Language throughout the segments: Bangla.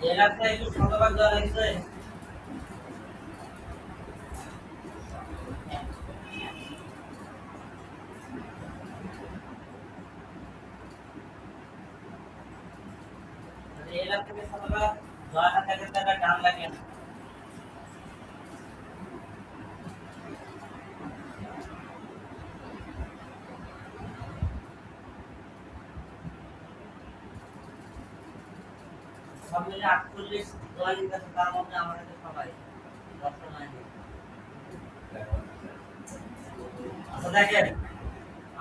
এলাকায় একটু শতভাগ দেওয়া হয়েছে। এলাকা থেকে শতভাগ 10,000 টাকা দাম লাগে না। সব মিলে 48 জয়েন আছে, তার মধ্যে আমার কাছে সবাই 10টা নয়। আচ্ছা দেখেন,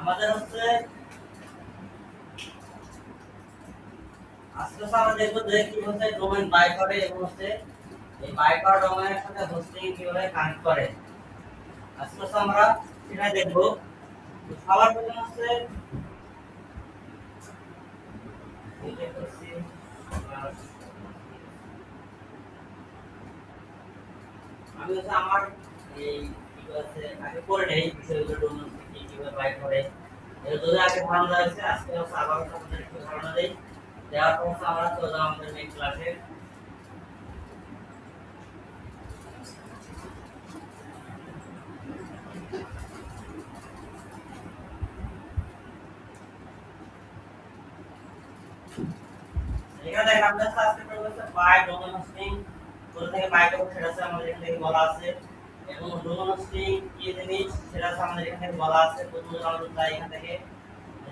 আমাদের হচ্ছে আজকে আমরা দেখবো যে কি হচ্ছে ডোমেইন বাই করে এবং হচ্ছে এই বাই করা ডোমেইনের সাথে হোস্টিং কিভাবে কানেক্ট করে। আজকে আমরা সেটা দেখবো। তো সবার প্রথমে হচ্ছে এটা হচ্ছে আমি হচ্ছে আমার এই কি আছে আগে করে নেই বিষয়গুলো ডোমেইন কি কিভাবে বাই করে। এর যদি আগে ধারণা আছে, আজকে হচ্ছে আবার আপনাদের একটু ধারণা দেই। দেওয়ার পর হচ্ছে আমরা চলে যাবো আমাদের মেইন ক্লাসে। এখানে দেখেন আমরা আজকে করব হচ্ছে বাই ডোমেইন হোস্টিং। কোথা থেকে বাই করব সেটা হচ্ছে আমাদের এখানে থেকে বলা আছে, এবং ডোমেইন হোস্টিং কি জিনিস সেটা হচ্ছে আমাদের এখানে থেকে বলা আছে। প্রথমে আমরা যাই এখান থেকে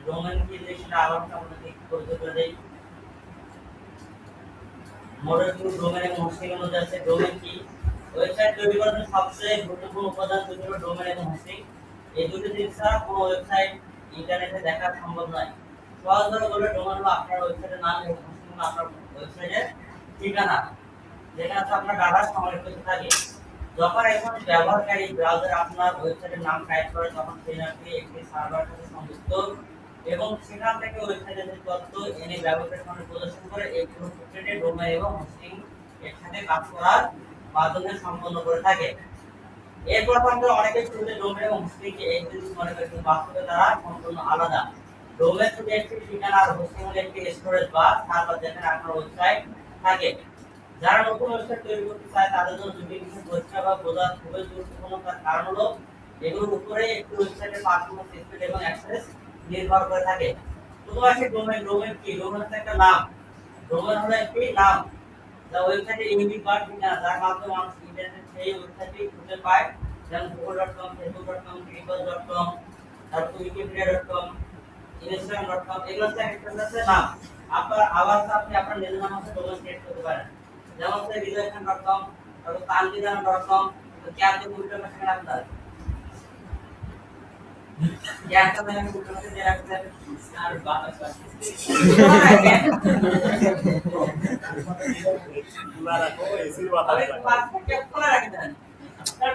ডোমেইন কি জিনিস সেটা আবার আপনাদের একটু পরিচয় করে দেই। মডেল টু ডোমেইন এবং হোস্টিং এর মধ্যে আছে ডোমেইন কি। ওয়েবসাইট তৈরি করার জন্য সবচেয়ে গুরুত্বপূর্ণ উপাদান দুটি হলো ডোমেইন এবং হোস্টিং। এই দুটি জিনিস ছাড়া কোনো ওয়েবসাইট ইন্টারনেটে দেখা সম্ভব নয়। সহজভাবে বললে ডোমেইন হলো আপনার ওয়েবসাইটের নাম এবং হোস্টিং হলো আপনার ওয়েবসাইটের ঠিকানা, যেখানে আপনার ডাটা সংরক্ষিত থাকে। যখন একজন ব্যবহারকারী ব্রাউজারে আপনার ওয়েবসাইটের নাম টাইপ করে, তখন সেই নামটি একটি সার্ভারের সাথে সংযুক্ত এবং সেখান থেকে ওয়েবসাইটের যে তথ্য এনে ব্যবহারকারীর সামনে প্রদর্শন করে। এই পুরো প্রক্রিয়াটি ডোমেইন এবং হোস্টিং একসাথে কাজ করার মাধ্যমে সম্পন্ন করে থাকে। এরপর আমরা অনেকে শুনলে ডোমেইন এবং হোস্টিং কে এক জিনিস মনে করে, কিন্তু বাস্তবে তারা সম্পূর্ণ আলাদা। ডোমেইন শুধু একটি ঠিকানা, আর হোস্টিং হলো একটি স্টোরেজ বা সার্ভার যেখানে আপনার ওয়েবসাইট থাকে। যারা নতুন ওয়েবসাইট তৈরি করতে চায় তাদের জন্য দুটি বিষয় পরিষ্কার বা বোঝা খুবই গুরুত্বপূর্ণ। তার কারণ হলো এগুলোর উপরে একটি ওয়েবসাইটের পারফরম্যান্স, স্পিড এবং অ্যাক্সেস নির্ভর করে থাকে। প্রথমে আসে ডোমেইন। ডোমেইন কি? ডোমেইন হচ্ছে একটা নাম। ডোমেইন হলো একটি নাম যা ওয়েবসাইটের ইউনিক বা ঠিকানা, যার মাধ্যমে মানুষ ইন্টারনেটে সেই ওয়েবসাইটটি খুঁজে পায়। যেমন google.com, facebook.com, twitter.com, তারপর wikipedia.com, instagram.com। এগুলো হচ্ছে একটা হচ্ছে নাম। আপনার আবার আপনি আপনার নিজের নাম হচ্ছে ডোমেইন ক্রিয়েট করতে পারেন। যেমন হচ্ছে hridoyхан.com, তারপর tanvidan.com। তো কি আপনি গুগল এ সেখানে আপনার क्या आता मैंने गूगल से दे रखा है यार बात खुला रखो, ऐसी बात क्या खुला रख देना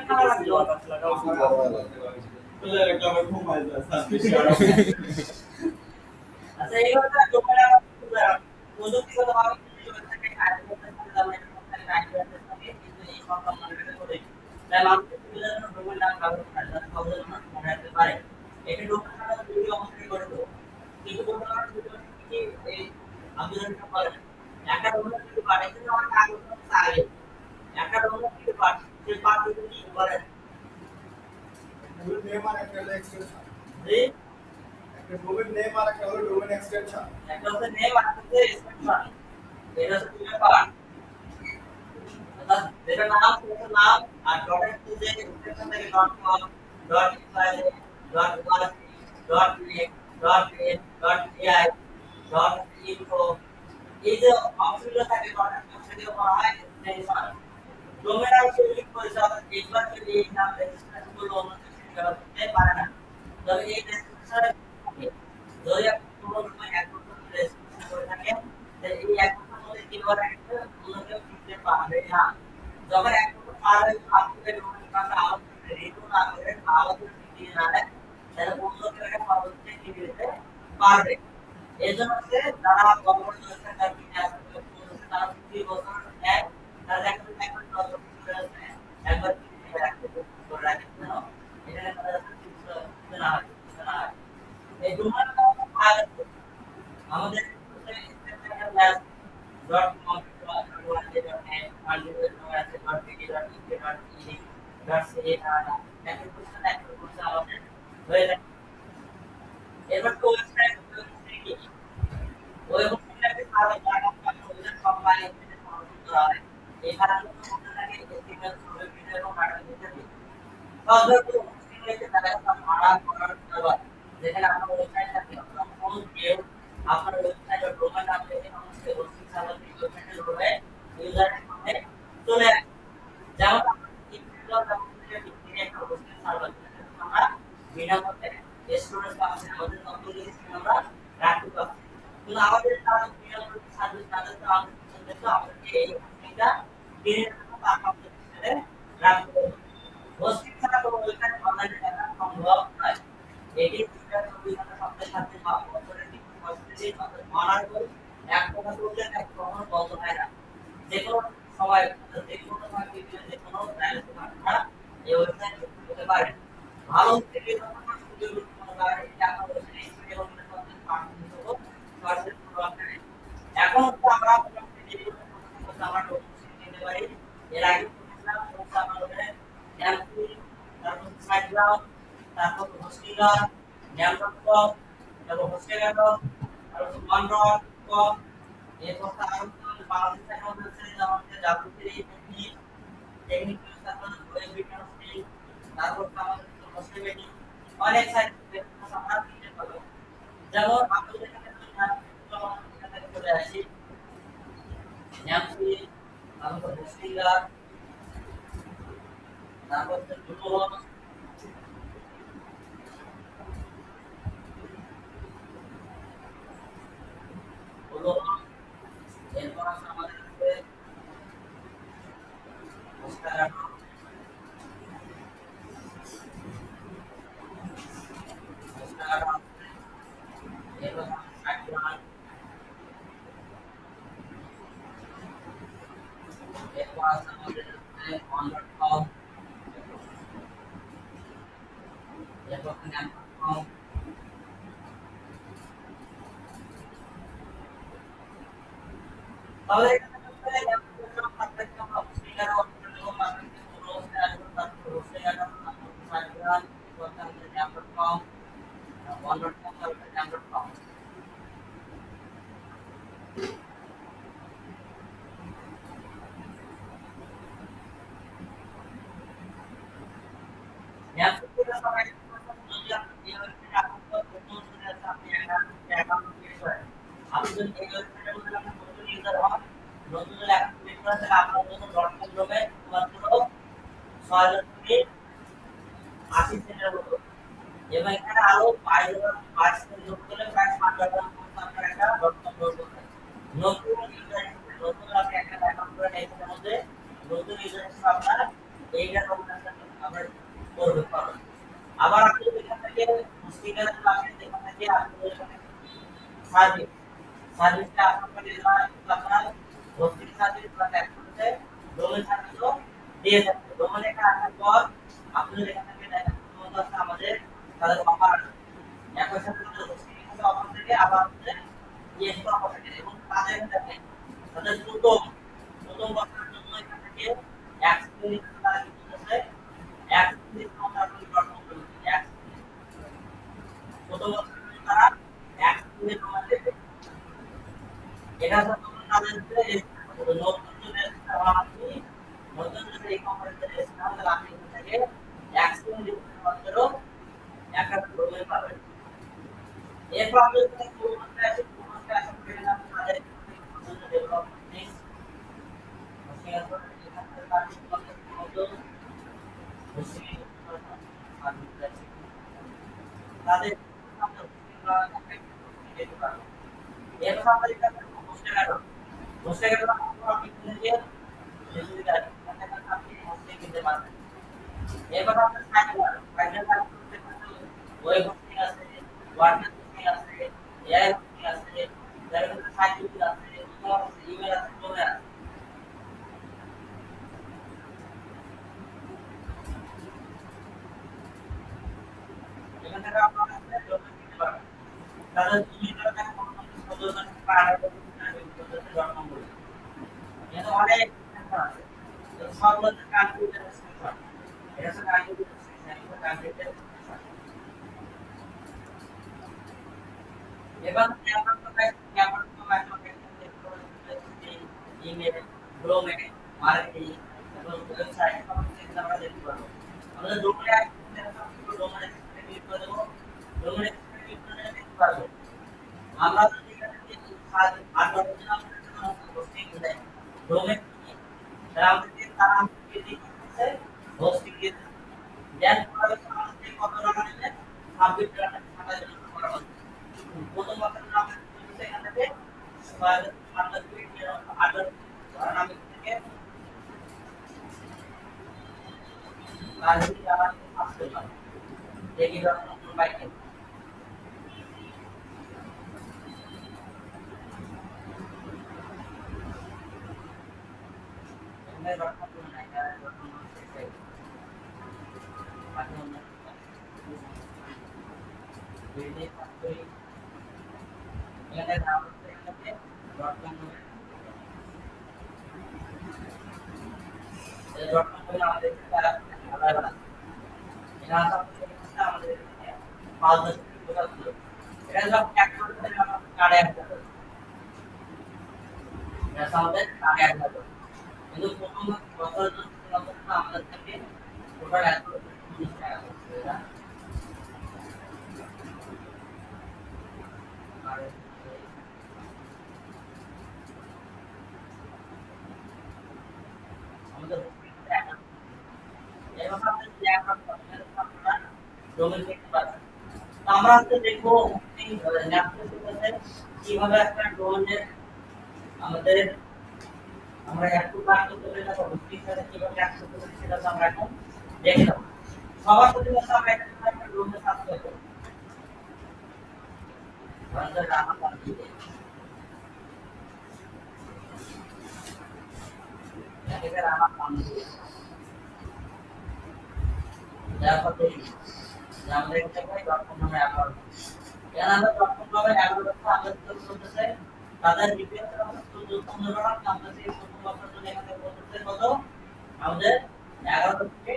खुला रख दो, लगाओ खुला रखा मैं घूम आया था। अच्छा ये होता है डोमेन खुला वो जो किसी का आप जो वेबसाइट पे ऐड करते हैं तो हमें ऐड करते हैं কিন্তু এই সব আমাদের করে তাই মানুষ বিভিন্ন ডোমেন নাম ব্যবহার করে তারা সহজে মনে রাখতে পারে। এটা ডোমেন নাম ভিডিও আমাদের করে দেব, কিন্তু ডোমেন নাম ভিডিও কি এই আবেদনটা করে একটা ডোমেন যদি পারে কিন্তু আমার কাগজ আগে একটা ডোমেন যদি পারে যে পার যদি বলে ডোমেন নেম আর একটা এক্সটেনশন জি একটা ডোমেন নেম আর একটা হলো ডোমেন এক্সটেনশন একটা হচ্ছে নেম আর একটা হচ্ছে এক্সটেনশন। এটা হচ্ছে দুটো পার্ট, অর্থাৎ যেটা নাম সেটা নাম আর ডটের যে এক্সটেনশন থাকে .com .file .org .net .ai .info এই যে অপশনগুলো থাকে ডটের সেটাকে বলা হয় এক্সটেনশন। ডোমেন আর ক্লিক করে যখন একবার যদি এই নাম রেজিস্ট্রেশন করলে অন্য কিছু ব্যবহার করতে পারে না। তবে এই রেজিস্ট্রেশন যদি আপনি কোনো ডোমেন এক বছর রেজিস্ট্রেশন করে থাকেন তাহলে এই এক বছরের মধ্যে কিভাবে একটা অন্য কেউ কিনতে পারবে না। যখন এক বছর পার হয়ে আপনি ডোমেন টাকা আউট রিনিউ না করেন বা আউট দিয়ে না দেন, তাহলে অন্য কেউ এটা পরবর্তীতে কিনে নিতে পারবে। এজন্য হচ্ছে যারা গভর্নমেন্ট ওয়েবসাইট কিনে আসবে তারা 2 বছর নেয়, তারা দেখবেন একবার 10 বছর ধরে আছে একবার কিনে রাখতে করে রাখেন না, এটা তাদের না হয় না হয়। এই ডোমেনটা ভাগ আমাদের ডট কম হয়ে যায়। এবার তো ওয়েবসাইট কি ওয়েবসাইটে সারা জায়গা ওদের কোম্পানি থেকে সংযুক্ত হয় এখানে আপনাকে এসটিএমএল কোড ভিডিও এবং ডাটা দিতে হবে তাহলে তো ওয়েবসাইটে তারা ভাড়া করার ব্যাপার যেখানে আপনার ওয়েবসাইট থাকে কোন কেউ আপনার ওয়েবসাইটে ডোমেইন নাম লিখে আমাকে হোস্টিং সার্ভার থেকে ওয়েবসাইটে ঢুকে ইউজারের সামনে চলে আসে যেমন আমরা ইমেল থেকে একটা হোস্টিং সার্ভার আমরা বিনামূল্যে স্টোরেজ পাচ্ছি আমাদের তথ্যগুলো আমরা রাখতে পারছি কিন্তু আমাদের তারা বিনামূল্যে সার্ভিস তাদের তো আমাদেরকে এই হোস্টিংটা দিনের জন্য টাকা হিসেবে রাখতে হবে হোস্টিং ছাড়া কোনো ওয়েবসাইট অনলাইনে দেখা সম্ভব নয় এটি ডিজিটাল সুবিধার সাথে সাথে বছরের 365 দিন অনার্বল এক কথা বলতে এক কখনো বন্ধ হয় না যে কোনো সময় যে কোনো সময় যে কোনো ব্যালেন্স আপনারা এই ওয়েবসাইট করতে পারেন ভালো থেকে সুযোগ কারণে টাকা পয়সা নেই এবং এখন তো আমরা আমরা নিতে পারি এর আগে আমাদের এমপি তারপর সাইট গ্রাউন্ড তারপর হোস্টিংর জ্ঞানতত্ত্ব তারপর হোস্টেগার তারপর ওয়ানড্রপ এরপর আরো বাংলাদেশের মধ্যে আমাদের যাবতীয় এই টেকনিক্যাল তারপর ওয়েব বিজ্ঞান তারপর আমাদের হোস্টেবিলিটি অনেক সাইট আমরা দিতে পারবো যেমন আপনাদের এখানে চলে আসি এমপি তারপর হোস্টিংর তারপর দুটো হলো এরপর আমাদের কাছে হোস্টার এরপর সাইট এরপর আমাদের অনলাইন ফর্ম এরপর নাম ফর্ম তাহলে এখানে প্রত্যেকটা আমরা স্পিকার অপশন মার্কেটিং রোলস আসবে তারপর হোস্টিং সাইট করতে নাম.com one.com তারপর নাম.com यहाँ पे पूरा समय যদি আপনি এই ওয়েবসাইটে আপনার নতুন চলে আসে আপনি অ্যাকাউন্ট ক্রিয়েট করেন আপনি যদি এই ওয়েবসাইটের মধ্যে আপনি নতুন ইউজার হন নতুন অ্যাকাউন্ট ক্রিয়েট করেন তাহলে আপনার জন্য ডটকম ডোমে মাত্র 6080 সেন্টের মতো এবং এখানে আরো 5 সেন্ট যোগ করলে প্রায় 7,000 মতো আপনার একটা ডটকম লোড হবে নতুন ইউজার নতুন আপনি একটা অ্যাকাউন্ট করেন এর মধ্যে নতুন ইউজার হিসেবে আপনার এইটা ডকুমেন্টেশন আবার করবে পারবেন আবার আপনি এখান থেকে হোস্টিংয়ের ক্লাসে এখান থেকে আপনি এখানে সার্ভিসটা আপনার আপনার হোস্টিং সার্ভিস প্লাস একসাথে ডোমেইন সার্ভিসও দিয়ে থাকবে ডোমেইন একটা আসার পর আপনি এখান থেকে দেখেন প্রথমত আমাদের তাদের অফার একই সাথে হোস্টিং এর অফার থেকে আবার আমাদের ইএসপি অফার থাকে এবং তাদের দেখেন তাদের প্রথম বছরের জন্য এখান থেকে এক্সপেরিয়েন্স তারা কি করতেছে এক্সপেরিয়েন্স আমরা আপনি ডটকম করতে প্রথম বছরের তারা এক্সপেরিয়েন্স জমা দেবে এটা যখন তাদের নতুন যদি আপনি নতুন যদি এই কোম্পানিতে রেজিস্ট্রেশন তাহলে আপনি এখান থেকে এক্সপেরিয়েন্স মাত্র একটা ডোমেইন পাবেন এরপর আপনি যদি কোম্পানিতে আসে পেয়ে যাবেন তাদের ডেভেলপমেন্ট শেয়ার করে এখান থেকে আপনি কত হোস্টিং তাদের এরপর আমরা এখানে হোস্টেগার আপনি কিনে দিয়ে সুবিধা আপনি হোস্টিং কিনতে পারবেন এরপর আপনার সাইট ওয়েব হোস্টিং আছে ওয়ার্ডপ্রেস হোস্টিং আছে এআই হোস্টিং আছে তারপর সাইট আছে ইমেল আছে ডোমেইন আছে এখান থেকে আপনারা ডোমেইন কিনতে পারবেন তাদের ইমেল একটা সদস্য পাড়া করতে ডটকম বলে এটা অনেক অপশন আছে। তো সবগুলোতে কান্ট্রির স্ক্রিনশট। এটা হচ্ছে কান্ট্রির স্ক্রিনশট, এটা কান্ট্রির স্ক্রিনশট। এবার ক্যামেরা তো ইমেল, ব্লগে, মার্কেটিং এবং ওয়েবসাইট সব কিছু আমরা দেখতে পারবো। আমাদের ডোমেইন ডোমেইন ক্লিক করে দেবো। ডোমেইন ক্লিক করে দেখতে পারবো। আমরা যদি এখানে হোস্টিং দেয় ডোমেইন তারা আমাদের তারা আমাদেরকে দিচ্ছে হোস্টিং দিয়ে দেন পরে আমাদের কত টাকা নেবে 26 টাকা টাকা জন্য করা হবে। প্রথম বছর আমরা এখান থেকে আমরা থেকে রাজনীতি চালাতে আসতে পারে দেখি যখন বাইকে এমনি রক্ষা করে নাই যখন শেষে বাকি অন্য বিল্ডিং ফ্যাক্টরি এখানে নাম হচ্ছে এখানে ডটকম এই ডটকম করে আমাদের তারা আলাদা এটা আমাদের এখানে 5.0 ছিল এটা সব এক করে আমরা কার্ডে অ্যাড করব এটা আমাদের কার্ডে অ্যাড করব কিন্তু প্রথম বছর জন্য আমাদের থেকে টোটাল অ্যাড করতে 30 টাকা এটা আর আমাদের এভাবে আমরা যে অ্যাকাউন্ট আপনারা ডোমেইন দেখতে পাচ্ছেন তো আমরা আজকে দেখবো কিভাবে একটা ডোমেইনের আমাদের আমরা একটু কাজ করতে পারি না হোস্টিং সাথে কিভাবে অ্যাক্সেস করতে সেটা আমরা এখন দেখে নেব সবার প্রথমে আমরা একটা ডোমেইন সার্চ করব আমাদের রানা পাচ্ছি এটাকে রানা পাচ্ছি তারপরে আমাদের একটা ডটকম নামে অ্যাকাউন্ট এর আমরা ডটকম নামে অ্যাকাউন্ট আমাদের করতেছে তাদের ডিটেইলস আমরা 15 টাকা আমরা সেই 15 বছর জন্য এখানে করতেছে কত আমাদের 11 থেকে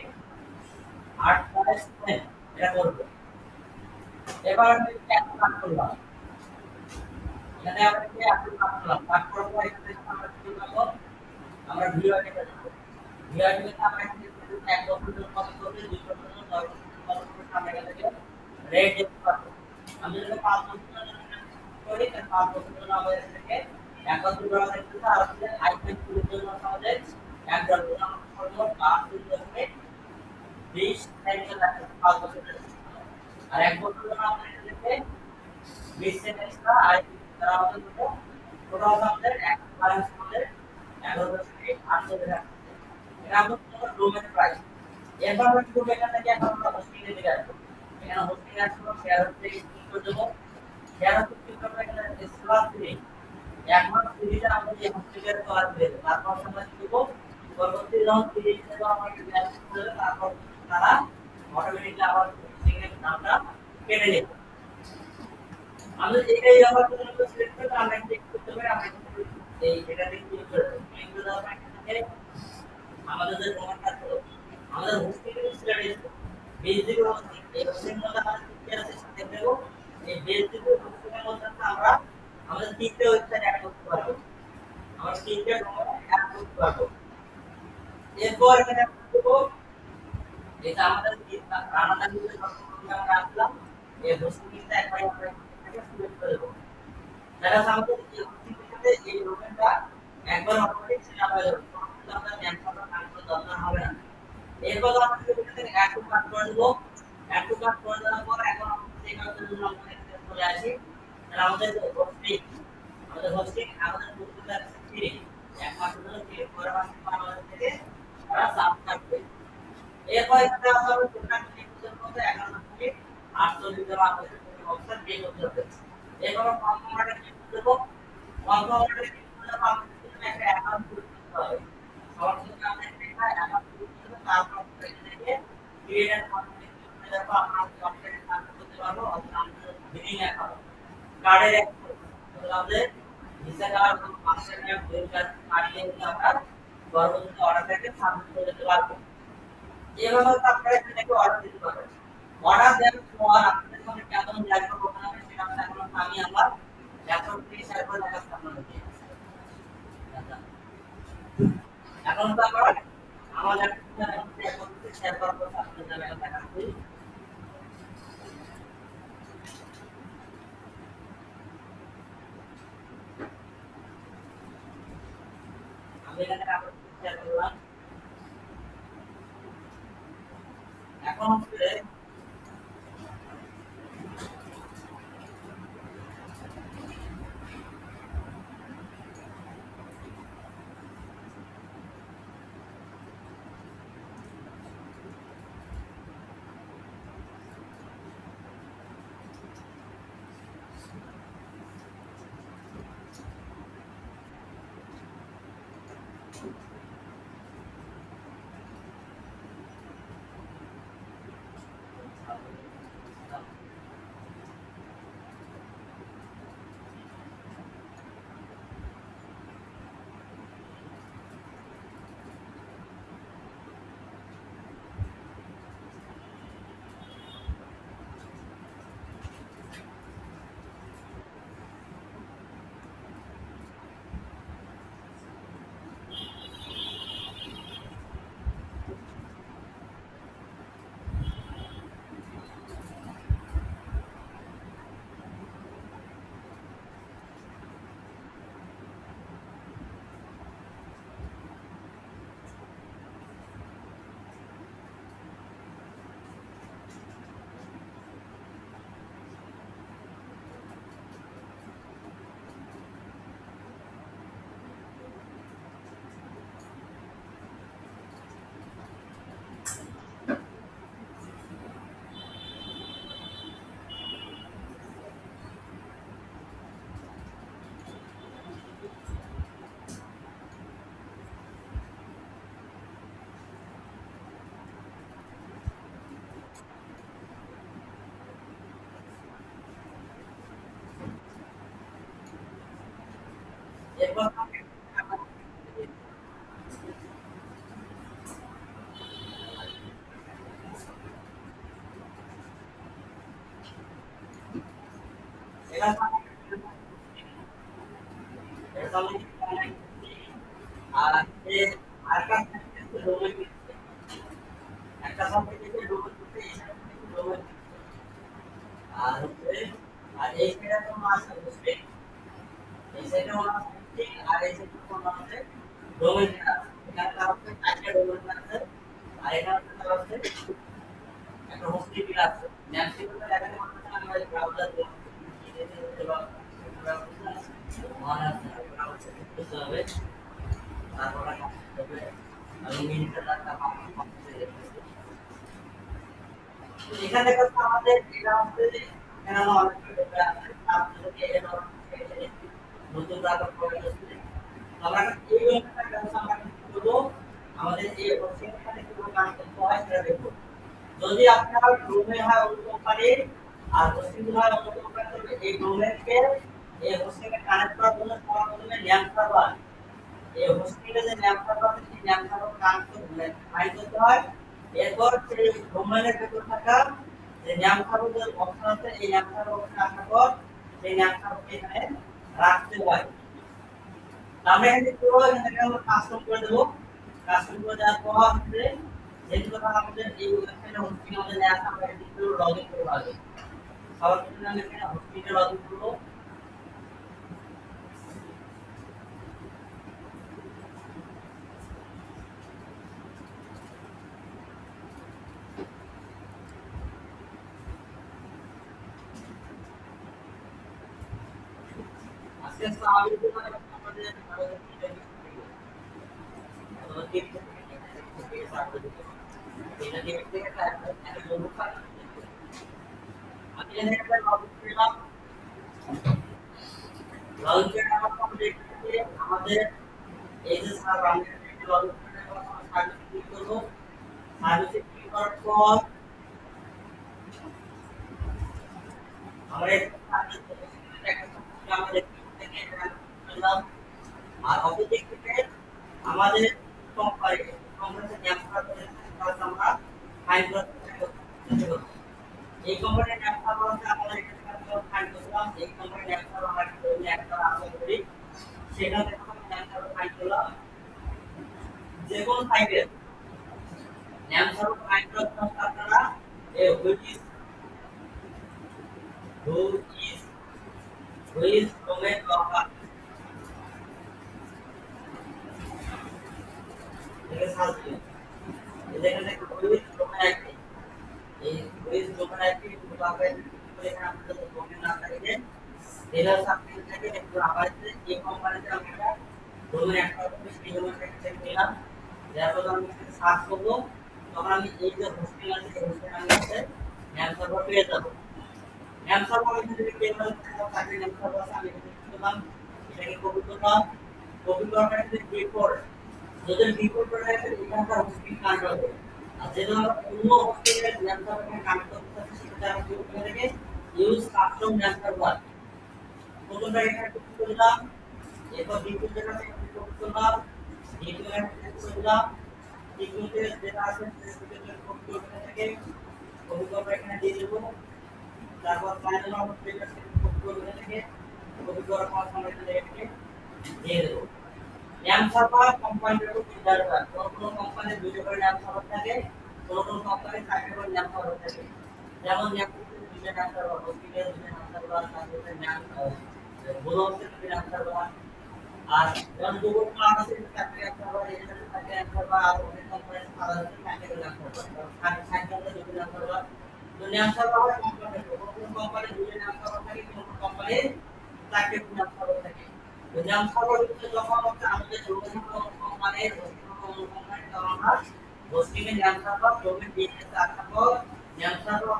8 প্লাস 10 এটা করব এবার আমি একটা কাজ করলাম এখানে আমরা কি একটা কাজ করলাম কাজ করার পর এখানে আমরা কি করব আমরা ভিডিও আইডি দেব ভিডিও আইডি আমরা এখানে এক বছর জন্য কত করবে 2 বছর জন্য 10 বছর জন্য আমরা এখানে রেট দেখতে পাবো আমি যদি 5 বছর জন্য করি তাহলে 5 বছর জন্য আমাদের থেকে 71 ডলার দিতে আর আমাদের আইফোন এর জন্য আমাদের $1 আমরা করব 5 থেকে 20 টাকা 5 বছর আর এক বছর জন্য আমাদের থেকে 20 সেন্ট এক্সট্রা আর তারা আমাদের কত টোটাল আমাদের এক ব্যালেন্স আমাদের 11 থেকে 800 টাকা এটা আমাদের ডোমেইন প্রাইস এরপর আমরা কি করব এখান থেকে এখন আমরা হোস্টিং এর দিকে আসব এখানে হোস্টিং এ আসব শেয়ার হচ্ছে ক্লিক করে দেব শেয়ার হচ্ছে ক্লিক করে এখানে স্ল্যাশ ফ্রি এখন ফ্রিটা আমরা যে হোস্টিং এর তো আর দেব তারপর আমরা কি করব পরবর্তী যখন ফ্রি হিসেবে আমরা যদি অ্যাক্সেস করব তারপর তারা অটোমেটিক্যালি আবার হোস্টিং এর নামটা কেটে নেবে আমরা এটাই আবার যদি সিলেক্ট করি আমরা ক্লিক করতে পারি আমরা এই এটাতে ক্লিক করে দেব ক্লিক করে দেওয়ার পর এখানে আমাদের যে ডোমেইনটা ছিল আমাদের হোস্টিং এর সিলেক্ট বেসিক হোস্টিং এই হোস্টিং মধ্যে আমরা কি আছে সাথে দেব এই বেসিক হোস্টিং এর মধ্যে আমরা আমাদের তিনটে ওয়েবসাইট অ্যাড করতে পারবো আমরা তিনটে ডোমেইন অ্যাড করতে পারবো এরপর এখানে দেব এটা আমাদের রানাটা দিয়ে সবসময় আমরা আসলাম এই হোস্টিংটা একবার আমরা এখানে সিলেক্ট করে দেব তাহলে আমাদের এই হোস্টিংটাতে এই ডোমেইনটা একবার অটোমেটিক সেট আপ হয়ে যাবে আমরা ন্যামটা কানেক্ট দরকার হবে না এরপর আমরা এখানে অ্যাড টু কাট করে দেব অ্যাড টু কাট করে দেওয়ার পর এখন আমরা সেখানে জন্য আমরা এখানে চলে আসি তাহলে আমাদের হোস্টিং আমাদের পুরোটা ফ্রি এক মাসের জন্য ফ্রি পরের মাসে আমাদের থেকে তারা সাবস্ক্রাইব করবে এরপর এখানে আমরা টোটাল ক্লিক করতে 11 থেকে 48 টাকা আমাদের অপশন পে করতে হবে এরপর কনফার্মটা ক্লিক করব কনফার্মটা ক্লিক করলে আমাদের একটা অ্যাকাউন্ট খুলতে হবে সবার জন্য আমরা একটা অ্যাকাউন্ট খুলতে হবে তারপর এখানে ক্রিয়েট অ্যাকাউন্ট তারপর আমরা কন্টেন্ট কাজ করতে পারবো অথবা আমরা বিলিং অ্যাকাউন্ট কার্ডের অ্যাকাউন্ট আমাদের ভিসা কার্ড এবং মাস্টার কার্ড ডেবিট কার্ড দিয়ে আমরা পরবর্তীতে অর্ডারটাকে সাবমিট করে দিতে পারবো। এভাবে আপনারা এখানে অর্ডার দিতে পারবেন। অর্ডার দেওয়ার পর আপনাদের সামনে কেমন ল্যাপটপ ওপেন হবে সেটা এখন আমি আমার ল্যাপটপটি শেয়ার করে দেখাচ্ছি আপনাদেরকে। এখন তো আমরা আমার ল্যাপটপটি শেয়ার করার পর আপনাদের দেখাচ্ছি। আমি এখানে আপনাদের শেয়ার করলাম। এখন হচ্ছে এরপর একটা সাবজেক্টে ডোমেন করতে ডোমেন আর হচ্ছে আর এই সেটা তো মাস হচ্ছে এই সেটা হলো সাবজেক্ট আর এই সেটা হলো হচ্ছে ডোমেন এখানে তার হচ্ছে চারটা ডোমেন আছে আর এখানে তার হচ্ছে একটা হোস্টিং আছে ন্যাপসিপে দেখাতে পারতেছেন আমরা এই ব্রাউজার হবে তারপরে হবে আমি মিনিটটা এখানে কথা আমাদের এটা হচ্ছে এখানে অনেক আপনাদেরকে এটা নতুন রাখা প্রয়োজন আছে আমরা এই ব্যাপারটা আমরা করব আমাদের এই প্রসেসটা কিভাবে কাজ করতে হয় সেটা দেখব যদি আপনার ডোমেন হয় অন্য কোম্পানি আর হোস্টিং হয় অন্য কোম্পানি এই ডোমেনকে এই হোস্টিংয়ে কানেক্ট করার জন্য সবার প্রথমে ল্যাম্প সার্ভার এই হোস্টিংয়ে যে ল্যাম্প সার্ভার আছে সেই ল্যাম্প সার্ভার কানেক্ট করতে হয় এরপর সেই ডোমেনের ভেতর থাকা যে ল্যাম্প সার্ভারের অপশন আছে এই ল্যাম্প সার্ভার অপশন আসার পর সেই ল্যাম্প সার্ভারকে এখানে রাখতে হয় আমরা এখানে পুরো এখানে আমরা কাস্টম করে দেব কাস্টম করে দেওয়ার পর হচ্ছে যেগুলো আমাদের এই ওয়েবসাইটে হোস্টিং আমাদের ল্যাম্প আমরা এখানে লগইন করে পাবো সবার প্রথমে আমরা এখানে হোস্টিংয়ে লগইন করব আজকে স্বাভাবিক আমাদের এটা দিয়ে একটা লোগো পাই আমি এখানে একটা লগইন করলাম লগইন করে আমার কমপ্লিট করে আমাদের এই যে সার্ভার আমরা এখানে লগইন করে আমরা সার্ভিস ক্লিক করব সার্ভিসে ক্লিক করার পর আমরা আমাদের আর অপরদিক থেকে আমাদের কোম্পানি কোম্পানিতে নাম করে আমরা ফাইল করতে এই কোম্পানির নাম হচ্ছে আমাদের এখানে ফাইল করলাম এই কোম্পানির নাম আমরা একটা আলাদা করি সেখান থেকে আমরা নাম ফাইল করলাম যে কোন ফাইলের নাম সর্ব ফাইল করতে আপনারা এই who is domain blocker এটা সার্চ দিন এখানে who is domain IP এই who is domain IP পাবেন এখানে আপনাদের ডোমেইন নাম থাকে ডিলার সাবমিট থেকে একটু আবার এই কোম্পানিতে আমরা ডোমেইন একটা সেই ডোমেইন থেকে নিলাম তারপর আমি সার্চ করব তখন আমি এই যে হোস্টিং আছে এই হোস্টিং আমি আছে নাম সার্ভার পেয়ে যাব নাম সার্ভার এখানে টেবিল থাকে নাম সার্ভার আমি এখানে দিলাম এটাকে কপি করলাম কপি করার পরে ডিপোর্ট যদি ডিপোর্ট করে রাখেন এখানকার হোস্টিং কানেক্ট হবে আর যেটা অন্য হোস্টিং এর নাম সার্ভারকে কানেক্ট করতে হবে সেটা আমি ইউজ করে রেখে ইউজ কাস্টম নাম সার্ভার প্রথমটা এখানে কপি করলাম এরপর ডিপোর্টের কাছে কপি করলাম ডিপোর্টের কাছে করলাম ডিপোর্টের যেটা আছে সেটা কপি করে থেকে কপি করে এখানে দিয়ে দেব তারপর ফাইনাল আউটপুট যেটা সেটা কপি করে থেকে কপি করার পর আমরা এটাকে দিয়ে দেব নাম সার্ভার কোম্পানির উপর নির্ভর করে কোন কোম্পানির দুটো করে নাম সার্ভার থাকে কোন কোম্পানির চারটে করে নাম সার্ভার থাকে যেমন দুটো নাম সার্ভার হোস্টিংয়ের দুটো নাম সার্ভার তারপরে নাম ব্লগের দুটো নাম সার্ভার আর যখন গুগল ক্লাউড আছে চারটে নাম সার্ভার এখানে চারটে নাম সার্ভার আর অনেক কোম্পানির সাধারণত চারটে নাম সার্ভার সাধারণত দুটো নাম সার্ভার তো নাম সার্ভার হয় কোন কোম্পানির দুটো নাম সার্ভার থাকে কোন কোম্পানির চারটে নাম সার্ভার থাকে নাম সার্ভার যখন আমাদের ডোমেইন কোম্পানির কোম্পানির আমরা হোস্টিং এর নাম সার্ভার ডোমেইন ডিএনএস তারপর নাম সার্ভার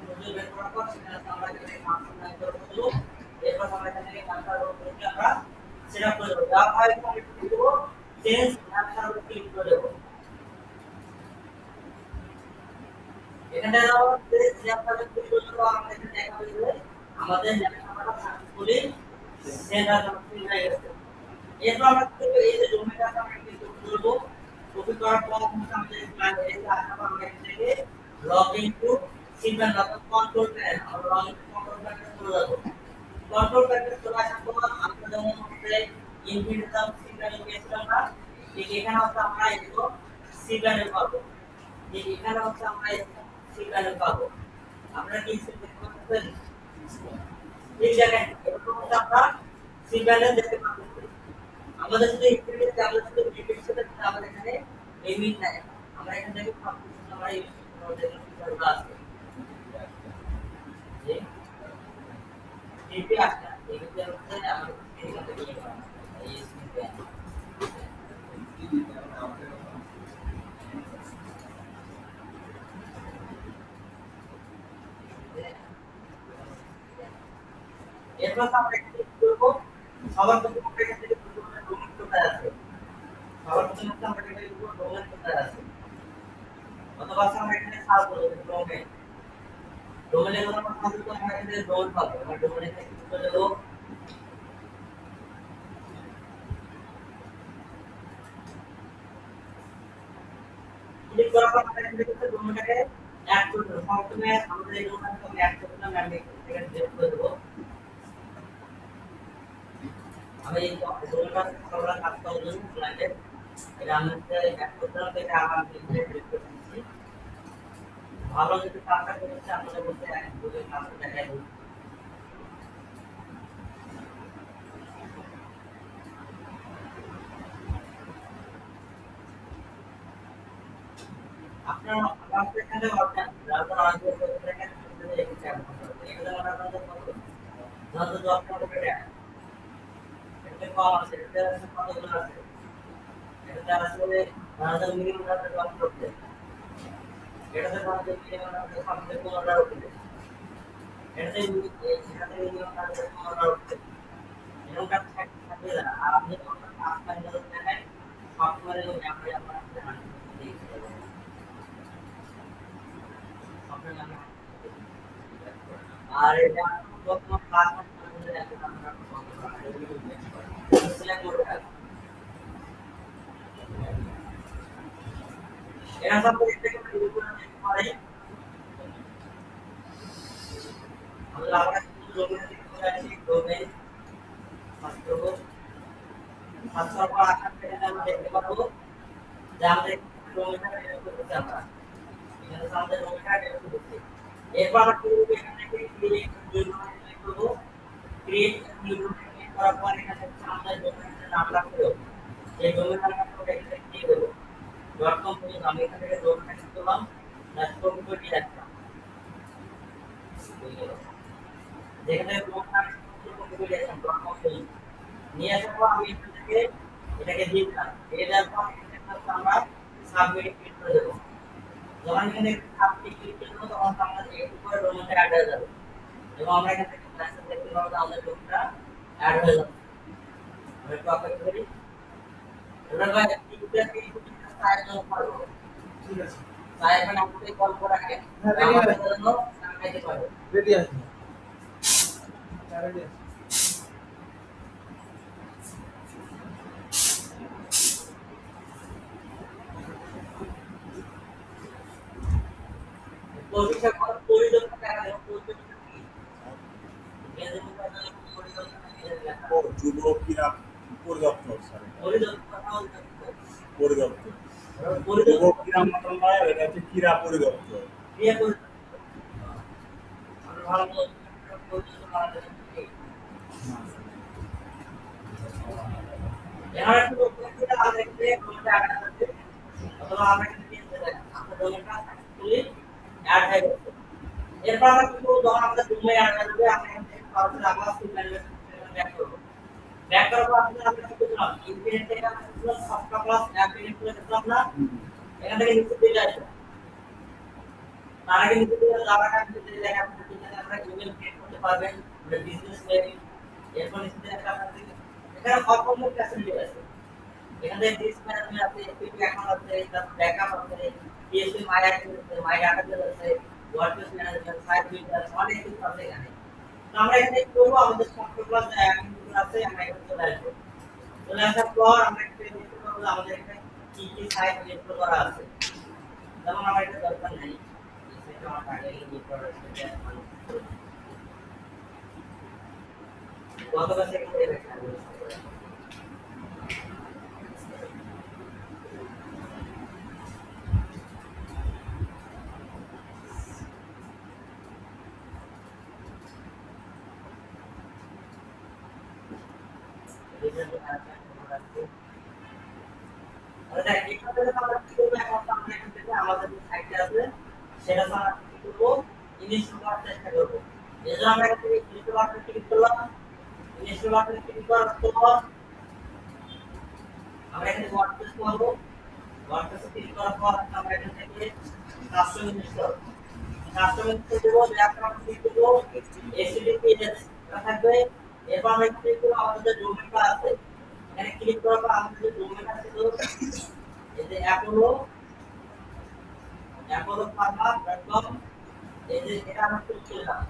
খুঁজে বের করার পর সেখানে আমরা এখানে ফাংশন নাম করে দেব এরপর আমরা এখানে নাম সার্ভার করে আমরা সেটআপ করে দেব যা ফাইল কমিট করে দেব চেঞ্জ নাম সার্ভার ক্লিক করে দেব এখানে আমাদের নাম সার্ভার ক্লিক করে দেব আমরা এখানে দেখাবে যে আমাদের নাম সার্ভারটা সাকসেসফুলি সেন্টার কমপ্লিট হয়ে গেছে এরপর আমরা এই যে ডোমেইনটা আমরা ক্লিক করব কপি করার পর আমাদের ক্লায়েন্ট এই যে আমরা এখান থেকে লগইন টু সিম্পল অথবা কন্ট্রোল প্যানেল আমরা লগইন টু কন্ট্রোল প্যানেলে চলে যাব কন্ট্রোল প্যানেলে চলে আসার পর আমরা যেমন হচ্ছে ইনভিটেশন সিম্পল গিয়েছিলাম না ঠিক এখানে হচ্ছে আমরা এগুলো সি প্যানেল পাবো ঠিক এখানে হচ্ছে আমরা সি প্যানেল পাবো আমরা কি দেখতে পাচ্ছেন এই জায়গায় এরকম হচ্ছে আমরা সি প্যানেল দেখতে পাচ্ছি আমাদের যদি ইনভিটেশন আমরা যদি ইনভিটেশন আমাদের এখানে লিমিট নাই আমরা এখান থেকে ফাংশন আমরা ইউজ করতে পারবো আছে যে টিপি আসছে এগুলো হচ্ছে আমাদের এখান থেকে নিয়ে করা এই এরপর আমরা এখানে কি করব সবার প্রথমে আমরা এখান থেকে ডোমেইন কোথায় আছে সবার প্রথমে আমরা এখানে লিখব ডোমেইন কোথায় আছে অথবা আমরা এখানে সার্চ করব ডোমেইন ডোমেইনে যখন আমরা সার্চ করব আমরা এখানে ডোমেইন পাবো আমরা ডোমেইনে ক্লিক করে দেব ক্লিক করার পর আমরা এখানে কিন্তু ডোমেইনটাকে অ্যাড করে দেব প্রথমে আমরা এই ডোমেইনটাকে অ্যাড করে দিলাম আমি এখানে সেভ করে দেব আমি এই ডোমেইনটা সবটা কাজ করার জন্য ক্লায়েন্টের এটা আমরা অ্যাড করতে হবে এটা আমার ক্লিক করে দিচ্ছি ভালো যদি কাজটা করতে আমাদের বলতে গুগল কাজটা দেখাই দিই আপনারা আমাদের এখানে অর্ডার ব্রাউজার অন করে দেখেন এটা ট্যাব করতে এগুলো আমরা আপনাদের কত যত জব করতে এটা কম আছে এটা কতগুলো আছে এটা আসলে ব্রাউজার মিনিমাম জব করতে এটাতে আমাদের মিনিমাম আমাদের কোন অর্ডার করতে এটাতে এটাতে মিনিমাম আমাদের কোন অর্ডার করতে এরকম কাজ থাকবে না আর আপনি যখন কাজ ফাইনাল দেখেন সফটওয়্যারে আমরা আর এটা যখন কাজ করতে দেখেন আমরা সিলেক্ট করে এরা সব থেকে পরিবর্তন করে আমরা আবার ডোমেন থেকে চলে আসি ডোমেন মাত্র পর আসার থেকে আমরা দেখতে পারবো যে আমাদের ডোমেনটা বের করতে আমরা এখানে আমাদের ডোমেনটা বের করতে এরপর আমরা কি করব এখান থেকে ক্রিয়েট নিউ ডোমেন ক্লিক করব ক্রিয়েট নিউ ডোমেন ক্লিক করার পর এখানে আমাদের ডোমেনের নাম রাখবো এই ডোমেনটা আমরা এখানে দিয়ে দেব .com থেকে আমি এখান থেকে ডোমেনটা ক্লিক করলাম .com করে রাখলাম যেখানে ডোমেনটা করে রাখলাম .com নিয়ে আসার পর আমি এখান থেকে এটাকে দিয়ে দিলাম দিয়ে দেওয়ার পর আমরা সাবমিট ক্লিক করে দেবো যখন এখানে সাবমিট ক্লিক করব তখন আমরা একটু করে ডোমেনটা অ্যাড হয়ে যাবে এবং আমরা এখান থেকে মেসেজ দেখতে পাবো যে আমাদের ডোমেনটা অ্যাড হয়ে যাবে আমরা একটু অপেক্ষা করি এবার ভাই টিউটোরিয়ালকে একটু সাইজ করব ঠিক আছে সাইজ মানে আমাদের কল করা আগে আমাদের জন্য সামনে পারবে রেডি আছে রেডি আছে পরিচয় করার পরিদর্শন করা হয় পরিদর্শন কি এর মধ্যে পরিদর্শন ও যুব ক্রীড়া পরিদর্শন স্যার পরিদর্শন যুব ক্রীড়া মন্ত্রণালয় এটা হচ্ছে ক্রীড়া পরিদর্শন ক্রীড়া পরিদর্শন আমরা ভালো পরিদর্শন করা যায় এখানে একটু পরিদর্শন আগে থেকে কোনটা আগে আছে অথবা আমরা কিন্তু দিয়ে দেব আমরা ডোমেনটা সাকসেসফুলি অ্যাড হয়ে গেছে এরপর আমরা কি করব যখন আমাদের ডোমেন অ্যাড হয়ে যাবে আমরা এখান থেকে সরাসরি আবার সিগন্যাল ব্যাক করব ব্যাক করার পর আমরা কি করলাম ইনফিনিট থেকে আমরা সফটওয়্যার ক্লাস অ্যাপ্লিকেশন করে দিলাম না এখান থেকে নিচে দিয়ে আসবে তার আগে নিচে দিয়ে যাওয়ার আগে নিচে দিয়ে আমরা ইমেল ক্রিয়েট করতে পারবেন বিজনেস মেইল এরপর নিচে দিয়ে আপনাদের এখানে অপূর্ণ ফ্যাসিলিটি আছে এখানে ডিস্ক ম্যানেজমেন্ট আছে এপিপি অ্যাকাউন্ট আছে তারপর ব্যাকআপ আছে পিএসপি মাই অ্যাকাউন্ট আছে মাই ডাটাবেস আছে ওয়ার্ডপ্রেস ম্যানেজমেন্ট সাইট বিল্ডার অনেক কিছু আছে এখানে তো আমরা এখানে কি করব আমাদের সফটওয়্যার ক্লাস অ্যাকাউন্ট আছে আমরা এখানে চলে আসবো চলে আসার পর আমরা একটু দেখতে পাবো আমাদের এখানে কি কি সাইট লিস্ট করা আছে যেমন আমার এটা দরকার নাই সেটা আমার আগে লিস্ট করা আছে কতটা সেকেন্ডে দেখা আমাদের সাইটে আছে সেটা আমরা কি করব ইনস্টল করার চেষ্টা করব এজন্য আমরা এখান থেকে ইনস্টল বাটনে ক্লিক করলাম ইনস্টল বাটনে ক্লিক করার পর আমরা এখানে ওয়ার্ডপ্রেস করব ওয়ার্ডপ্রেসে ক্লিক করার পর আমরা এখান থেকে কাস্টম ইনস্টল দেব ব্যাকগ্রাউন্ড ক্লিক করব https থাকবে এরপর আমরা ক্লিক করব আমাদের ডোমেনটা আছে এখানে ক্লিক করার পর আমাদের যে ডোমেন আছে এই যে apollo.com এই যে এটা আমরা সিলেক্ট করলাম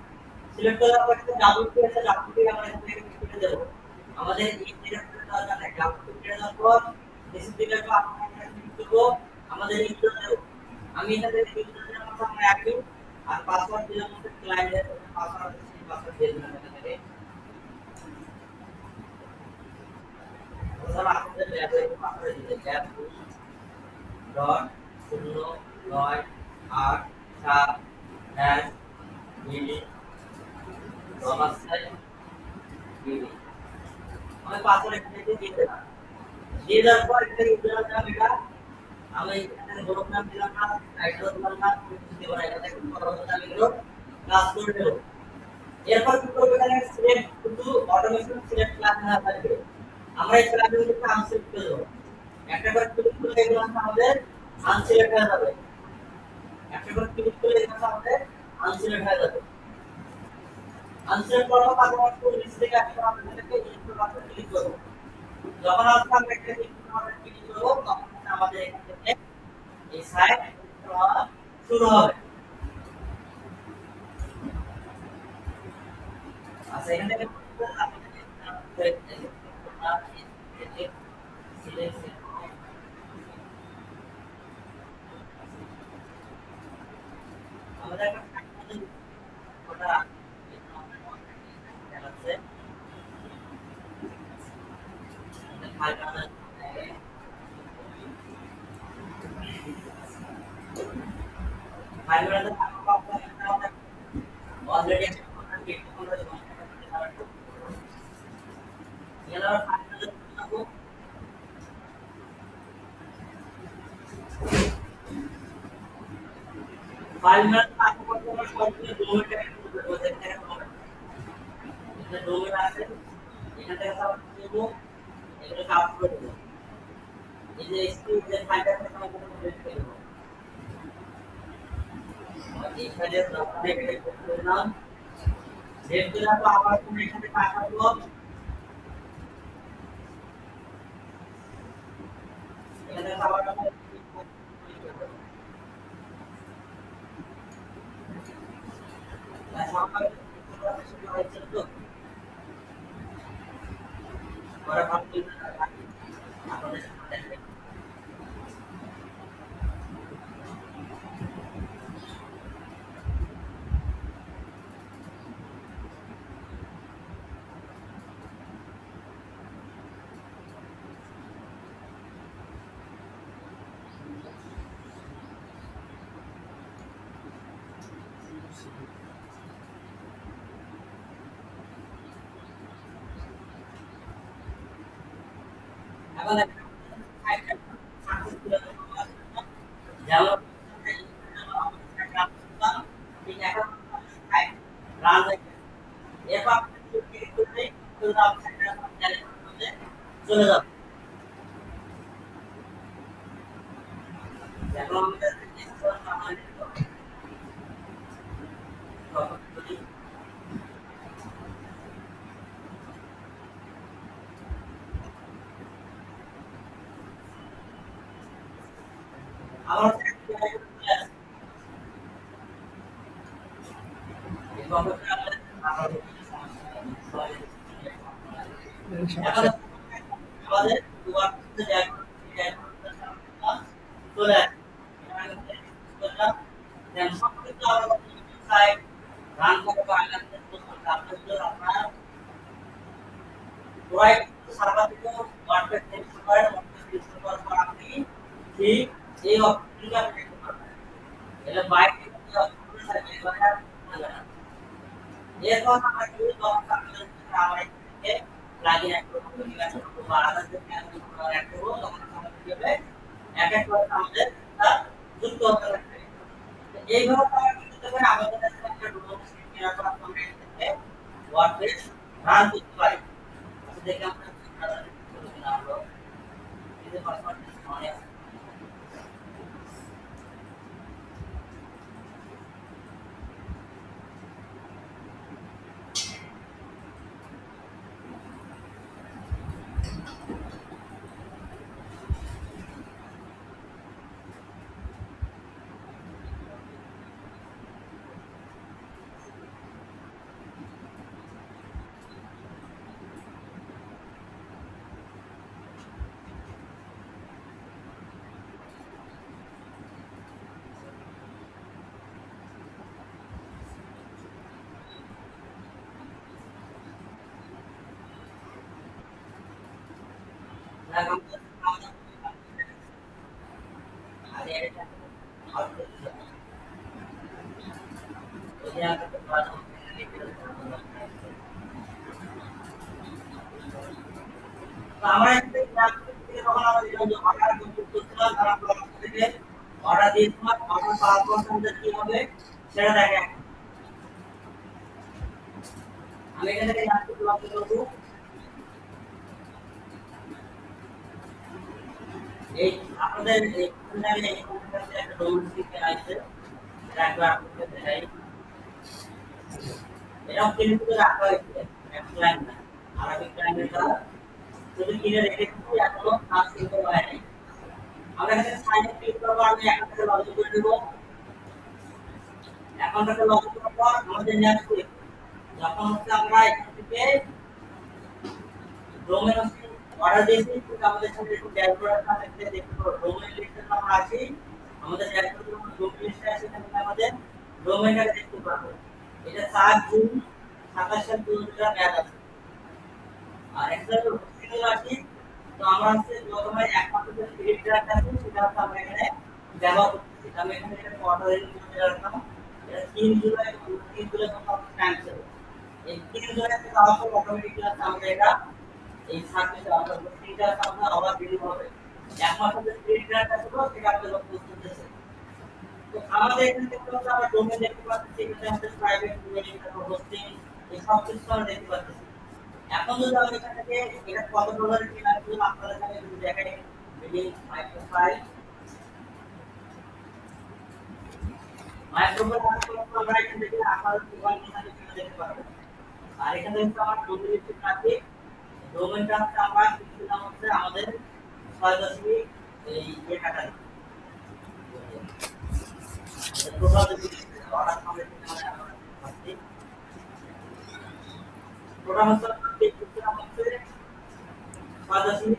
সিলেক্ট করার পর একটা ডাব্লিউপি আছে ডাব্লিউপি আমরা এখান থেকে কেটে দেব আমাদের এই ডিরেক্টরি দরকার নাই ডাব্লিউপি কেটে দেওয়ার পর ডিসপ্লে তো আমরা এখানে ক্লিক করব আমাদের ইউজার দেব আমি এখানে ইউজারের নাম আমরা অ্যাডমিন আর পাসওয়ার্ড দিলাম আমাদের ক্লায়েন্টের পাসওয়ার্ড দিয়ে দিলাম এখানে তাহলে আপনাদের ল্যাবে পাসওয়ার্ড দিতে ল্যাব ডট 098 মিলি মিলি আমি পাসওয়ার্ড এখানে দিয়ে দিলাম দিয়ে দেওয়ার পর এখানে ইউজার নাম এটা আমি এখানে গ্রুপ নাম দিলাম না টাইটেল দিলাম না কিছু দেব না এখানে পরবর্তীতে আমি এগুলো ক্লাস করে দেব এরপর কি করব এখানে সিলেক্ট শুধু অটোমেশন সিলেক্ট ক্লাস না থাকবে আমরা এই ক্লাসগুলোকে আনসিলেক্ট করে দেব একটা করে ক্লিক করলে এগুলো আমাদের আনসিলেক্ট হয়ে যাবে একটা করে ক্লিক করলে এগুলো আমাদের আনসিলেক্ট হয়ে যাবে আনসিলেক্ট করার পর আমরা পুরো লিস্ট থেকে একটা আমাদেরকে ইনস্টল বাটনে ক্লিক করব যখন আমরা একটা ইনস্টল বাটনে ক্লিক করব তখন আমাদের এখান থেকে এই সাইট শুরু হবে আচ্ছা এখান থেকে আমাদের একটা ফাইল ওটা আছে ফাইল ফাইলগুলোতে অলরেডি ফাইলগুলো কাজ করতে আমরা সবগুলো ডোমেনটা এটা ডোমেন আছে এখান থেকে আমরা দেব এগুলো কাজ করে দেব এই যে এসকিউ যে ফাইলটা আমরা কোনো বের করে দেব এই ফাইলে আমরা এটা করে দিলাম সেভ দিলে তো আবার তুমি এখানে কাজ করব এখানে আবার আমরা সরকার তো বড় ভাবতে আপনাদের সামনে এখন যেমন ঠিক এখন রান এরপর চলে যাবে এখন আমার আমাদের চলে রান করতে পারলেন আপনার প্রোভাইড সার্ভার থেকে ওয়ার্ডপ্রেস রেজিস্টার করেন ওয়ার্ডপ্রেস রেজিস্টার করার পর আপনি ঠিক এই অপশনটা আপনি দেখতে পাবেন এটা বাইরে থেকে অপশন থাকবে এবারে আর হবে না এরপর আমরা কি করব আমরা থেকে প্লাগইন অ্যাড করব নির্বাচন করব আলাদা থেকে অ্যাড করব তখন আমাদের কি হবে এক এক করে আমাদের তা যুক্ত হতে থাকবে এইভাবে আমরা কি করতে পারি আমাদের কাছে একটা ডোমেন সেট করার পর আমরা এখানে ওয়ার্ডপ্রেস রান করতে পারি দেখে আমরা এই পাসওয়ার্ড মনে আছে আমরা অর্ডার দিয়ে তোমার অর্ডার পাওয়ার পর তোমাদের কি হবে সেটা দেখে আমি এখান থেকে লাস্ট ব্লক করব এই আপনাদের এখানে আমি এই কম্পিউটারে একটা ডোমেন সিস্টেম আছে এটা একবার আপনাদের দেখাই এটা কিন্তু রাখা হয়েছে এক লাইন না আরবিক লাইনের দ্বারা যদি কিনে রেখেছি এখনো কাজ শুরু হয়নি আমরা এখানে সাইন আপ ক্লিক করব আমি অ্যাকাউন্টে লগইন করে দেব অ্যাকাউন্টে লগইন করার পর আমাদের নেক্সট যখন হচ্ছে আমরা এখান থেকে ডোমেন অর্ডার দিয়েছি কিন্তু আমাদের সাথে একটু ড্যাশবোর্ডের সাথে দেখতে পাবো ডোমেন লিস্টে আমরা আছি আমাদের ড্যাশবোর্ডে ডোমেন লিস্টে আছে এখানে আমাদের ডোমেনটাকে দেখতে পারবো। এটা 7 জুন 27 সাল পর্যন্ত মেয়াদ আছে। আর একটা হলো হোস্টেল আসি, তো আমরা হচ্ছে প্রথমে একমাত্র যে ক্রেডিট কার্ড আছে সেটা হচ্ছে আমরা এখানে ব্যবহার করতেছি। আমি এখানে একটা অর্ডার করে রাখলাম। এটা 3 জুলাই 3 জুলাই কত টাইম ছিল। এই 3 জুলাই থেকে আবার অটোমেটিক্যালি হচ্ছে আমরা এটা এই সার্ভিস আমরা হোস্টেলটা আমরা আবার বিল হবে। একমাত্র যে ক্রেডিট কার্ড আছে সেটা আমরা লক্ষ্য করতেছি। তো আমাদের এখানে দেখতে পাচ্ছি আমরা ডোমেইন দেখতে পাচ্ছি, এখানে আমাদের প্রাইভেট ডোমেইন, তারপর হোস্টিং এই সব কিছু আমরা দেখতে পাচ্ছি। এখন যদি আমি এখান থেকে এটা কত ডলারের কিনা শুধু আপনাদের কাছে যদি দেখাই, বিডিং মাইক্রোফাইল আমরা এখান থেকে আপনাদের মোবাইল কিনা দেখতে পারবেন। আর এখানে হচ্ছে আমার ডোমেইন আছে, ডোমেইনটা হচ্ছে আমরা কিছু নাম হচ্ছে আমাদের 6.0 এই ইয়ে টাকা টোটাল অর্ডার কমপ্লিট করতে টোটাল হচ্ছে পে করতে হচ্ছে 6.93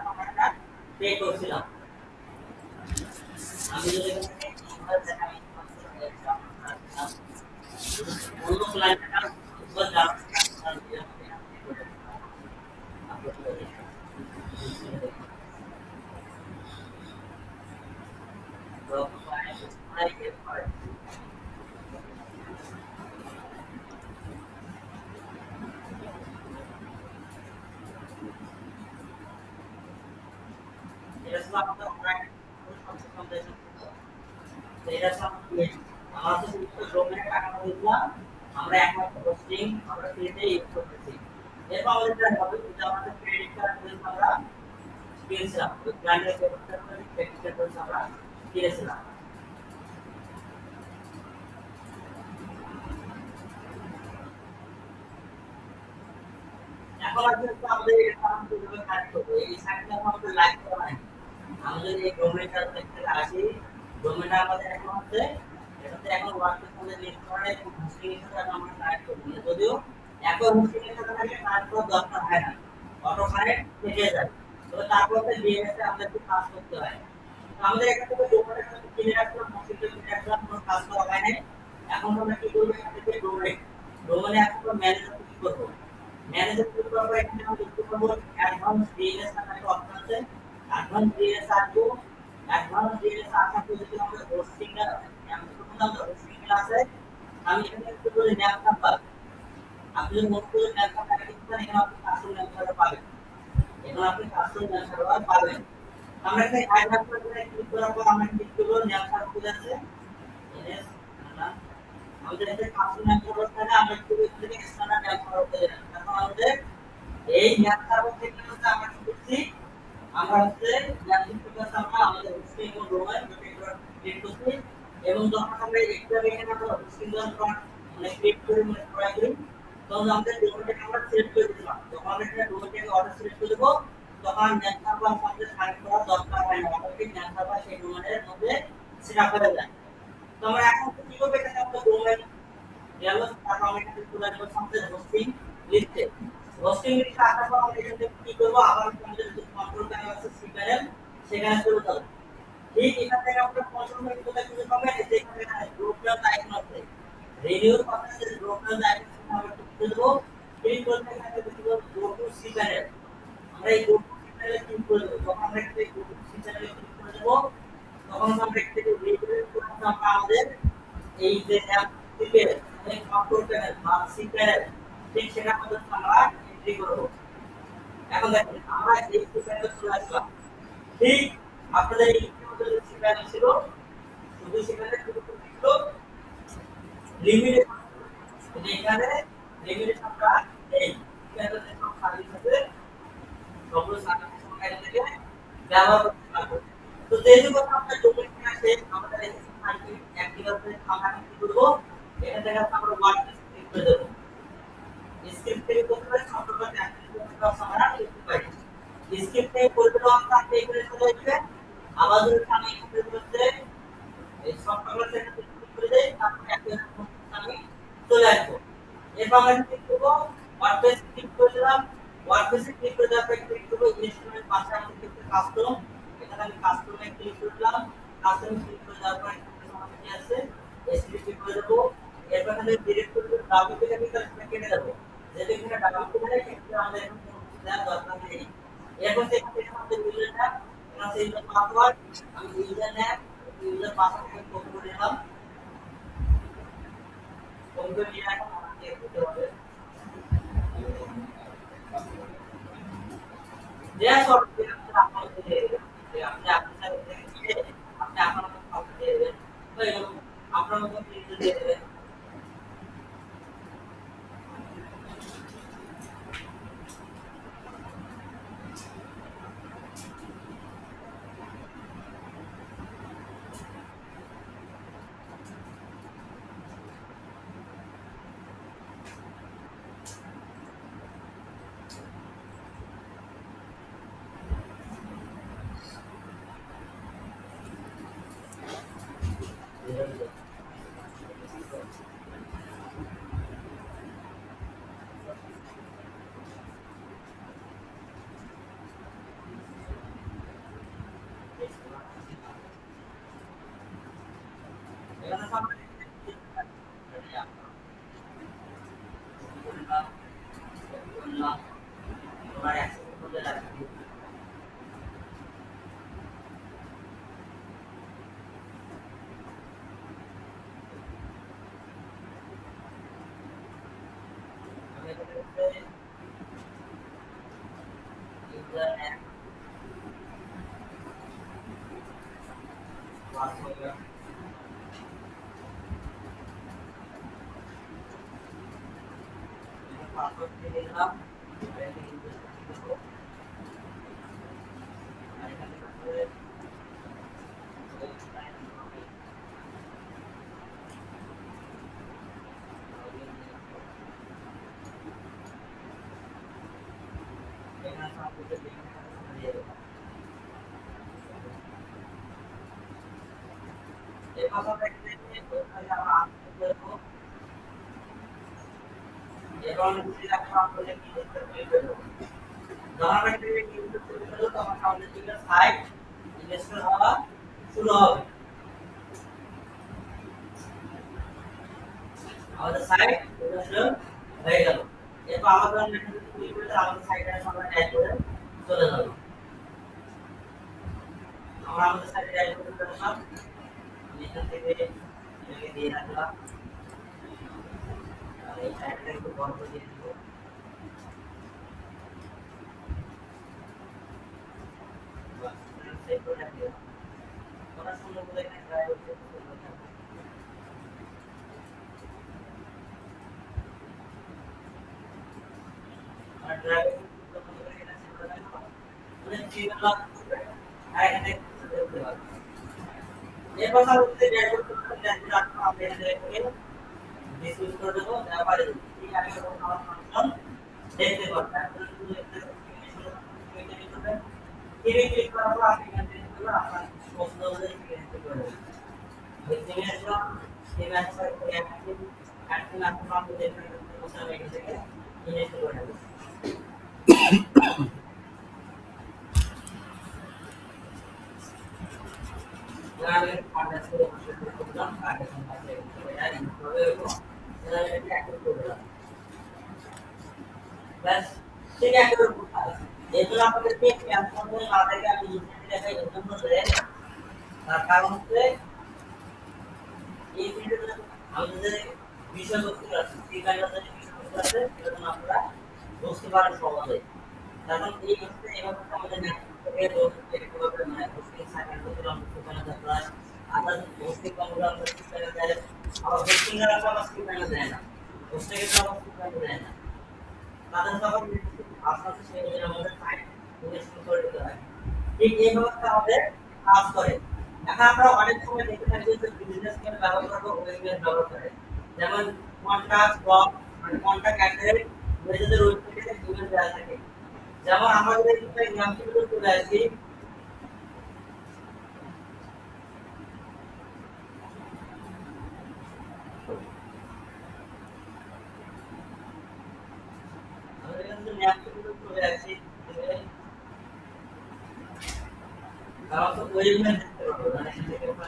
আমরা পে করছিলাম। আমি যদি দেখাই অন্য ক্লায়েন্টটা বললাম এটা ছিল আমাদের অনলাইন কনসালটেশন। তো এটা ছিল আমাদের ডোমেইন টাকা দিলাম, আমরা একমাত্র হোস্টিং আমরা ফ্রিতে ইউজ করতেছি। এরপর আমাদের যেটা হবে যে আমাদের ক্রেডিট কার্ড আমরা কিনেছিলাম, ওই ব্র্যান্ডের ক্রেডিট কার্ড আমরা কিনেছিলাম। এখন আসলে আমাদের অ্যাকাউন্ট কিভাবে কাজ করবে, এই সাইটটা আমাদের লাইভ করা হয়। আমি যদি এই ডোমেইনটা দেখতে আসি, ডোমেইনটা আমাদের এখন হচ্ছে এটাতে এখন ওয়ার্ডপ্রেস আমাদের লিস্ট করা এবং হোস্টিং এর সাথে আমরা কানেক্ট করব। যদিও একই হোস্টিং এর সাথে থাকলে কাজ করার দরকার হয় না, অটো কানেক্ট থেকে যায়। তবে তারপরে ডিএনএস এ আমাদের একটু কাজ করতে হয়। তো আমাদের এখান থেকে ডোমেইনটা কিনে রাখলাম, হোস্টিংটা কিনে রাখলাম, কোনো কাজ করা হয় না। এখন আমরা কি করব, এখান থেকে ডোমেইনে এখন ম্যানেজার ক্লিক করব। ম্যানেজার ক্লিক করার পর এখানে আমরা দেখতে পাবো অ্যাডভান্স ডিএনএস নামে একটা অপশন আছে। অ্যাডভান্স ডিএনএস আসবো, অ্যাডভান্স ডিএনএস আসার পর যদি আমরা হোস্টিংটা আমরা হোস্টিংটা আছে, আমি এখানে একটু করে ন্যাপ নাম্বার, আপনি যদি নোট করে ন্যাপ নাম্বার লিখতে পারেন, এখানে আপনি কাস্টমার ন্যাপ নাম্বার পাবেন। এখানে আপনি কাস্টমার ন্যাপ নাম্বার পাবেন। আমরা এখানে অ্যাড নাম্বার করে ক্লিক করার পর আমরা ক্লিক করব ন্যাপ নাম্বার খুলে আছে এনএস আমাদের এখানে কাস্টমার ন্যাপ নাম্বার থাকে, আমরা একটু এখানে স্ট্যান্ডার্ড ন্যাপ নাম্বার করে দিলাম। এখন আমাদের এই ন্যাপ নাম্বার থেকে হচ্ছে আমরা কি করছি, আমরা হচ্ছে ল্যান্ডিং পেজ আমরা আমাদের হোস্টিং এবং ডোমেইন ক্রিয়েট করছি। এবং যখন আমরা একটা এখানে আমরা হোস্টিং ডোমেইন মানে ক্রিয়েট করে মানে ট্রাই করি, তখন আমাদের ডোমেইনটাকে আমরা সিলেক্ট করে দিলাম। যখন আমরা এটা ডোমেইনটাকে অর্ডার সিলেক্ট করে দেব, তখন নেট সার্ভার আমাদের সার্চ করার দরকার হয় না, অটোমেটিক নেট সার্ভার সেই ডোমেইনের মধ্যে সেটআপ হয়ে যায়। তো আমরা এখন কি করব, এখানে আমরা ডোমেইন গেল, তারপর আমরা এখানে চলে আসবো আমাদের হোস্টিং লিস্টে। হোস্টিং লিস্টে আসার পর আমরা এখানে কি করব, আবার আমাদের যে কন্ট্রোল প্যানেল আছে সি প্যানেল, সেখানে চলে যাব। ঠিক এখান থেকে আমরা কন্ট্রোল প্যানেল কোথায় খুঁজে পাবেন, যেখানে ড্রপ ডাউন আইকন আছে, রিনিউর পাশে যে ড্রপ ডাউন আইকন আমরা খুঁজে দেব। ক্লিক করলে এখানে দেখব গো টু সি প্যানেল, আমরা এই গো টু সি প্যানেলে ক্লিক করে দেব। যখন আমরা এখানে গো টু সি প্যানেলে ক্লিক করে দেব, তখন আমরা এখান থেকে রিনিউর করতে আমরা আমাদের এই যে অ্যাপ থেকে এই কন্ট্রোল প্যানেল বা সি প্যানেল, ঠিক সেটা আমাদের আমরা এন্ট্রি করব। এখন দেখেন আমরা এই সি প্যানেলে চলে আসলাম। ঠিক আপনাদের এই মধ্যে সি প্যানেল ছিল, শুধু সেখানে শুধু ছিল লিমিটেশন। এখানে লিমিটেশনটা এই প্যানেলে সব সার্ভিস আছে, সবগুলো সার্ভিস আমরা এখান থেকে ব্যবহার করতে পারবো। তো যেহেতু কথা আমরা ডোমেইন আছে, আমাদের এই সার্ভিস অ্যাক্টিভ আছে, আমরা কি করব, এখান থেকে আমরা ওয়ার্ডপ্রেস ক্লিক করে দেব। স্ক্রিপ্ট থেকে করতে পারি, সম্পূর্ণ অ্যাক্টিভ আমরা লিখতে পারি। স্ক্রিপ্ট থেকে করতে দেওয়া থাকলে এখানে চলে আসবে। আবার যদি আমি এখানে বলতে এই সফটওয়্যার সেটা ক্লিক করে দেই, তারপর অ্যাক্টিভ আমি চলে আসবো। এরপর আমরা ক্লিক করব ওয়ার্ডপ্রেস ক্লিক করে দিলাম। ওয়ার্ডপ্রেস ক্লিক করে দেওয়ার পর ক্লিক করব ইনস্ট্রুমেন্ট পাশে আমাদের কাস্টম, এখানে আমি কাস্টমে ক্লিক করে দিলাম। কাস্টম ক্লিক করে দেওয়ার পর আমাদের কি আছে এসটিপি ক্লিক করে দেবো এরপর এখানে ডিরেক্ট করে ডাবল ক্লিক করে কেটে দেবো যেহেতু এখানে ডাবল ক্লিক করে সেক্ষেত্রে আমাদের এখন কোনো কিছু দেওয়ার দরকার নেই এরপর সেখান থেকে আমাদের ইউজার নেম এখানে সেই ইউজার পাসওয়ার্ড আমি user name user password copy করে নিলাম কপি করে নিয়ে এখন আমাকে দিতে হবে দেওয়ার পর আপনাদের আপনি আপনার আপনি আপনার মতো পাসওয়ার্ড দিয়ে দেবেন তো এরকম আপনার মতো ইউজার দিয়ে দেবেন এখানে সামনে করলাম তোমার অ্যাক্সেস করতে রাখি আমি এখানে ইউজার নেম পাসওয়ার্ড পাসওয়ার্ড দিয়ে দিলাম আর এখানে ইউজার দেবো আর এখানে করে এখানে সাপোর্টে দিয়ে দেবো এই পাসওয়ার্ড এখানে তাহলে আমরা আনসার করব এবং যদি রাখা আমরা কি করতে পারবো যখন আমরা কি ইউজ করব তখন আমাদের দিকে সাইট ইনস্টল হওয়া শুরু হবে আমাদের সাইট ইনস্টল হয়ে গেল এরপর আমাদের নেটওয়ার্ক ক্লিক করে আমাদের সাইটের সামনে ড্যাশবোর্ডে চলে যাব আমরা আমাদের সাইটে ড্যাশবোর্ডে চলে আসলাম এখান থেকে এটাকে দিয়ে রাখলাম আর এই সাইটটা একটু বড় করে দিয়ে দেব বাস সেভ করে রাখলাম ওরা সুন্দর করে এখানে ট্রাই করতে আর ড্রাইভ করতে করে এটা সেভ করে রাখলাম মানে জিমেল আর এখানে করতে পারবো এরপর আমাদের ড্যাশবোর্ড করতে ড্যাশবোর্ড আমরা এখানে ডিসপ্লে করে দেবো তারপরে ঠিক আছে যখন আমার ফাংশন দেখতে পারবেন তারপরে শুধু একটা ক্লিক করবেন ক্লিক করার পর আপনি এখান থেকে আপনার পছন্দ অনুযায়ী সিলেক্ট করে দেবেন এই সিলেক্ট সিলেক্ট করে অ্যাকশন আপনার আপনি দেখবেন কোথাও এখান থেকে সিলেক্ট করে দেবেন তাহলে ফান্ডাস করে করলাম আর এখন আছে এটা ইনভাবে হলো তাহলে এটা অ্যাক্টিভ করে দিলাম বাস ঠিক আছে এগুলো আমাদেরকে ক্যান্সেল না থেকে আমি ইনস্ট্যান্ট দেখাই এর জন্য দেয় তার কারণ হচ্ছে এই ভিডিওতে আমাদের বিষয়বস্তু আছে সেই কারণে বিষয়বস্তু আছে সেটা যেন আপনারা বুঝতে পারেন সহজে কারণ এই হচ্ছে এভাবে আমাদের নেটওয়ার্কে কিভাবে মানে হোস্টিং সাইট করতে আমরা সেখানে যাত্রা আবার হোস্টিং আমরা সেখানে যায় আবার হোস্টিং এর আমরা সেখানে যায় না হোস্টিং এর আমরা সেখানে যায় না তাদের তখন আপনার সেখানে আমাদের সাইট ইনস্টল করে দিতে হয় ঠিক এইভাবে আমাদের কাজ করে এখন আমরা অনেক সময় দেখে থাকি যে বিজনেস কেন ব্যবহার করবো ওয়েবসাইট ব্যবহার করে যেমন কন্টাক্ট ব্লগ মানে কন্টাক্ট অ্যাড্রেস মেসেজের ওয়েবসাইটে ইমেল দেওয়া থাকে যেমন আমাদের এখানে এক্সাম্পল চলে আসি আমাদের এখানে এক্সাম্পল চলে আসি তারা তো ওয়েবসাইট দেখতে পারবে মানে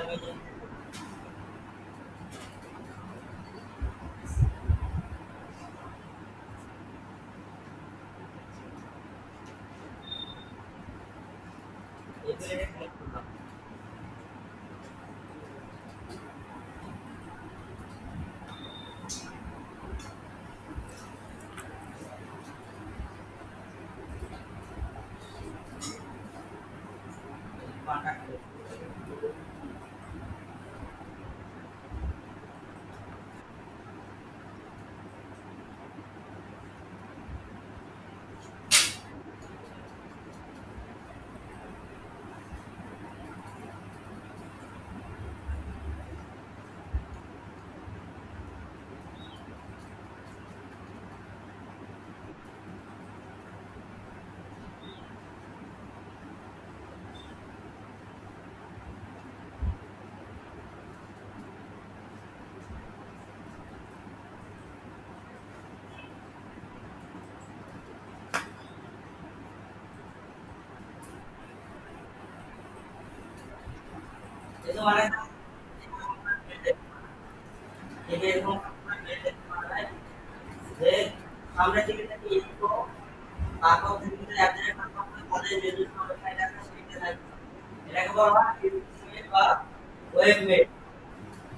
ইমেলটা সিলেক্ট করলাম। কন্টাক্ট itu mana ini এরকম যে সামনে থেকে থেকে ইনফো তারপর থেকে অ্যাড্রেস কনফার্ম করে রেজিস্টার ওয়েবসাইট আছে সেটা থাকবে এটাকে বলা হয় বিজনেস বা ওয়েব মেড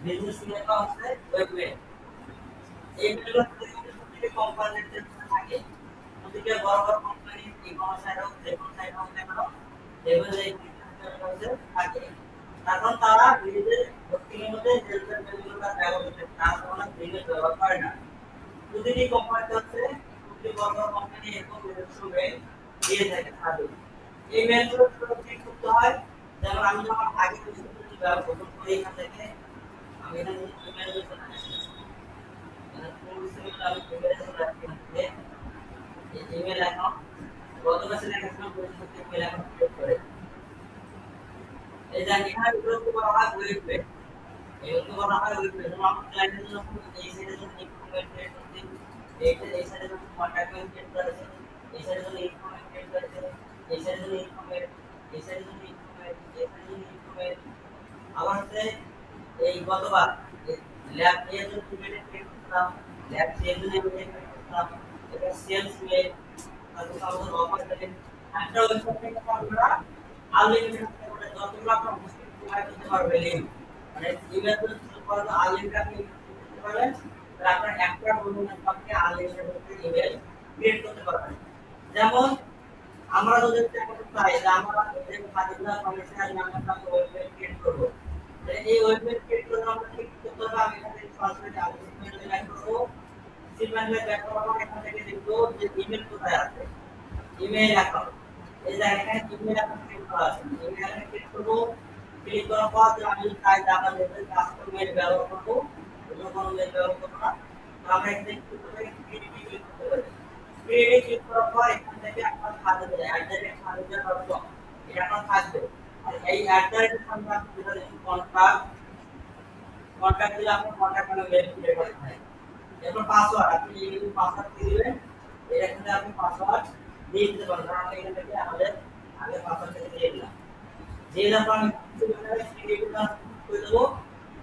বিজনেস মেড বা হচ্ছে ওয়েব মেড এই মেডগুলো থেকে কোম্পানির যে থাকে ওদিকে বড় বড় কোম্পানি ই-কমার্স সাইট হোক যে কোনো সাইট হোক না কেন দেখবেন যে এই বিজনেস থাকে তখন তারা নিজেদের হোস্টিংয়ের মধ্যে সেলফের মেলগুলো ব্যবহার করতে তারা কোনো বিজনেস ব্যবহার করে না প্রতিটি কোম্পানিতে হচ্ছে প্রতিটি বড় বড় কোম্পানি এরকম নিজস্ব মেল দিয়ে থাকে তাদের এই মেলগুলো ঠিক করতে হয় যেমন আমি যখন আগে কিছু ব্যবহার করি এখান থেকে আমি এখানে ইমেল দিতে মানে কোন সিস্টেমে আমি ইমেল দিতে এই ইমেল অ্যাকাউন্ট গত বছরের অ্যাকাউন্ট পরিচিত ইমেল অ্যাকাউন্ট ক্রিয়েট করে এই যে এখানে বিরক্ত করা হয় ওয়েব পেজ এগুলো করা হয় ওয়েব পেজ যেমন আমরা ক্লায়েন্টের জন্য এই সাইডের জন্য ইনফরমেশন ক্রিয়েট করতে এই সাইডের জন্য কন্টাক্ট ক্রিয়েট করেছে এই সাইডের জন্য ইনফরমেশন ক্রিয়েট করেছে এই সাইডের জন্য ইনফরমেশন এই সাইডের জন্য ইনফরমেশন এই সাইডের জন্য ইনফরমেশন আবার হচ্ছে এই গতবার ল্যাব এর জন্য ইমেল ক্রিয়েট করলাম ল্যাব এর জন্য ইমেল ক্রিয়েট করলাম এটা সেলস মেল তারপর আমাদের অফার দেন একটা ওয়েবসাইট থেকে আমরা আনলিমিটেড যতগুলো আপনার হোস্টিং প্রোভাইড করতে পারবে লিংক মানে ইমেল করে শুরু আনলিমিটেড আপনি করতে পারবেন আর আপনার একটা ডোমেইন আপনি আনলিমিটেড ইমেল ক্রিয়েট করতে পারবেন যেমন আমরা যদি একটা চাই যে আমরা এই খাদিজা কমার্শিয়াল নামটা ওয়েবসাইট ক্রিয়েট করব এই ওয়েবসাইট ক্রিয়েট করতে আমরা কি করতে হবে আমি এখানে সরাসরি আনলিমিটেড লাইন করব সিগন্যালে ব্যাক করব এখান থেকে দেখব যে ইমেল কোথায় আছে ইমেল অ্যাকাউন্ট এই যে এখানে ইমেল অ্যাকাউন্ট ক্রিয়েট করা আছে ইমেল অ্যাকাউন্ট ক্রিয়েট করব ক্লিক করার পর আমি চাই ডাটা লেভেল কাস্টম মেল ব্যবহার করব অন্য কোনো মেল ব্যবহার করব না আমরা এখানে ক্লিক করতে পারি ক্লিক করার পর এখান থেকে আপনার খাদিজা @খাদিজা.com এটা আপনার থাকবে আর এই @এর সামনে আপনি যেটা লিখুন কন্টাক্ট দিলে আপনার কন্টাক্ট নাম্বার মেল ক্রিয়েট করতে হয় এরপর পাসওয়ার্ড আপনি এই পাসওয়ার্ড দিবেন এখানে আপনি পাসওয়ার্ড দিয়ে দিতে পারেন কারণ আমরা এখান থেকে আমাদের আগে পাসওয়ার্ড দিয়ে দিলাম যে যখন আমি ক্রিয়েট করে দেবো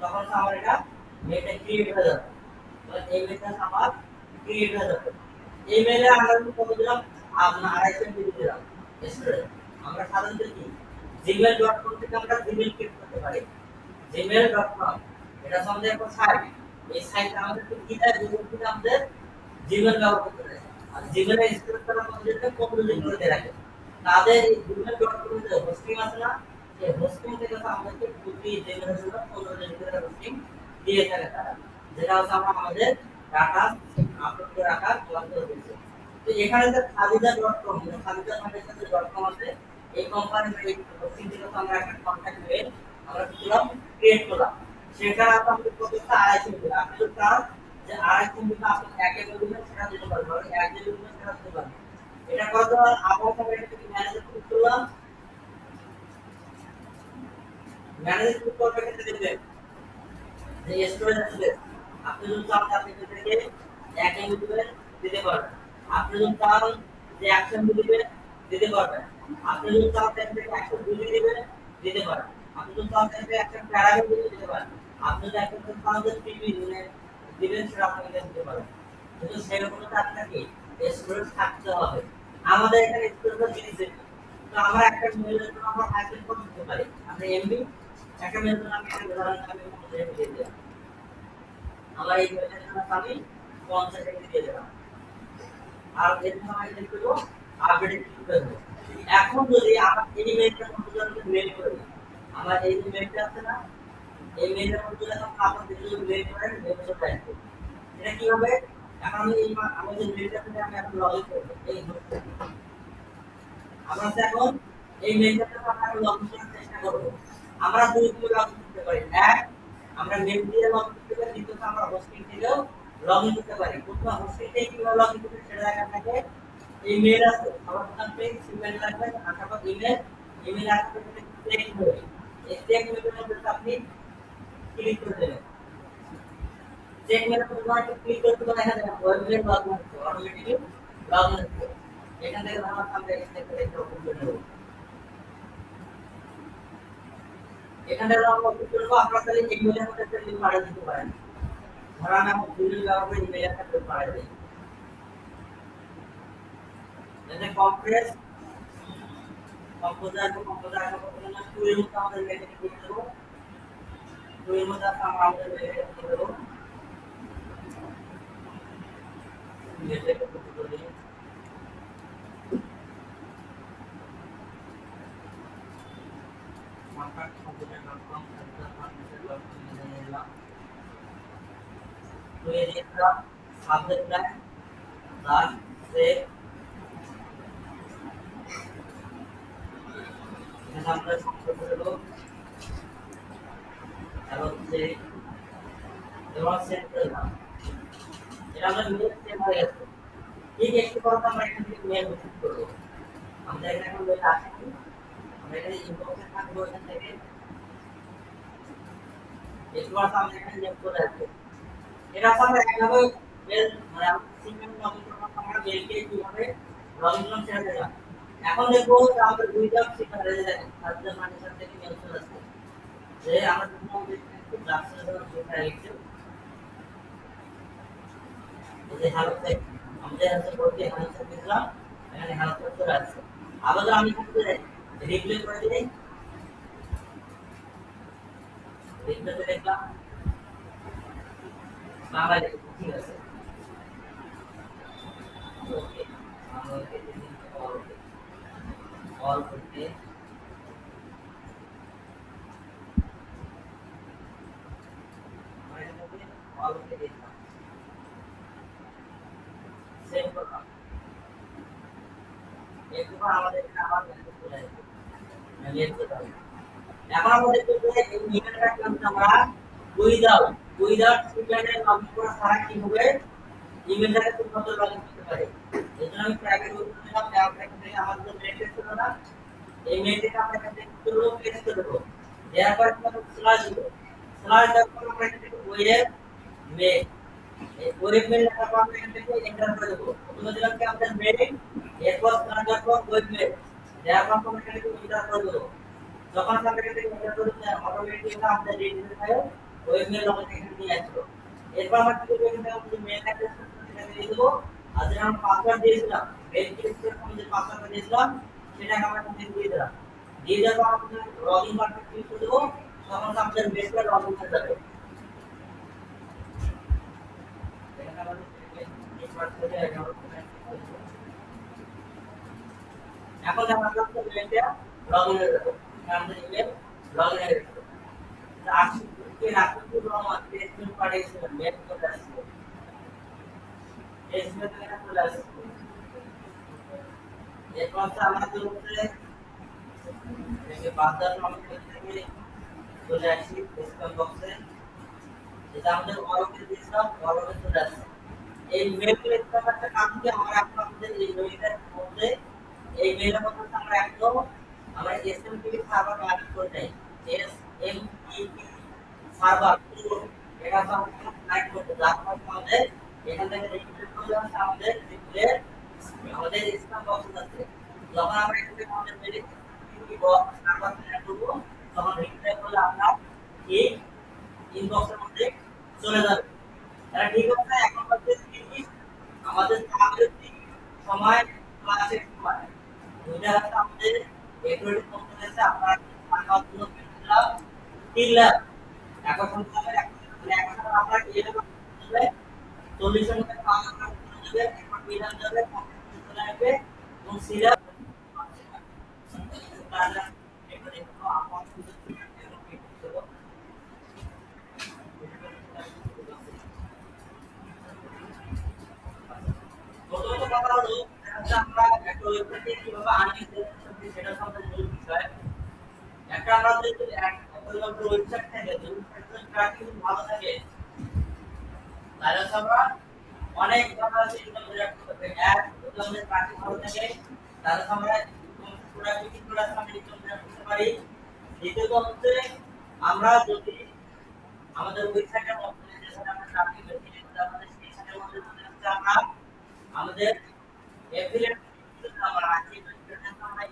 তখন আমার এটা মেলটা ক্রিয়েট হয়ে যাবে এই মেলটা আমার ক্রিয়েট হয়ে যাবে এই মেলে আমরা কত দিলাম আপনার 250 MB দিলাম স্টোরেজ আমরা সাধারণত কি gmail.com থেকে আমরা জিমেল ক্রিয়েট করতে পারি gmail.com এটা আমাদের একটা সাইট এই সাইট আমাদের কি দেয় গুগল আমাদের জিমেল ব্যবহার করতে দেয় আর জিমেলে স্টোরেজ করার মধ্যে 15 দিন করে দেয় রাখে তাদের এই gmail.com এর হোস্টিং আছে না এই হোস্টিং থেকে আমাদেরকে প্রতি জিমেলের জন্য 15 দিন করে হোস্টিং দিয়ে থাকে তারা যেটা হচ্ছে আমাদের ডাটা আপলোড করে রাখার বন্ধ হয়েছে তো এখানে যে খাদিজা.com খাদিজা.com আছে এই কোম্পানির এই হোস্টিং থেকে আমরা একটা কন্টাক্ট মেল আমরা দিলাম ক্রিয়েট করলাম সেখানে আপনাদের প্রত্যেকটা 250 MB আপনি যদি চান যে 250 MB আপনি একে দিবেন সেটা দিতে পারবেন আর এক দিবেন সেটা দিতে পারবেন এটা কত আমরা এটা থেকে ম্যানেজার ক্লিক করলাম ম্যানেজার ক্লিক করলে এখানে দেখবেন যে স্টোরেজ আছে আপনি যদি চান আপনি এখান থেকে 1 MB দিবেন দিতে পারবেন আপনি যদি চান যে 100 MB দিবেন দিতে পারবেন আপনি যদি চান এখান থেকে 102 MB দিবেন দিতে পারবেন আপনি যদি চান এখান থেকে 1 প্যারাগ্রাফ দিতে পারবেন আপনি যদি একটা চান যে টিভি দিবেন সেটা আপনি দিতে পারবেন কিন্তু সেরকম আপনাকে স্টোরেজ থাকতে হবে আমাদের এখানে স্টোরেজ জিনিস তো আমরা একটা মেইলের জন্য আমরা হাইফেন কোড দিতে পারি। আমরা এমবি একটা মেইলের জন্য আমি একটা উদাহরণ আমি দিয়ে দিলাম। আমরা এই মেইলের জন্য আমি 50 টাকা দিয়ে দিলাম। আর এর জন্য আমি কি করব? আপডেট ক্লিক করব। এখন যদি আমরা এই মেইলটার মধ্যে যদি মেইল করি, আমরা এই যে মেইলটা আছে না, এই মেইলের মধ্যে যখন আপনি যদি মেইল করেন মেইল চলে আসবে। এটা কি হবে? এখন আমি এই আমাদের মেইলটা থেকে আমি এখন লগইন করব। এই আমরা এখন এই মেইলটাতে আমরা লগইন করার চেষ্টা করব। আমরা দুই ভাবে লগইন করতে পারি। এক, আমরা মেইল দিয়ে লগইন করতে পারি, দ্বিতীয়ত আমরা হোস্টিং দিয়েও লগইন করতে পারি। প্রথমে হোস্টিং থেকে কিভাবে লগইন করতে সেটা দেখা থাকে। এই মেইল আছে, আমার প্রথম পেজ ইমেল লাগবে, আসার ইমেল, ইমেল আসার পরে চেক মেইল। এই চেক মেইলের মধ্যে আপনি ক্লিক করে দেবেন। চেক মেইলের মধ্যে ক্লিক করতে পারে এখানে ওয়েব মেইল লগইন হচ্ছে, অটোমেটিক্যালি লগইন হচ্ছে। এখান থেকে আমরা সামনে চেক করে ওপেন করে দেব। এখানে আমরা ওপেন করব, আপনারা তাহলে এই মেইলের মধ্যে একটা লিংক পাঠিয়ে দিতে পারেন। ধরেন আমি গুগল ব্যবহার করে ইমেল একটা করে পাঠিয়ে দেই। এতে কম্প্রেস কম্পোজার কম্পোজার টুলের মধ্যে আমাদের মেইলটা দিয়ে দেব। টুলের মধ্যে আমরা আমাদের মেইলটা দিয়ে দেব। মেইলটা কপি করে দিই। contact computer.com तो ये देखा सब्जेक्ट लाइन दाल से আমরা সংক্ষেপে দেব এবং যে দেওয়া সেট করলাম। এটা আমরা মেল সেট হয়ে গেছে। ঠিক একটু পর আমরা এখান থেকে মেল রিসিভ করব। আমরা এখানে এখন মেল আসেনি, আমরা এখানে ইনবক্সে থাকবো। এখান থেকে একটু পর আমরা এখানে নেম চলে আসবে। এটা আমরা একভাবে মেল মানে আমরা সিঙ্গেল লগইন করব, আমরা মেলকে কিভাবে লগইন করব সেটা দেখলাম। এখন দেখবো যে আমাদের দুইটা সেখানে রয়ে যায়, সাবজেক্ট ম্যানেজার থেকে মেল চলে আসছে। যে আমরা প্রথম একটু ক্লাসের জন্য শেখা গেছে। এই যে হ্যালো টেক্সট আমাদের আছে বলতে হ্যালো টেক্সট দিলাম, এখানে হ্যালো টেক্সট চলে আসছে। আবার আমি কিন্তু রিপ্লে করে দিই, রিপ্লেতে দেখলাম বাংলা লেখা ঠিক আছে। ওকে আমরা এখানে অল করতে আমরা এখানে অল করতে দিলাম, সেভ করলাম। এরপর আমাদের এখানে আবার মেসেজ চলে আসবে, মেল চলে আসবে। এখন আমরা দেখতে পাই এই ইমেলটা কিন্তু আমরা উইদাউট সিগনেচার লগইন করা ছাড়া কিভাবে ইমেলটাকে ঠিকমতো লগইন করতে পারি। এজন্য আমি প্রাইভেট উইন্ডো দিলাম, দেওয়ার পরে এখান থেকে আমাদের যে মেইল ছিল না, এই মেইলটাকে আমরা এখান থেকে পুরো পেস্ট করে দেবো। দেওয়ার পরে আমরা স্ল্যাশ দিব, স্ল্যাশ দেওয়ার পর আমরা এখান থেকে ওয়েব মেইল, এই ওয়েব মেইল লেখার পর আমরা এখান থেকে এন্টার করে দেবো। প্রথমে দিলাম কি আমাদের মেইল, এরপর স্ল্যাশ দেওয়ার পর ওয়েব মেইল, দেওয়ার পর আমরা এখান থেকে এন্টার করে দেবো। যখন আমরা এখান থেকে এন্টার করে দিই অটোমেটিক্যালি আমাদের রেজিস্টার ফাইল ওয়েব মেইল আমাদের এখানে নিয়ে আসলো। এরপর আমরা কি করব, এখানে আমাদের মেইল অ্যাড্রেস সেটা দিয়ে দেবো। আর যে আমরা পাসওয়ার্ড দিয়েছিলাম, মেইল ক্লিকের সময় যে পাসওয়ার্ডটা দিয়েছিলাম সেটাকে আমরা এখানে দিয়ে দিলাম। দিয়ে দেওয়ার পর আমরা লগইন বাটনে ক্লিক করে দেবো, তখন আমাদের মেইলটা লগইন হয়ে যাবে। এখানে আমাদের নেটওয়ার্ক থেকে এখন আমরা আমাদের মেইলটা লগইন হয়ে যাবে। আমাদের ইমেল লগইন হয়ে যাবে। আজকে রাতে রহমান টেস্টমেন্ট পাঠিয়েছিলেন, মেল চলে আসছে, টেস্টমেন্ট থেকে চলে আসছে। এরপর আমাদের উপরে এই বাজার আমাদের থেকে চলে আসি স্প্যাম বক্সে, যেটা আমাদের অরকে দিয়েছিলাম অরকে চলে আসছে। এই মেলগুলো একটা কাজ কি আমরা এখন আমাদের এই মেইলের মধ্যে এই মেইলের মধ্যে আমরা একদম আমরা এসএমটিপি সার্ভার কানেক্ট করে দেই। এসএমটিপি সার্ভার এটা আমরা কানেক্ট করতে যারপর আমাদের এখান থেকে রিক্রিয়েট করলে আমাদের আমাদের স্প্যাম বক্স আছে। যখন আমরা এখান থেকে আমাদের মেইলে এসএমটিপি বক্স সার্ভার কানেক্ট করব, তখন রিপ্লাই করলে আমরা এই ইনবক্সের মধ্যে চলে যাবে। তাহলে ঠিক আছে, এখন হচ্ছে আমাদের সময় ক্লাসের সময় দুইটা হচ্ছে আমাদের একুইটি কম্পোনেন্টে আপনারা টাকার জন্য পেয়েছিলাম 3 লাখ। এখন আমাদের এখন আমরা এটা করলে 40 এর মধ্যে 5 লাখ দেবে, এখন বিধান দেবে, কম্পিউটার চলে আসবে এবং সিরিয়াল তাহলে এটা দেখো আপন প্রথমত কথা হলো আমরা একটা ওয়েবসাইটে কিভাবে আর্নিং করতে সেটা সম্পর্কে মূল বিষয়। একটা আমরা যদি একটা ওয়েবসাইট থাকে, যদি ওয়েবসাইটের ট্র্যাকিং ভালো থাকে তাহলে আমরা অনেক ভাবে ইনকাম জেনারেট করতে পারি। এক, যদি আমাদের ট্র্যাকিং ভালো থাকে তাহলে আমরা প্রোডাক্টিভিটি করে আমরা ইনকাম জেনারেট করতে পারি। দ্বিতীয়ত হচ্ছে আমরা যদি আমাদের ওয়েবসাইটের মধ্যে যে সাথে আমরা ট্র্যাকিং করছি আমাদের সেই সাথে মধ্যে হচ্ছে আমরা আমাদের এফিলিয়েট আমরা রাখি আমরা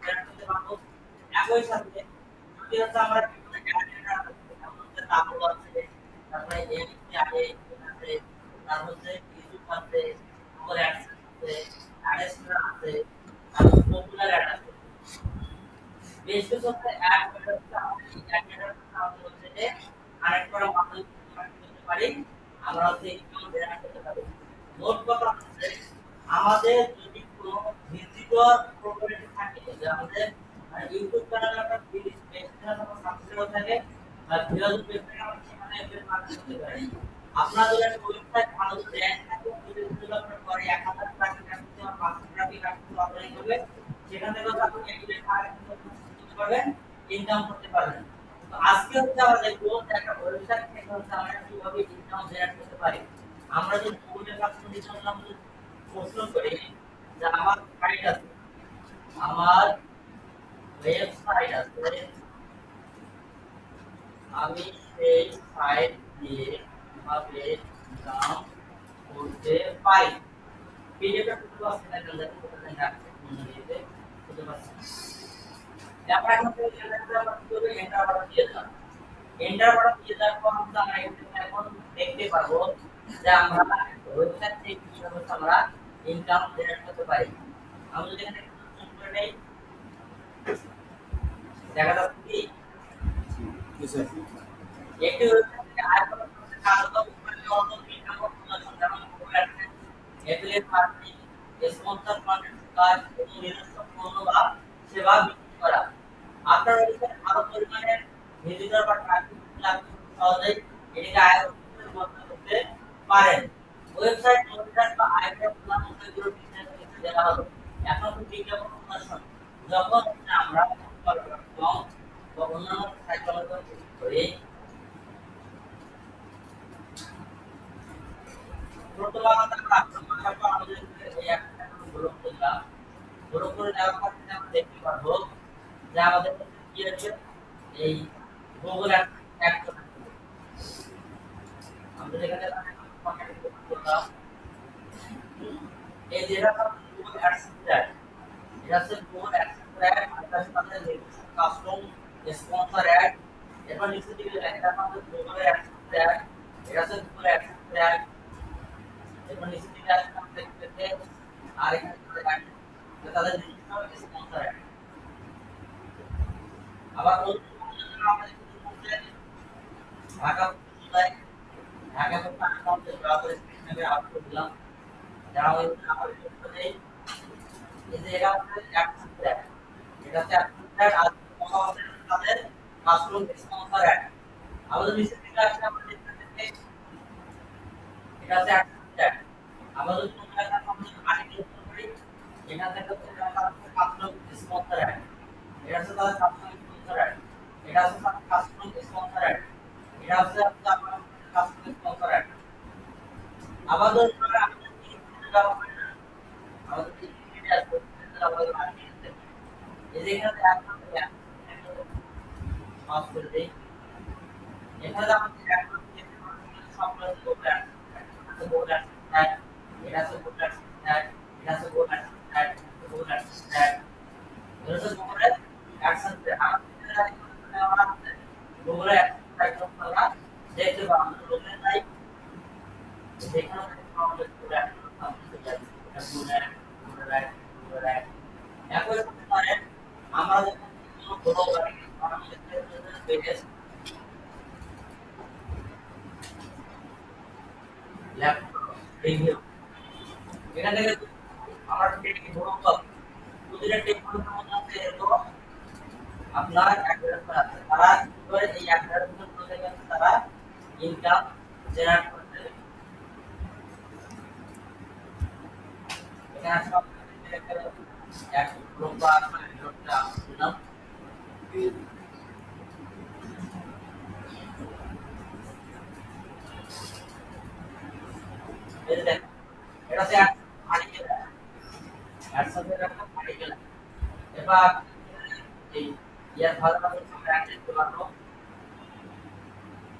জেনারেট করতে পারবো। একই সাথে যদি হচ্ছে আমরা বিভিন্ন ক্যাটাগরি আছে, তারপর আছে তারপরে এমপি আছে, তারপর হচ্ছে ইউটিউব আছে, গুগল অ্যাডস আছে, অ্যাডস আছে, তারপর পপুলার অ্যাড আছে। বেশ কিছু হচ্ছে অ্যাড হচ্ছে আমাদের এই অ্যাড আমাদের হচ্ছে যে কানেক্ট করার মাধ্যমে করতে পারি, আমরা হচ্ছে ইনকাম জেনারেট করতে পারি। মোট কথা হচ্ছে আমাদের যদি কোনো ভিজিটর প্রপার্টি থাকে, যে আমাদের ইউটিউব চ্যানেলে একটা পেজ চ্যানেল বা সাবস্ক্রাইবার থাকে বা ফেসবুক পেজ থাকে, আমরা সেখানে এর মাধ্যমে করতে পারি। আপনাদের একটা ওয়েবসাইট ভালো ব্র্যান্ড থাকে, যদি ডেভেলপমেন্ট করে 1000 ট্রাফিক আসছে বা 500 ট্রাফিক আসছে অনলাইন করবে, সেখান থেকে আপনি এগুলো করতে পারবেন, ইনকাম করতে পারবেন। তো আজকে হচ্ছে আমরা দেখবো যে একটা ওয়েবসাইট থেকে হচ্ছে আমরা কিভাবে ইনকাম জেনারেট করতে পারি। আমরা যদি গুগলের মাধ্যমে জন্য প্রশ্ন করি যে আমার সাইট আছে, আমার ওয়েবসাইট আছে, আমি সেই সাইট দিয়ে কিভাবে ইনকাম করতে পারি। পিডিএফটা খুব আছে না, জানতে করতে খুঁজে পাচ্ছি। তারপর এখন থেকে আমরা কি করব, এন্টার বাটন দিয়ে দিলাম। এন্টার বাটন দিয়ে দেওয়ার পর আমরা এখন দেখতে পারবো যে আমরা ওয়েবসাইট থেকে কিভাবে আমরা ইনকাম জেনারেট করতে পারি। আমরা যদি এখানে জুম করে নেই, দেখা যাচ্ছে কি একটি ওয়েবসাইট থেকে আয় করার কার্যত উপরে অন্য ইনকাম প্রদর্শন, যেমন Google AdSense, affiliate marketing, sponsor content কাজ এবং নিজস্ব পণ্য বা সেবা বিক্রি করা। আপনার ওয়েবসাইট ভালো পরিমাণে ভিজিটর বা ট্রাফিক লাগবে, সহজেই এটিকে আয়ের উৎসের মধ্যে করতে পারেন। ওয়েবসাইট মনিটর বা আয়ের প্ল্যান সেগুলো বিজনেস ক্ষেত্রে দেওয়া হলো। এখন বিজ্ঞাপন প্রদর্শন, যখন আমরা বা অন্যান্য সাইট ব্যবহার করি, প্রথমত আমরা আমাদের এই একটা গ্রুপ করলাম, গ্রুপ করে দেওয়ার পর আমরা দেখতে পারবো যে আমাদের কি আছে, এই গুগল অ্যাড আমরা এখানে করলাম, এই যেটা গুগল অ্যাডসেন্স, এটা হচ্ছে গুগল অ্যাডসেন্স এটা সাথে কাস্টম স্পন্সর অ্যাড, এরপর নিচে দিকে এটা আমাদের গুগল অ্যাডসেন্স, এটা হচ্ছে গুগল অ্যাডসেন্স, এরপর নিচে দিকে আসলে আমরা দেখতে পাচ্ছি আর এখানে তাদের নিজস্ব স্পন্সর অ্যাড। আবার আমরা দেখতে ঢাকা জেলায় ঢাকা অ্যাকাউন্টে ব্রাউজার স্ক্রিনে আপলোড দিলাম, যারা ওই আমাদের নেই, এই যে এটা হচ্ছে অ্যাডসেন্স অ্যাড, এটা হচ্ছে অ্যাডসেন্স অ্যাড আর আমাদের তাদের কাস্টম স্পন্সর অ্যাড। আমাদের নিচে দিকে আসলে আমরা দেখতে পাচ্ছি এটা হচ্ছে অ্যাডসেন্স অ্যাড। আমাদের যদি আমরা আমাদের আর্টিকেল করি, এখান থেকে হচ্ছে কাস্টম স্পন্সর অ্যাড, এটা হচ্ছে তাদের কাস্টম স্পন্সর অ্যাড, এটা হচ্ছে তাদের কাস্টম স্পন্সর অ্যাড, এটা হচ্ছে আপনার কাস্টম স্পন্সর অ্যাড। আমাদের আমাদের কি দেওয়া হয় না, আমাদের কি আছে আমাদের আর্টিকেল, এই যে এখানে পাস করে দেই, এখানে আমাদের অ্যাড করতে সবগুলো বলতে আছে বলতে আছে, এটা আছে বলতে আছে, এটা আছে বলতে আছে, বলতে আছে, এটা হচ্ছে গুগল অ্যাডসেন্স। আমাদের গুগল অ্যাডসেন্স আমরা দেখতে পাবো, আমরা গুগল নাই যেখানে আমাদের গুগল অ্যাডসেন্স আমরা দেখতে পাবো, এটা গুগল অ্যাড, একই করতে পারেন। আমরা আমরা যখন কোনো গ্লোবাল বাংলাদেশের জন্য পেজ ল্যাপটপ রিভিউ এখান থেকে আমার টেকনিক ভূমিকা প্রতিটা টেকনিকের মধ্যে আছে এরকম আপনার অ্যাডভার্টাইজমেন্ট আছে তারা কি করে এই অ্যাডভার্টাইজমেন্ট থেকে তারা ইনকাম জেনারেট করতে পারে এখানে আছে আপনাদের এক গ্লোবাল একটা নাম এই দেখেন এটা হচ্ছে আর্টিকেল অ্যাডসেন্সের একটা আর্টিকেল এবার এই ইয়ার ভালোভাবে ব্র্যান্ড দিতে পারবো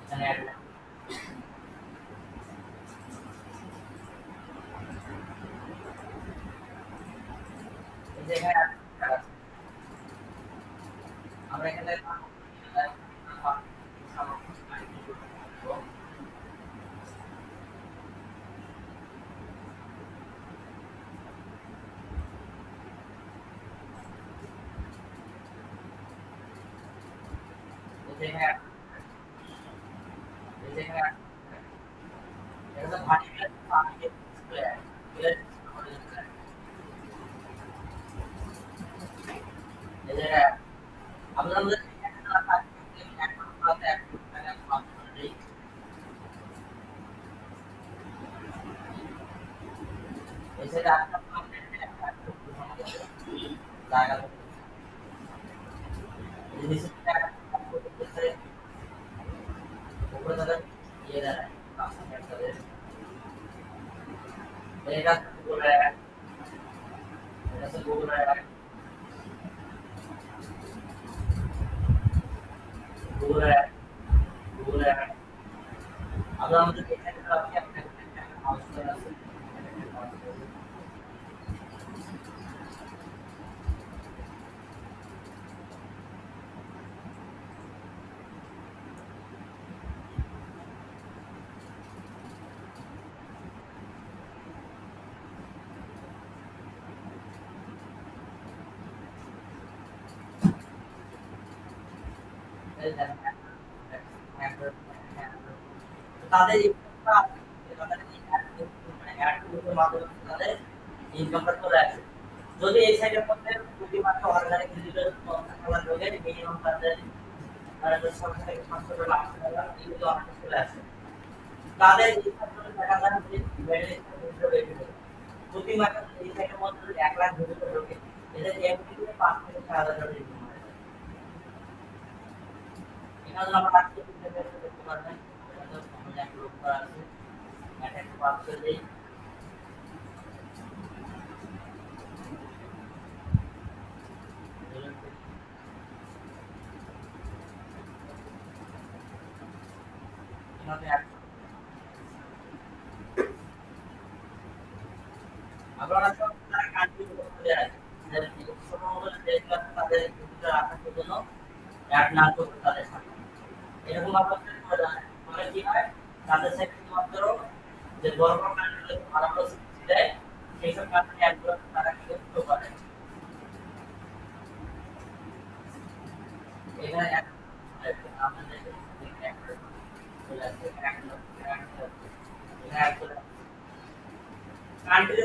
এখানে অ্যাড এই যে এখানে আমরা এখানে যেখানে যেখানে এটা ভার্টিক্যাল আর্টিকেল ডিসপ্লে এই যে আপনাদের আমরা আমাদের তাদের তাদের ইনকামটা চলে আসে যদি এই সাইডের মধ্যে প্রতিমাসে অর্গানিক ডিজিটাল থাকার লোকে মিনিমাম তাদের 6 থেকে 500 টাকা 800 টাকা এগুলো অনেক চলে আসে তাদের ইনকাম দেখা যায় যে প্রতি মাসে এই সাইডের মধ্যে 1 লাখ ভিজিটর ঢোকে এদের এমনি 5 থেকে 6,000 টাকা ইনকাম হয় এখানে আমরা আজকে দেখতে পারবেন আমাদের এক লোক আছে একটা পার্সেল দেই আপনারা সব কান্ট্রি করতে যায় তাদের রাখার জন্য অ্যাড না করতে তাদের সাথে এরকম আপনাদের মানে কি হয় তাদের সাথে মাত্র যে বড় বড় কান্ট্রি ভালো ভালো দেয় সেই সব কান্ট্রি অ্যাডগুলো তারা কি করতে পারে এখানে আমাদের চলে আসছে কান্ট্রি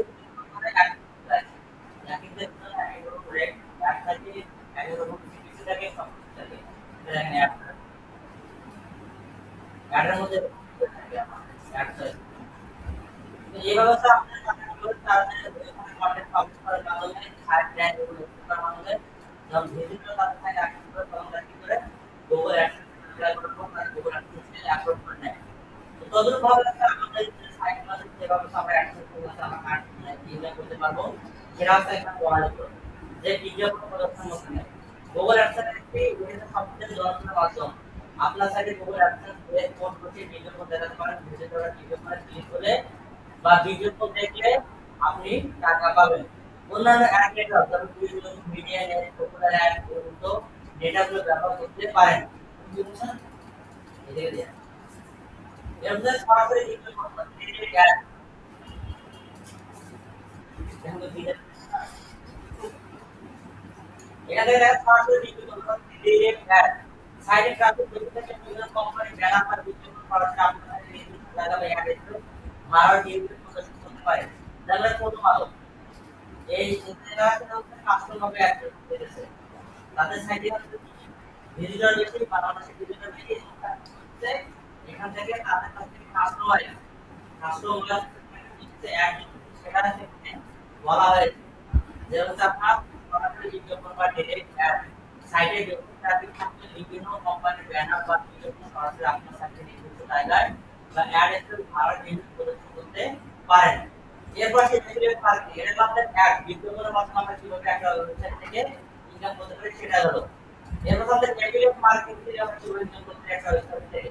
মানে একই ক্ষেত্রে এগুলো রেট একসাথে এগুলো কিছু থাকে সব থাকে এখানে অ্যাডের মধ্যে থাকে অ্যাড এই ব্যবস্থা আপনাদের কন্টেন্ট পাবলিশ করার মাধ্যমে সাইট ব্র্যান্ড এগুলো করার মাধ্যমে যখন ভিজিটর তাদের সাথে অ্যাক্টিভ করে তখন তারা কি করে গুগল অ্যাডসেন্স অ্যাপ্লাই করতে পারে গুগল অ্যাডসেন্স আপলোড করে নেয় তো তদুরূপভাবে আমাদের সাইটগুলো যেভাবে আমরা অ্যাডসেন্স করতে আমরা ইউজ করতে পারবো সেটা হচ্ছে একটা বলা যেত যে বিজ্ঞাপন প্রদর্শন করতে নেয় গুগল অ্যাডসেন্স একটি সবচেয়ে জনপ্রিয় মাধ্যম আপনার সাইটে গুগল অ্যাডসেন্স বেস কোড করতে বিজ্ঞাপন দেখাতে পারেন ভিজিটররা বিজ্ঞাপনে ক্লিক করে বা বিজ্ঞাপন দেখলে আপনি টাকা পাবেন অন্যান্য অ্যাড নেটওয়ার্ক যেমন Google media net popular ad তো ডেটাগুলো ব্যবহার করতে পারেন বুঝছেন এদিকে দেয়া এমনি সরাসরি বিজ্ঞাপন করতে অ্যাড এখন তো এখান থেকে দেখা সরাসরি বিজ্ঞাপন ডিরেক্ট অ্যাড সাইডে ট্রাফিক বেশি থেকে বিভিন্ন কোম্পানি ব্যানার বা বিজ্ঞাপন সরাসরি আপনাদের নির্দিষ্ট জায়গা বা অ্যাড এসে ভাড়া দিয়ে প্রদর্শন করতে পারে। যেমন প্রথম আলো এই জায়গাটা হচ্ছে কাস্টমার অ্যাড করেছে তাদের সাইডে হচ্ছে ভিজিটর বেশি বাংলাদেশে ভিজিটর বেশি হচ্ছে এখান থেকে তাদের কাছ থেকে কাস্টমার অ্যাড সেটা হচ্ছে বলা হয়েছে যে হচ্ছে আপনার সরাসরি বিজ্ঞাপন বা ডিরেক্ট অ্যাড সাইটে ট্রাফিক থাকলে বিভিন্ন কোম্পানির ব্যানার বা বিজ্ঞাপন সরাসরি আপনার সাইটে নির্দিষ্ট জায়গায় বা অ্যাড এসে ভাড়া নির্দিষ্ট প্রদর্শন করতে পারেন। এরপর সে এফিলিয়েট মার্কেটিং এর মাধ্যমে অ্যাড বিজ্ঞাপনের মাধ্যমে আমরা কিভাবে একটা ওয়েবসাইট থেকে ইনকাম করতে পারি সেটা হলো। এরপর আমাদের এফিলিয়েট মার্কেটিং থেকে আমরা কিভাবে ইনকাম করতে পারি একটা ওয়েবসাইট থেকে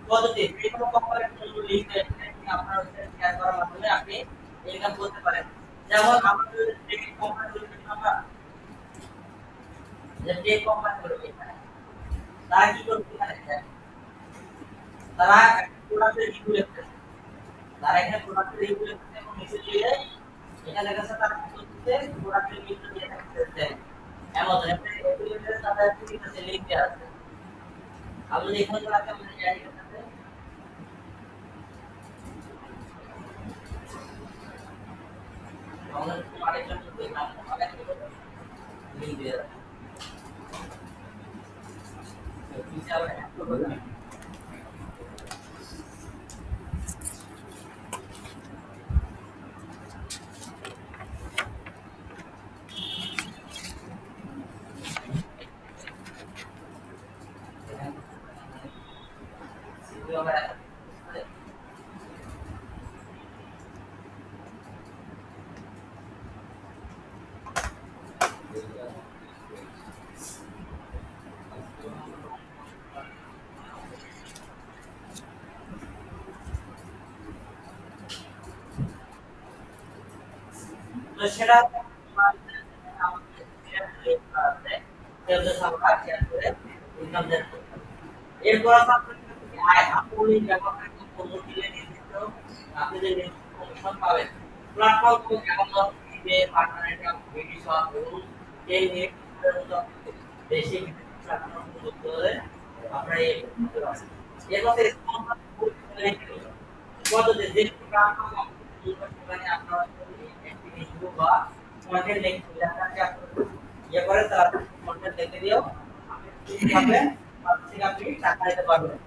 পদ্ধতি বিভিন্ন কোম্পানির জন্য লিংক আপনার ওয়েবসাইট শেয়ার করার মাধ্যমে আপনি ইনকাম করতে পারেন। যেমন আমাদের টেক কোম্পানিগুলো আমরা যে টেক কোম্পানিগুলো এখানে তারা কি করতে পারে তারা প্রোডাক্টের রিভিউ লিখতেছে তারা এখানে প্রোডাক্টের রিভিউ লিখতেছে এবং নিচে দিয়ে এখানে লেখা আছে তারা কি করতেছে প্রোডাক্টের রিভিউ দিয়ে থাকতেছে অ্যামাজন এপ্লিকেশনে তাদের কি আছে লিংক দেওয়া আছে আপনি এখানে রাখতে আমাদের জায়গা করতে আমাদের আরেকজন দেখলাম অনেক লিংক দেওয়া আছে পিছে আবার একটু বলুন তো সেটা এরপর আপনি ব্যবহার পণ্য কিনে নির্দিষ্ট আপনি যে কমিশন পাবেন প্ল্যাটফর্ম অ্যামাজন ইবে পার্টনার ভিডি শপ এবং এই নির্দিষ্ট বেশি প্ল্যাটফর্ম যুক্ত হলে আপনারা এই এরপর পদ্ধতি যে প্ল্যাটফর্ম মানে আপনারা একটি ভিডিও বা কন্টেন্ট লিংক লেখাকে আপনি ইয়ে করে তার কন্টেন্ট লিখে দিও আপনি পাবেন আপনি টাকা দিতে পারবেন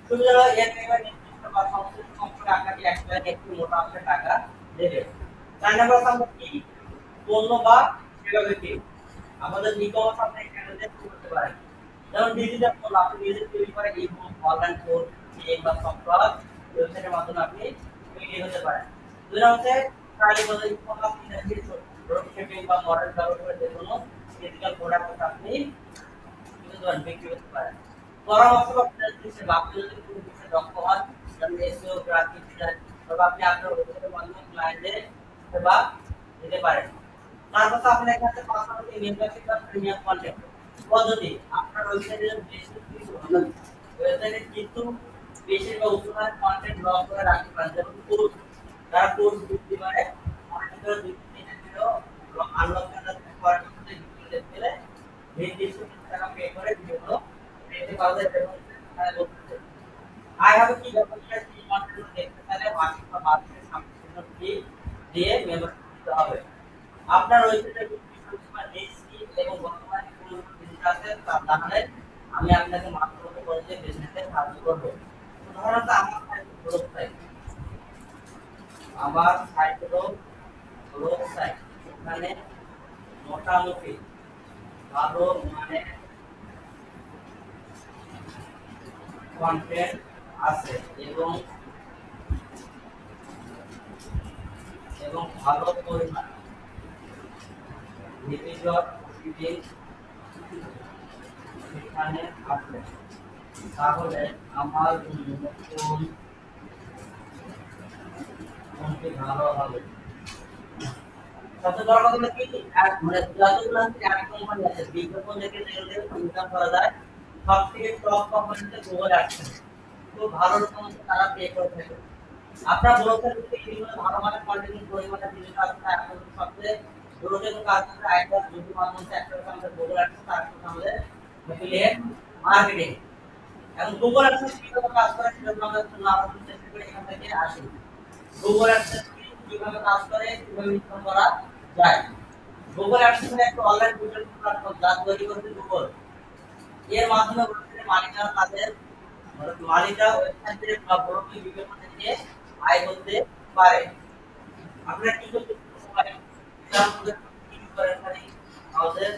শুধু এর পেমেন্ট নির্দিষ্ট বা সংশ্লিষ্ট সম্পর্কে আপনাকে একটু মোটা অঙ্কের টাকা দেবে 4 নম্বর আমরা কি পণ্য বা সেবা বিক্রি আমাদের ই-কমার্স আপনি এখানে শুরু করতে পারেন যেমন ডিজিটাল পণ্য আপনি নিজে তৈরি করে এই অনলাইন কোর্স বা সফটওয়্যার ওয়েবসাইটের মাধ্যমে আপনি তৈরি হতে পারেন দুই নম্বরে প্রায় বলে ই-কমার্স ইন্ডাস্ট্রি ড্রপ শিপিং বা মডেল ব্যবহার করে যে কোনো ডিজিটাল প্রোডাক্ট আপনি বিক্রি করতে পারেন পরামর্শ বা হিসেবে আপনি যদি কোনো বিষয়ে দক্ষ হন যেমন এসইও গ্রাফিক ডিজাইন তবে আপনি আপনার ওয়েবসাইটের মাধ্যমে ক্লায়েন্টদের সেবা দিতে পারেন তারপর আপনি এখানে পাশাপাশি মেম্বারশিপ বা প্রিমিয়াম কন্টেন্ট পদ্ধতি আপনার ওয়েবসাইটে বেশ কিছু ওয়েবসাইটে কিন্তু বেশি বা উচ্চমানের কন্টেন্ট ব্লগ করে রাখতে পারেন যেমন কোর্স যারা কোর্স বিক্রি করে অনেক দুই তিনের ভিডিও আনলক করার ক্ষেত্রে ভিডিও দেখলে নির্দিষ্ট টাকা পে করে ভিডিওগুলো দেখতে পাওয়া যায় এবং আর হবে কি যখন কি কন্টেন্ট দেখতে চাইলে মাসিক বা মাসিক সাবস্ক্রিপশন ফি দিয়ে মেম্বারশিপ দিতে হবে আপনার ওয়েবসাইটে এবং বর্তমানে কোন বিজনেস আছে তা জানালে আমি আপনাকে মাত্র করে যে বিজনেসে সাহায্য করব সাধারণত আমার সাইট হলো গ্রোথ সাইট এখানে মোটামুটি ভালো মানে কন্টেন্ট আছে এবং ভালো পরিমাণ ভিডিওর ফিডিং এখানে আছে তাহলে আমার কোনটি ভালো হবে সবচেয়ে বড় কথা হলো কি মানে যতগুলো এক কোম্পানি আছে বিজ্ঞাপন থেকে যেগুলো ইনকাম করা যায় সব থেকে টপ কোম্পানিতে গুগল অ্যাডসেন্স খুব ভালো রকম তারা পে করে থাকে আপনার ব্লগের ভিতরে এইগুলো ভালো মানে কন্টেন্ট পরিমাণে ভিডিও আসলে এখন সবচেয়ে দুটোতে কাজ করতে আইডিয়া দুটো মাধ্যম হচ্ছে একটা হচ্ছে আমাদের গুগল অ্যাডসেন্স আর একটা হচ্ছে আমাদের অ্যাফিলিয়েট মার্কেটিং। এখন গুগল অ্যাডসেন্স কিভাবে কাজ করে সেটা আমরা আমাদের চেষ্টা করি এখান থেকে আসি। গুগল অ্যাডসেন্স কিভাবে কাজ করে কিভাবে ইনকাম করা যায়। গুগল অ্যাডসেন্স একটা অনলাইন বিপণন প্ল্যাটফর্ম যা তৈরি করেছে গুগল। এর মাধ্যমে ওয়েবসাইটের মালিকরা তাদের মালিকরা ওয়েবসাইটে বা ব্লগে বিজ্ঞাপন দিয়ে আয় করতে পারে। আপনারা কি করতে পারেন? এটা আমাদের কি করেন খালি আমাদের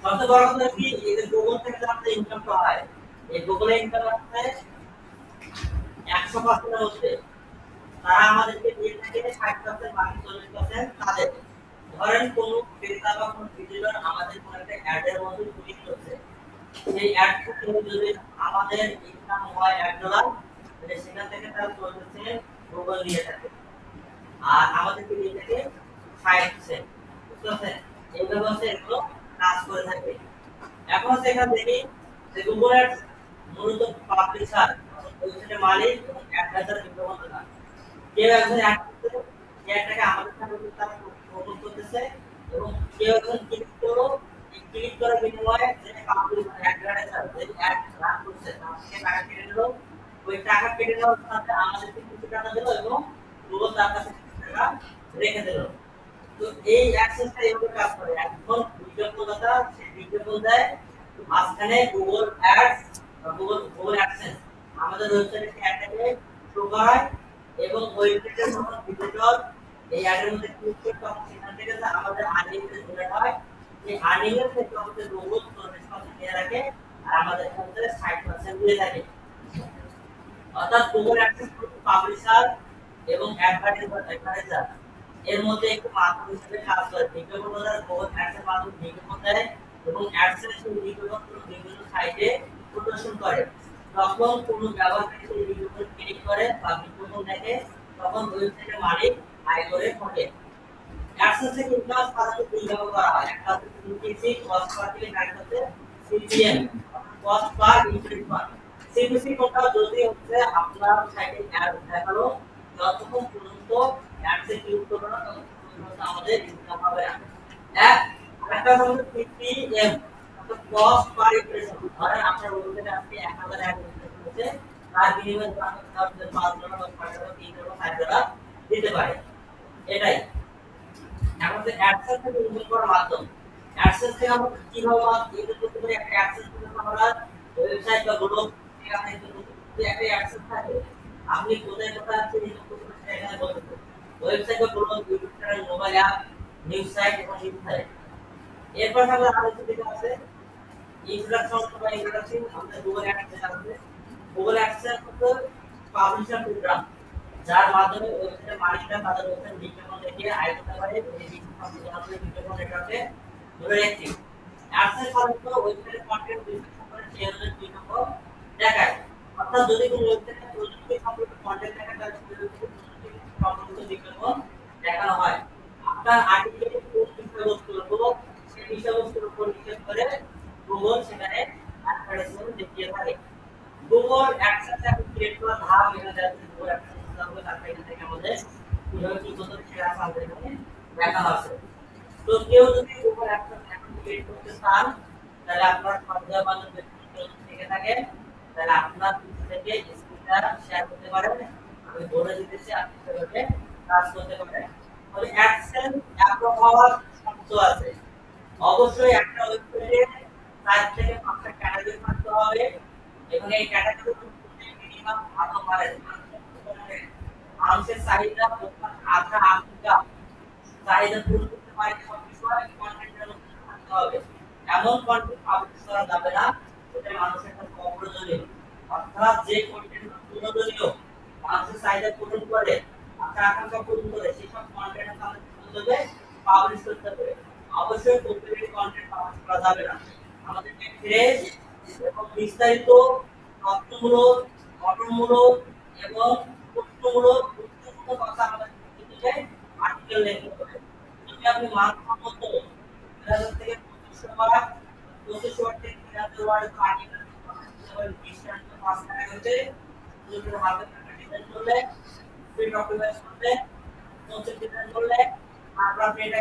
সবচেয়ে বড় কথা কি এই যে গুগল থেকে যে আমাদের ইনকামটা হয় এই গুগলে ইনকাম আসছে 100% এর মধ্যে তারা আমাদেরকে দিয়ে থাকে 60% বাকি 40% তাদের। ধরেন কোন ক্রেতা বা কোন ভিজিটর আমাদের কোন একটা অ্যাডের মধ্যে ক্লিক করছে, সেই অ্যাড থেকে যদি আমাদের ইনকাম হয় $1 তাহলে সেখান থেকে তারা চলছে গুগল নিয়ে থাকে আর আমাদেরকে দিয়ে থাকে 60%। বুঝতে পারছেন? এইভাবে হচ্ছে এগুলো কাজ করে থাকে। এখন সেখান থেকে যে গুগল অ্যাডস মূলত পাবলিশার ওয়েবসাইটের মালিক এবং অ্যাডভাইজার বিজ্ঞাপন দেয়। কেউ একজন অ্যাড করতেছে যে অ্যাডটাকে আমাদের সামনে তারা প্রমোট করতেছে এবং কেউ একজন ক্লিক করলো এই ক্লিক করার বিনিময়ে যে পাবলিক অ্যাডভাইজার যে অ্যাড রান করছে তার থেকে টাকা কেটে নিল। ওই টাকা কেটে নেওয়ার সাথে আমাদেরকে কিছু টাকা দিল এবং গুগল তার কাছে কিছু টাকা রেখে দিল। তো এই অ্যাক্সেসটা এইভাবে কাজ করে। এখন বিজ্ঞাপনদাতা সে বিজ্ঞাপন দেয় মাঝখানে গুগল অ্যাডস বা গুগল অ্যাডসেন্স আমাদের ওয়েবসাইটে অ্যাডটাকে শো করায় এবং ওয়েবসাইটের যখন ভিজিটর এই অ্যাডের মধ্যে ক্লিক করে তখন সেখান থেকে যে আমাদের আর্নিং জেনারেট হয় এই আর্নিং এর থেকে আমাদের গুগল 40% নিয়ে রাখে আর আমাদের এখান থেকে 60% দিয়ে থাকে। অর্থাৎ গুগল অ্যাডসেন্স পাবলিশার এবং অ্যাডভার্টাইজার এর মধ্যে একটু মাধ্যম হিসেবে কাজ করে। বিজ্ঞাপনদাতা গুগল অ্যাডসেন্স মাধ্যমে বিজ্ঞাপন দেয় এবং অ্যাডসেন্স সেই বিজ্ঞাপন বিভিন্ন সাইটে প্রদর্শন করে। যখন কোনো ব্যবহারকারী সেই বিজ্ঞাপন ক্লিক করে বা বিজ্ঞাপন দেখে তখন ওয়েবসাইটের মালিক আয় করে থাকে। অ্যাডসেন্স থেকে ইনকাম সাধারণত দুইভাবে করা হয়। একটা হচ্ছে সিপিসি কস্ট পার ক্লিক আর একটা হচ্ছে CPM cost per impression. CPC কোনটা যদি হচ্ছে আপনার সাইটে অ্যাড দেখালো যতক্ষণ পর্যন্ত অ্যাডসে ক্লিক করবে না ততক্ষণ পর্যন্ত আমাদের ইনকাম হবে না। এক একটা হচ্ছে সিপিএম অর্থাৎ কস্ট পার ইমপ্রেশন। ধরেন আপনার ওয়েবসাইটে আপনি 1000 অ্যাড হচ্ছে তার বিনিময়ে আপনার $5 বা $6 $3 $5 দিতে পারে। এটাই আমাদের অ্যাডসেন্স থেকে ইনকাম করার মাধ্যম। অ্যাডসেন্স থেকে আমরা কিভাবে ইনকাম করতে পারি? একটা অ্যাডসেন্স থেকে আমরা ওয়েবসাইট বা ব্লগ থেকে আমরা ইনকাম করতে পারি। একটা অ্যাডসেন্স থাকে আপনি কোথায় কোথায় আছে ইনকাম করতে পারেন সেটা এখানে বলতে পারি। ওয়েবসাইট বা blog, YouTube channel, mobile app, news site এবং ওয়েবসাইট। এরপর আমরা আরেকটা দিকে আছে ইন্ট্রোডাকশন বা ইন্ট্রোডাকশন আমাদের গুগল অ্যাডসেন্স আছে। গুগল অ্যাডসেন্স হচ্ছে পাবলিশার প্রোগ্রাম যার মাধ্যমে ওয়েবসাইটের মালিকরা তাদের ওয়েবসাইট বিজ্ঞাপন দেখিয়ে আয় করতে পারে। এই বিজ্ঞাপন এটাকে ধরে রাখছি। অ্যাডসেন্স সাধারণত ওয়েবসাইটের কন্টেন্ট বিশ্লেষণ করে সেই অনুযায়ী বিজ্ঞাপন দেখায়। অর্থাৎ যদি কোনো ওয়েবসাইটে প্রযুক্তি সম্পর্কিত কন্টেন্ট থাকে তাহলে সেই প্রযুক্তি সম্পর্কিত বিজ্ঞাপন দেখানো হয়। আপনার আর্টিকেলে কোন বিষয়বস্তুর উপর সেই বিষয়বস্তুর উপর নির্ভর করে গুগল সেখানে অ্যাডভার্টাইজমেন্ট দেখিয়ে থাকে। গুগল অ্যাডসেন্স এখন ক্রিয়েট করা ধাপ এখানে যাচ্ছে। গুগল অ্যাডসেন্স তারপরে তারপরে এখান থেকে আমাদের কিভাবে কি করতে হবে সেটা আমাদের এখানে দেখানো আছে। তো কেউ যদি গুগল অ্যাডসেন্স এখন ক্রিয়েট করতে চান তাহলে আপনার সন্দেহভাজন ব্যক্তি থেকে থাকে তাহলে আপনার পিছন থেকে স্ক্রিনটা শেয়ার করতে পারেন। আমি বলে দিতেছি আপনি সেভাবে কাজ করতে পারেন। তাহলে অ্যাডসেন্স অ্যাপ্রুভ হওয়ার শর্ত আছে। অবশ্যই একটা ওয়েবসাইটে 4 থেকে 5টা ক্যাটাগরি থাকতে হবে এবং এই ক্যাটাগরি মিনিমাম ভালো পারে মানুষের চাহিদা প্রত্যেক আধা আফ্রিকা চাহিদা পূরণ করতে পারে সব বিষয়ে কন্টেন্টের মধ্যে থাকতে হবে। এমন কন্টেন্ট পাবলিশ করা যাবে না যেটা মানুষের কাছে অপ্রয়োজনীয়। অর্থাৎ যে কন্টেন্ট প্রয়োজনীয় মানুষের চাহিদা পূরণ করে আপনার আকাঙ্ক্ষা পূরণ করে সেসব কন্টেন্ট আমাদের পাবলিশ করতে হবে। অবশ্যই কপিরাইট কন্টেন্ট পাবলিশ করা যাবে না। আমাদেরকে ফ্রেশ এবং বিস্তারিত তথ্যমূলক গঠনমূলক এবং প্রশ্নমূলক গুরুত্বপূর্ণ কথা আমাদের দিকে আর্টিকেল লিখতে হবে। যদি আপনি মানসম্মত 2000 থেকে 2500 বার 2500 ওয়ার্ড থেকে 3000 ওয়ার্ড আর্টিকেল 20 টাকা 5 টাকা হতে যদি হাতে টাকা ডিজাইন করলে ফ্রি ডকুমেন্টস করলে কনসেপ্ট ডিজাইন করলে আপনার এটা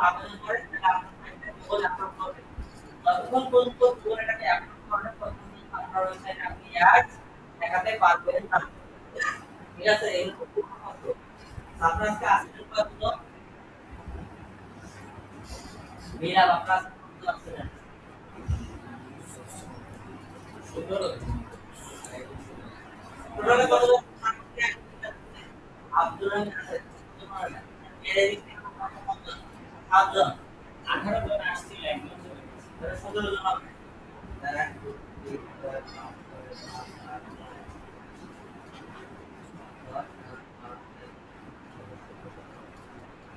আবেদন করেন তাহলে আপনার একটা গুগল অ্যাকাউন্ট হবে ততক্ষণ পর্যন্ত গুগল এটাকে অ্যাকাউন্ট করেন ততক্ষণ আপনার ওয়েবসাইটে আপনি অ্যাড দেখাতে পারবেন না ঠিক আছে এরকম আপনার কাছে আসলে কতগুলো বিরাম আপনার কতগুলো আছে টোটাল কতগুলো আব্দুল রহিম আছে এর সাতজন 18 জন আসছিল একজন 17 জন হবে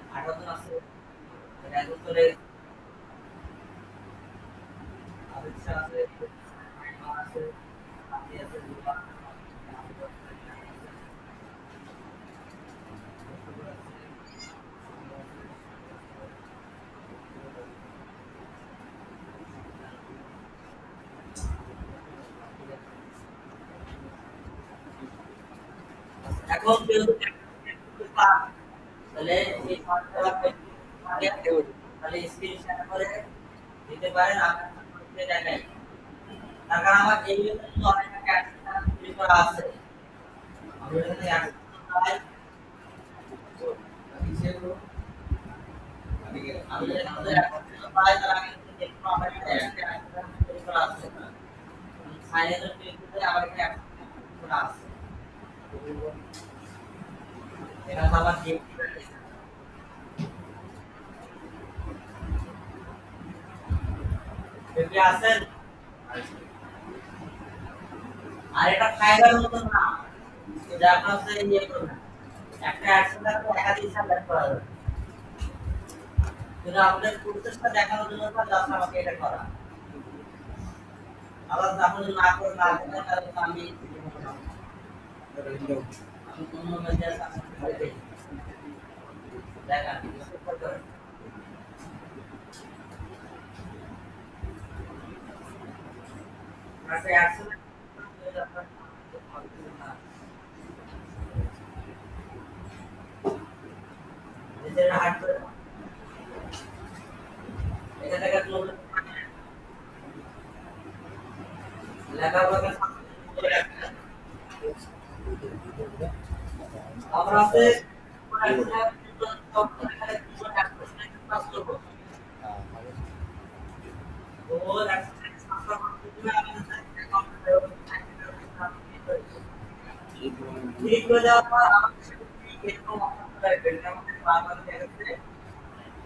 আঠারো জন আছে একজন চলে আদিত্য আছে আছে আপনি আছে এখন কেউ তাহলে এই তাহলে স্ক্রিন শেয়ার করে দিতে পারেন আপনার করতে দেখাই তার কারণ আমার এই জন্য অনেক অ্যাকশন তৈরি করা আছে আমি এখানে অ্যাকশন পাই আমি যদি আমাদের অ্যাকশন পাই তাহলে আমি দেখব আমার এখানে অ্যাকশন তৈরি করা আছে সাইলেন্ট ক্লিক করে আমার এখানে অ্যাকশন করা আছে এটা আমার গেম কি আছেন আর এটা ফাইবার মতো না এটা আপনার সাথে ইয়ে করবেন একটা অ্যাকশন থাকবে একাধিক সাবমিট করা যাবে কিন্তু আমাদের প্রসেসটা দেখানোর জন্য জাস্ট আমাকে এটা করা আবার আপনি যদি না করে না দেন তাহলে আমি অন্য মেজাজ সাবমিট করে দেই দেখেন সুপার করে আচ্ছা অ্যাকশন এদের হাত করে এটা থেকে ক্লোজ লেখাপড়া আমরা আছে ঠিক হয়ে যাওয়ার পর আমাদের এরকম আমাদের বারবার দেখাচ্ছে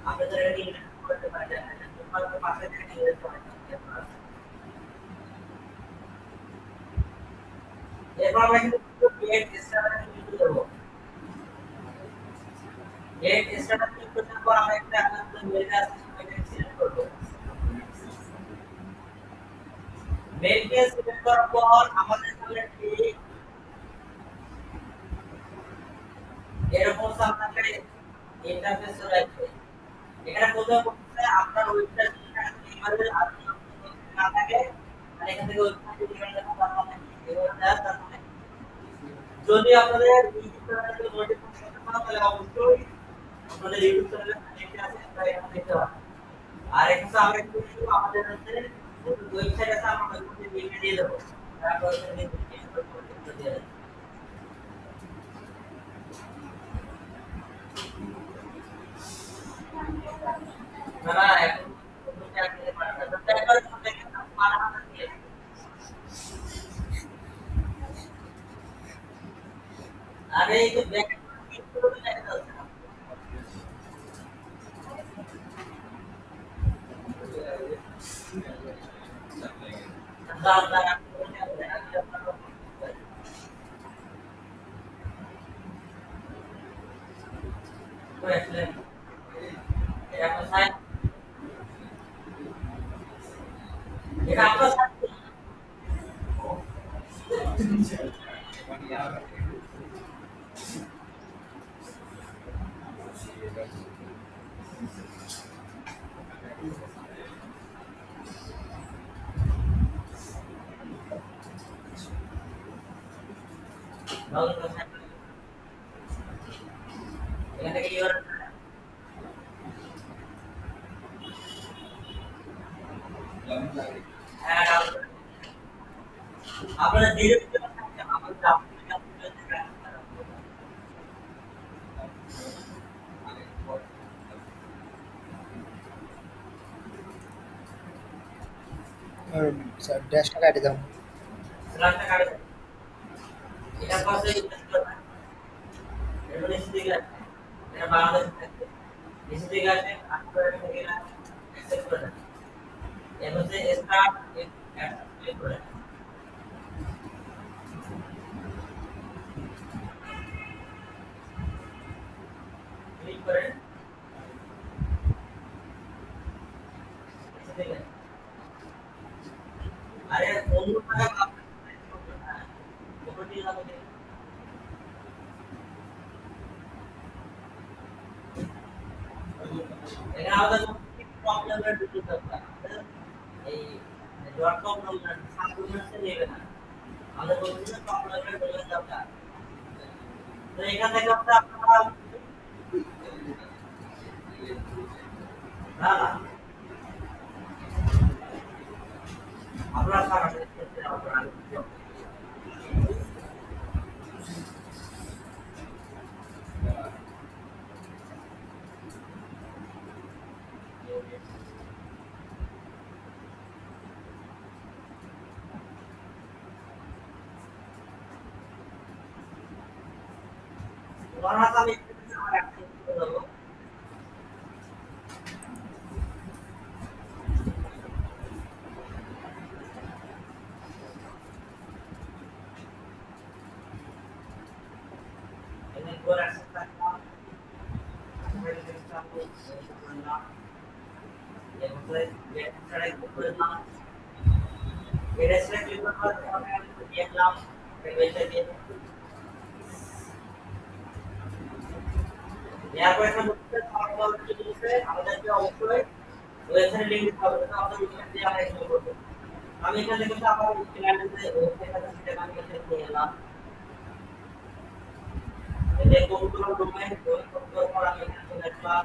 আপনাদের এটা ইনভেস্ট করতে পারেন তোমাদের পাশে থেকে ইনভেস্ট করেন এরপর আমরা কিন্তু গেট স্টার্টার ক্লিক করব গেট স্টার্টার ক্লিক করার পর আমরা একটা আপনাদের মেইল আছে সেটা সিলেক্ট করব মেইল কে সিলেক্ট করার পর আমাদের সামনে ঠিক এরকম সামনে ইন্টারফেস চলে আসবে এখানে প্রথমে বলছে আপনার ওয়েবসাইট ইমেল না থাকে আর এখান থেকে ওয়েবসাইট ইমেল লেখা তারপর তারপরে যদি আপনাদের ইউটিউব চ্যানেলে নোটিফিকেশন পান তাহলে অবশ্যই আপনাদের ইউটিউব চ্যানেলে কানেক্ট আছে তাই এখানে দেখতে পাবেন আর এখানে আমরা একটু আমাদের হচ্ছে ওয়েবসাইট আছে আমরা ওয়েবসাইটে লিংক দিয়ে দেব তারপর ওখানে ক্লিক করে দিয়ে দেব না এখন আরে এই তো ব্যাক করে দেখা যাচ্ছে দাও দাও করে আসলে এটা আপনার সাইন এটা আপনার সাইন এখান থেকে ইউআরএল স্যার ড্যাশটা কাটে দাও। স্ল্যাশটা কাটে দাও। এটার পাশে ইনভেস্ট করবে। এর নিচে দিকে আছে। এটা বাংলাদেশ থাকবে। নিচে দিকে আছে, আসলে থেকে অ্যাকসেপ্ট করে দেন। এর হচ্ছে স্টার্ট ক্লিক করে দেন। ক্লিক করে নিচে দিকে। আরে অন্য টাকা হ্যাঁ, উপর দিয়ে যাবো দেখি। এখানে আমাদের প্রবলেম রেট দিতে হবে। এই ডট কম নম্বর সাবমিশন নেবে না। আমাদের বলছি প্রবলেম রেট বলে দরকার। তো এখান থেকে আপনারা না না আপনারা সারাদিন করতে আপনারা উদাহরণটা আমি একটু আমার অ্যাক্সেস করে দেবো। এখানে গোর অ্যাক্সেস রাখলাম। আমরা এটা করলাম। এরপরে গেট ছাড়াই করলাম। এটা সেটা ক্লিক করার পর আমি দেখলাম এটা দিয়ে এরপর একটা বলতে ফর্ম দিতে আমাদেরকে অবশ্যই ওয়েবসাইট লিংক দিতে হবে। তো আমাদের ওয়েবসাইট দিয়ে আমরা এটা করব। আমি এখানে কিন্তু আমার ক্লায়েন্টে ওয়েবসাইট আছে সেটা আমি এখানে নিয়ে এলাম। এই কোডগুলো ডোমেইন কোড পর আমি এখানে চলে আসলাম।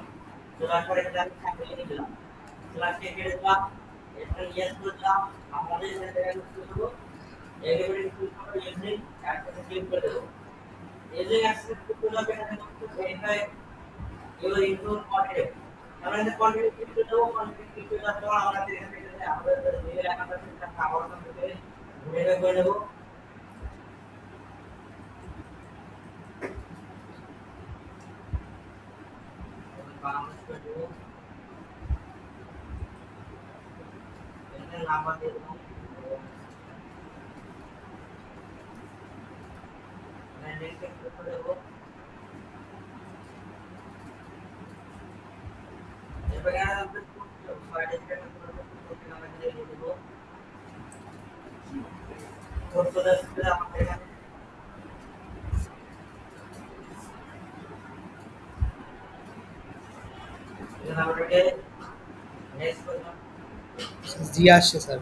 চলে আসার পরে আমি সাইটে লিখে দিলাম। স্ল্যাশ কে কেটে দিলাম। এটা ইয়েস করলাম। আমাদের এখানে ক্লিক করব। একেবারে ক্লিক করে ইউজিং অ্যাক্সেস ক্লিক করে দেব। ইউজিং অ্যাক্সেস ক্লিক করলে এখানে ভেরিফাই your input content আমরা এখানে কন্টেন্ট ক্লিক করে দেবো। কন্টেন্ট ক্লিক করে দেওয়ার পর আমরা এখান থেকে আমাদের মেইল অ্যাকাউন্ট থেকে আবার ওখান থেকে ঘুরে বের করে দেবো। বাংলাদেশ করে দেবো। এখানে নাম্বার দিয়ে দেবো। এখানে নেক্সট ক্লিক করে দেবো। এরপরে আমাদের ফাইল এক্সট্রাক্ট করে দেবো। কোডটা আমরা দিয়ে দেবো। কোড চলে আসবে আমাদের এখানে। এখানে আমরা নেক্সট করলাম। জি আসছে স্যার।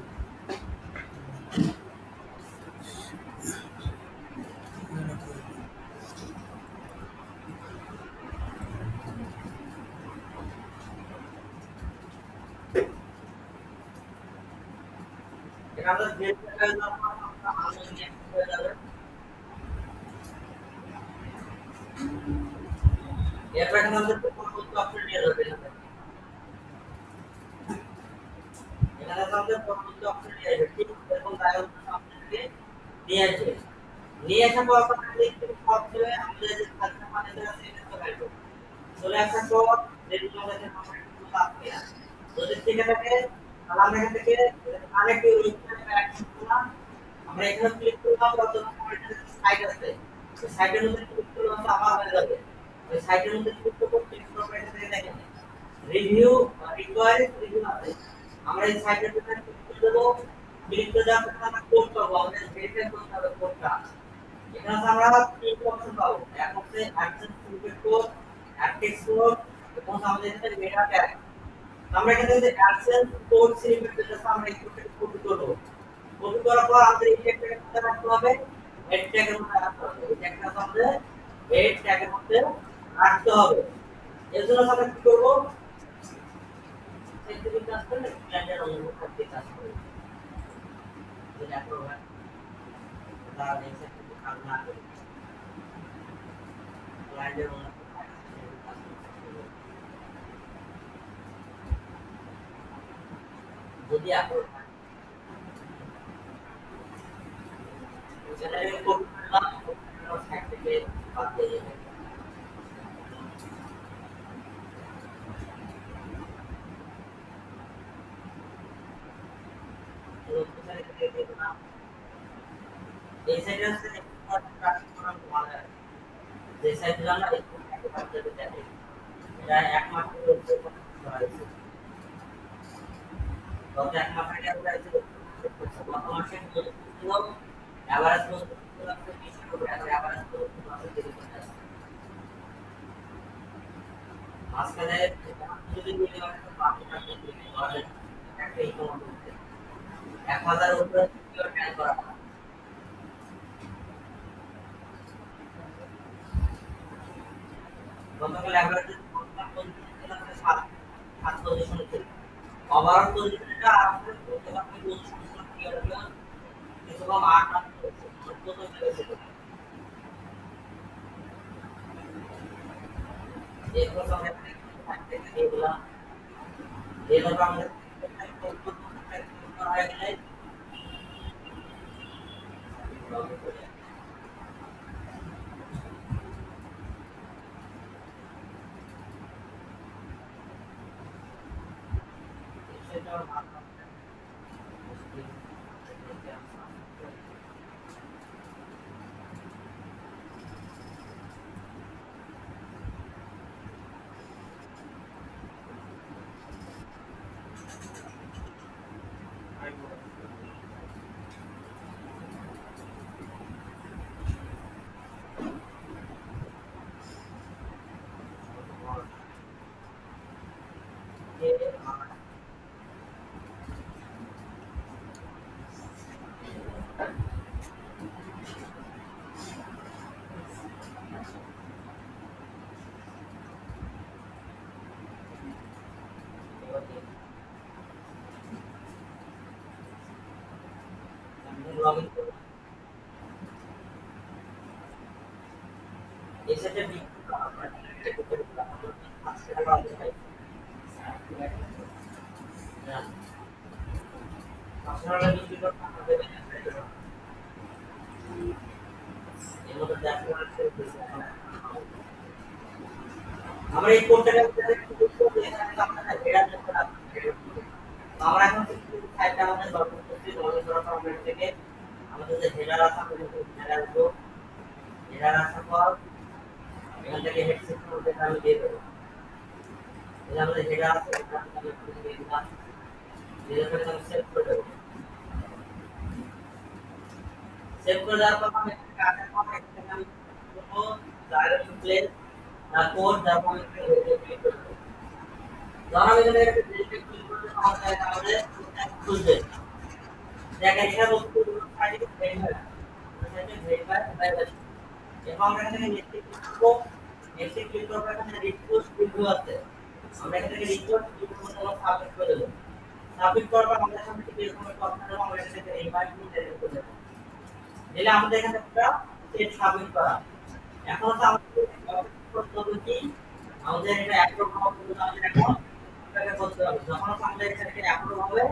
এখানে আমাদের ডেট টাকা দাও আমরা নেক্সট হয়ে যাবে। এরপর এখানে আমাদের পরবর্তী অপশন নিয়ে যাবে। এখানে আমাদের পরবর্তী অপশন নিয়ে আসবে। ঠিক এরকম ডায়লগ আপনাদেরকে নিয়ে আসবে। নিয়ে আসার পর আপনাদের একটু পথ ধরে আমাদের যে খাতা পানিতে আছে এটা চলে আসবে। চলে আসার পর যেগুলো আমাদের কমেন্টগুলো আছে যদি ঠিক থাকে তাহলে আমরা এখান থেকে কানেক্ট ওয়েবসাইট অ্যাকসেস করলাম। আমরা এখানে ক্লিক করলাম অথবা কমেন্টের সাইট আছে ওই সাইটের মধ্যে ক্লিক করলে হচ্ছে আবার হয়ে যাবে। ওই সাইটের মধ্যে ক্লিক করব ক্লিক করার পর এখান থেকে দেখেন রিভিউ রিকোয়ারিজ রিভিউ আছে। আমরা এই সাইটের মধ্যে ক্লিক করে দেব। ক্লিক করে দেওয়ার পর আমরা কোড পাবো। আমাদের ভেরিফাই করতে হবে কোডটা। এখানে আমরা তিনটে অপশন পাবো। এক হচ্ছে access secret code, active code এবং আমাদের এখানে মেটা ট্যাগ। আমরা এখানে যে অ্যাকসেস কোড সিলেক্ট করতে আমরা এই কোডটাকে কপি করব। কপি করার পর আমাদের এই ট্যাগটাকে কোথায় রাখতে হবে? হেড ট্যাগের মধ্যে রাখতে হবে। এই ট্যাগটা আমাদের হেড ট্যাগের মধ্যে রাখতে হবে। এর জন্য আমরা কি করব? সেন্টিফিক কাজ করলে ক্লায়েন্টের অনুভব করতে কাজ করবে। যেটা করব তার সেন্টিফিক কাজ না করে ক্লায়েন্টের অনুভব যদি আপলোড হয় যে সাইড দিলাম না একটু একটু দেখে এটা এক মাস ধরে করা হয়েছে গত এক মাস আগে আমরা এই যে গত মাসে ছিল এভারেজ ছিল 20 করে এখন এভারেজ মাসে 30 করে আছে মাঝখানে যদি মিলে হয় তো বাকি টাকা দিয়ে ধরেন একটা ইনকাম করতে 1000 এর উপরে কিলো ট্যান করা হয় গতকাল এভারেজ সাত সাত পজিশন ছিল ওভারঅল পজিশনটা আসলে আপনি পজিশন ক্লিয়ার হলো কিছু কম 8 8 14 লেগেছিল এরপর আমরা এগুলা এগুলো আমাদের হয়ে গেলে সেটা লগইন করব এই সেটে আপনারা বিক্রি করতে আমাদের এর মধ্যে আমরা এই কোডটাকে আপনারা হেডার আমরা এখন সাইটটা আমাদের ডকুমেন্ট করছি লগইন করার পর আমরা থেকে আমাদের যে হেডার আছে আমাদের হেডার গুলো হেডার আসার পর এখান থেকে হেড সেকশন আমি দিয়ে দেবো এই আমাদের হেডার আছে এটা আমি দিয়ে দিলাম দিয়ে করে আমি সেভ করে দেবো সেভ করে দেওয়ার পর আমি কাটার পর এখানে আমি করবো ডাইরেক্ট প্লেস কোড তারপর আমি ক্লিক করব যখন আমি এখানে একটা ডিলিট ক্লিক করতে আমাদের খুলবে দেখেন এটা বস্তু সাইডে ভেরিফাই সেটা ভেরিফাই বাইরে এখন আমরা এখানে নেক্সট ক্লিক করব নেক্সট ক্লিক করার পর এখানে রিকোয়েস্ট ভিডিও আছে আমরা এখান থেকে রিকোয়েস্ট ভিডিও সাবমিট করে দেব সাবমিট করার পর আমাদের সামনে থেকে এরকম একটা অপশন হবে আমরা এখান থেকে ইনভাইট নিয়ে ডাইরেক্ট করে দেব দিলে আমাদের এখানে একটা সেট সাবমিট করা এখন তো আমাদের করতে হবে কি আমাদের এটা অ্যাপ্রুভ হওয়ার জন্য আমাদের এখন এটাকে করতে হবে যখন আমাদের এখানে অ্যাপ্রুভ হবে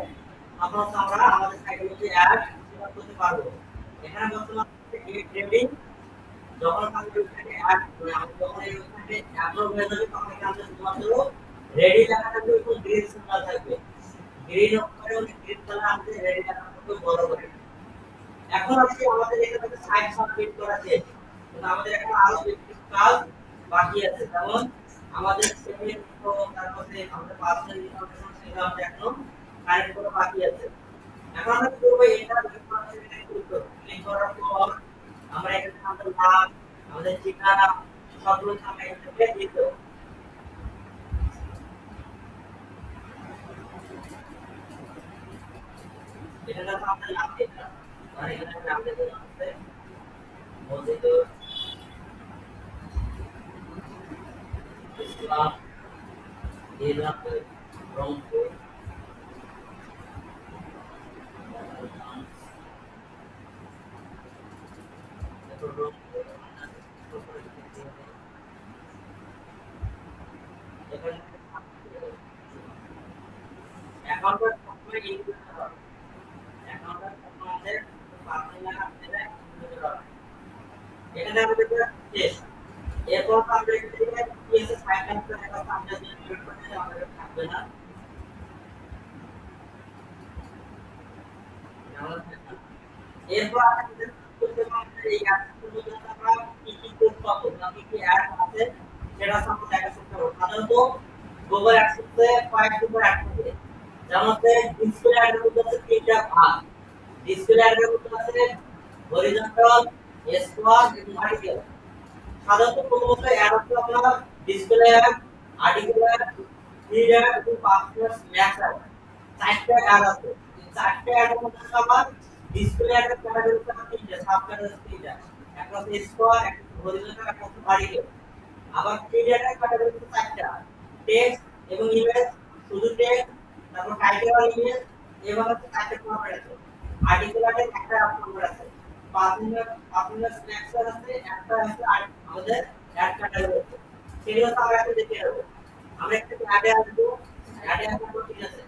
তখন আমরা আমাদের সাইটের মধ্যে অ্যাড করতে পারবো এখানে বর্তমানে গেট ট্রেডিং যখন আমাদের এখানে অ্যাড আমরা যখন এখানে অ্যাপ্রুভ হয়ে যাবে তখন এখানে শুধুমাত্র রেডি লেখা থাকবে এবং গ্রিন সিম্বল থাকবে গ্রিন উপরে ওই গ্রিন কালার আমাদের রেডি লেখা থাকবে বড় করে এখন আজকে আমাদের এখানে সাইট সাবমিট করা শেষ কিন্তু আমাদের এখন আরো বেশি কাজ বাকি আছে যেমন আমাদের সেভিং তো তারপরে আমাদের পার্সোনাল ইনফরমেশন সেটা আমাদের এখন কানেক্ট করা বাকি আছে এখন আমরা কি করব এটা ক্লিক করার পর আমরা এখানে আমাদের নাম আমাদের ঠিকানা সবগুলো আমরা এখানে দিয়ে দেব এটা তো আমাদের নাম দিলাম আর এখানে নাম দিতে হবে মসজিদ ইসলাম দিলাম রংপুর অ্যাকাউন্টের সবসময় ইনপুট করতে হবে অ্যাকাউন্টের আমাদের পার্সোনাল আপনারা ইনপুট করতে হবে এখানে আমাদের শেষ এরপর আমরা এখানে পিএসএস ফাইল ট্রান্সফার এর কথা আমরা যে ইনপুট করতে আমাদের থাকবে না এরপর আমাদের করতে হবে এই অ্যাপসগুলো আমরা কি কি করতে পাবো নাকি কি অ্যাড আছে সেটা সম্পর্কে দেখা করতে হবে। সাধারণত গুগল অ্যাডসেন্সে কয়েকটি করে অ্যাড থাকে, যেমন হচ্ছে ডিসপ্লে অ্যাডের মধ্যে আছে তিনটা ভাগ। ডিসপ্লে অ্যাডের মধ্যে আছে হরিজন্টাল, স্কোয়ার এবং ভার্টিক্যাল। সাধারণত প্রথমত অ্যাড হচ্ছে আপনার display ad, article ad, feed ad এবং পাসওয়ার্ড ম্যাচ অ্যাড। চারটা অ্যাড আছে। এই চারটা অ্যাডের মধ্যে আমার ডিসপ্লে অ্যাডের ক্যাটাগরি হচ্ছে তিনটা, সাব ক্যাটাগরি তিনটা। একটা হচ্ছে স্কোয়ার, একটা হচ্ছে হরিজন্টাল, একটা হচ্ছে ভার্টিক্যাল। আবার ফিড অ্যাডের ক্যাটাগরি হচ্ছে চারটা, টেক্সট এবং ইমেজ, শুধু টেক্সট, তারপর টাইটেল আর ইমেজ, এভাবে হচ্ছে চারটা ফরম্যাট আছে। আর্টিকেল অ্যাডের একটা ফরম্যাট আছে। পাসওয়ার্ড স্ন্যাপশট আছে, একটা আছে আমাদের অ্যাড ক্যাটাগরি আছে। সেগুলো তো আমরা একটু দেখে নেব। আমরা একটু অ্যাডে আসবো, অ্যাডে আসার পর ঠিক আছে,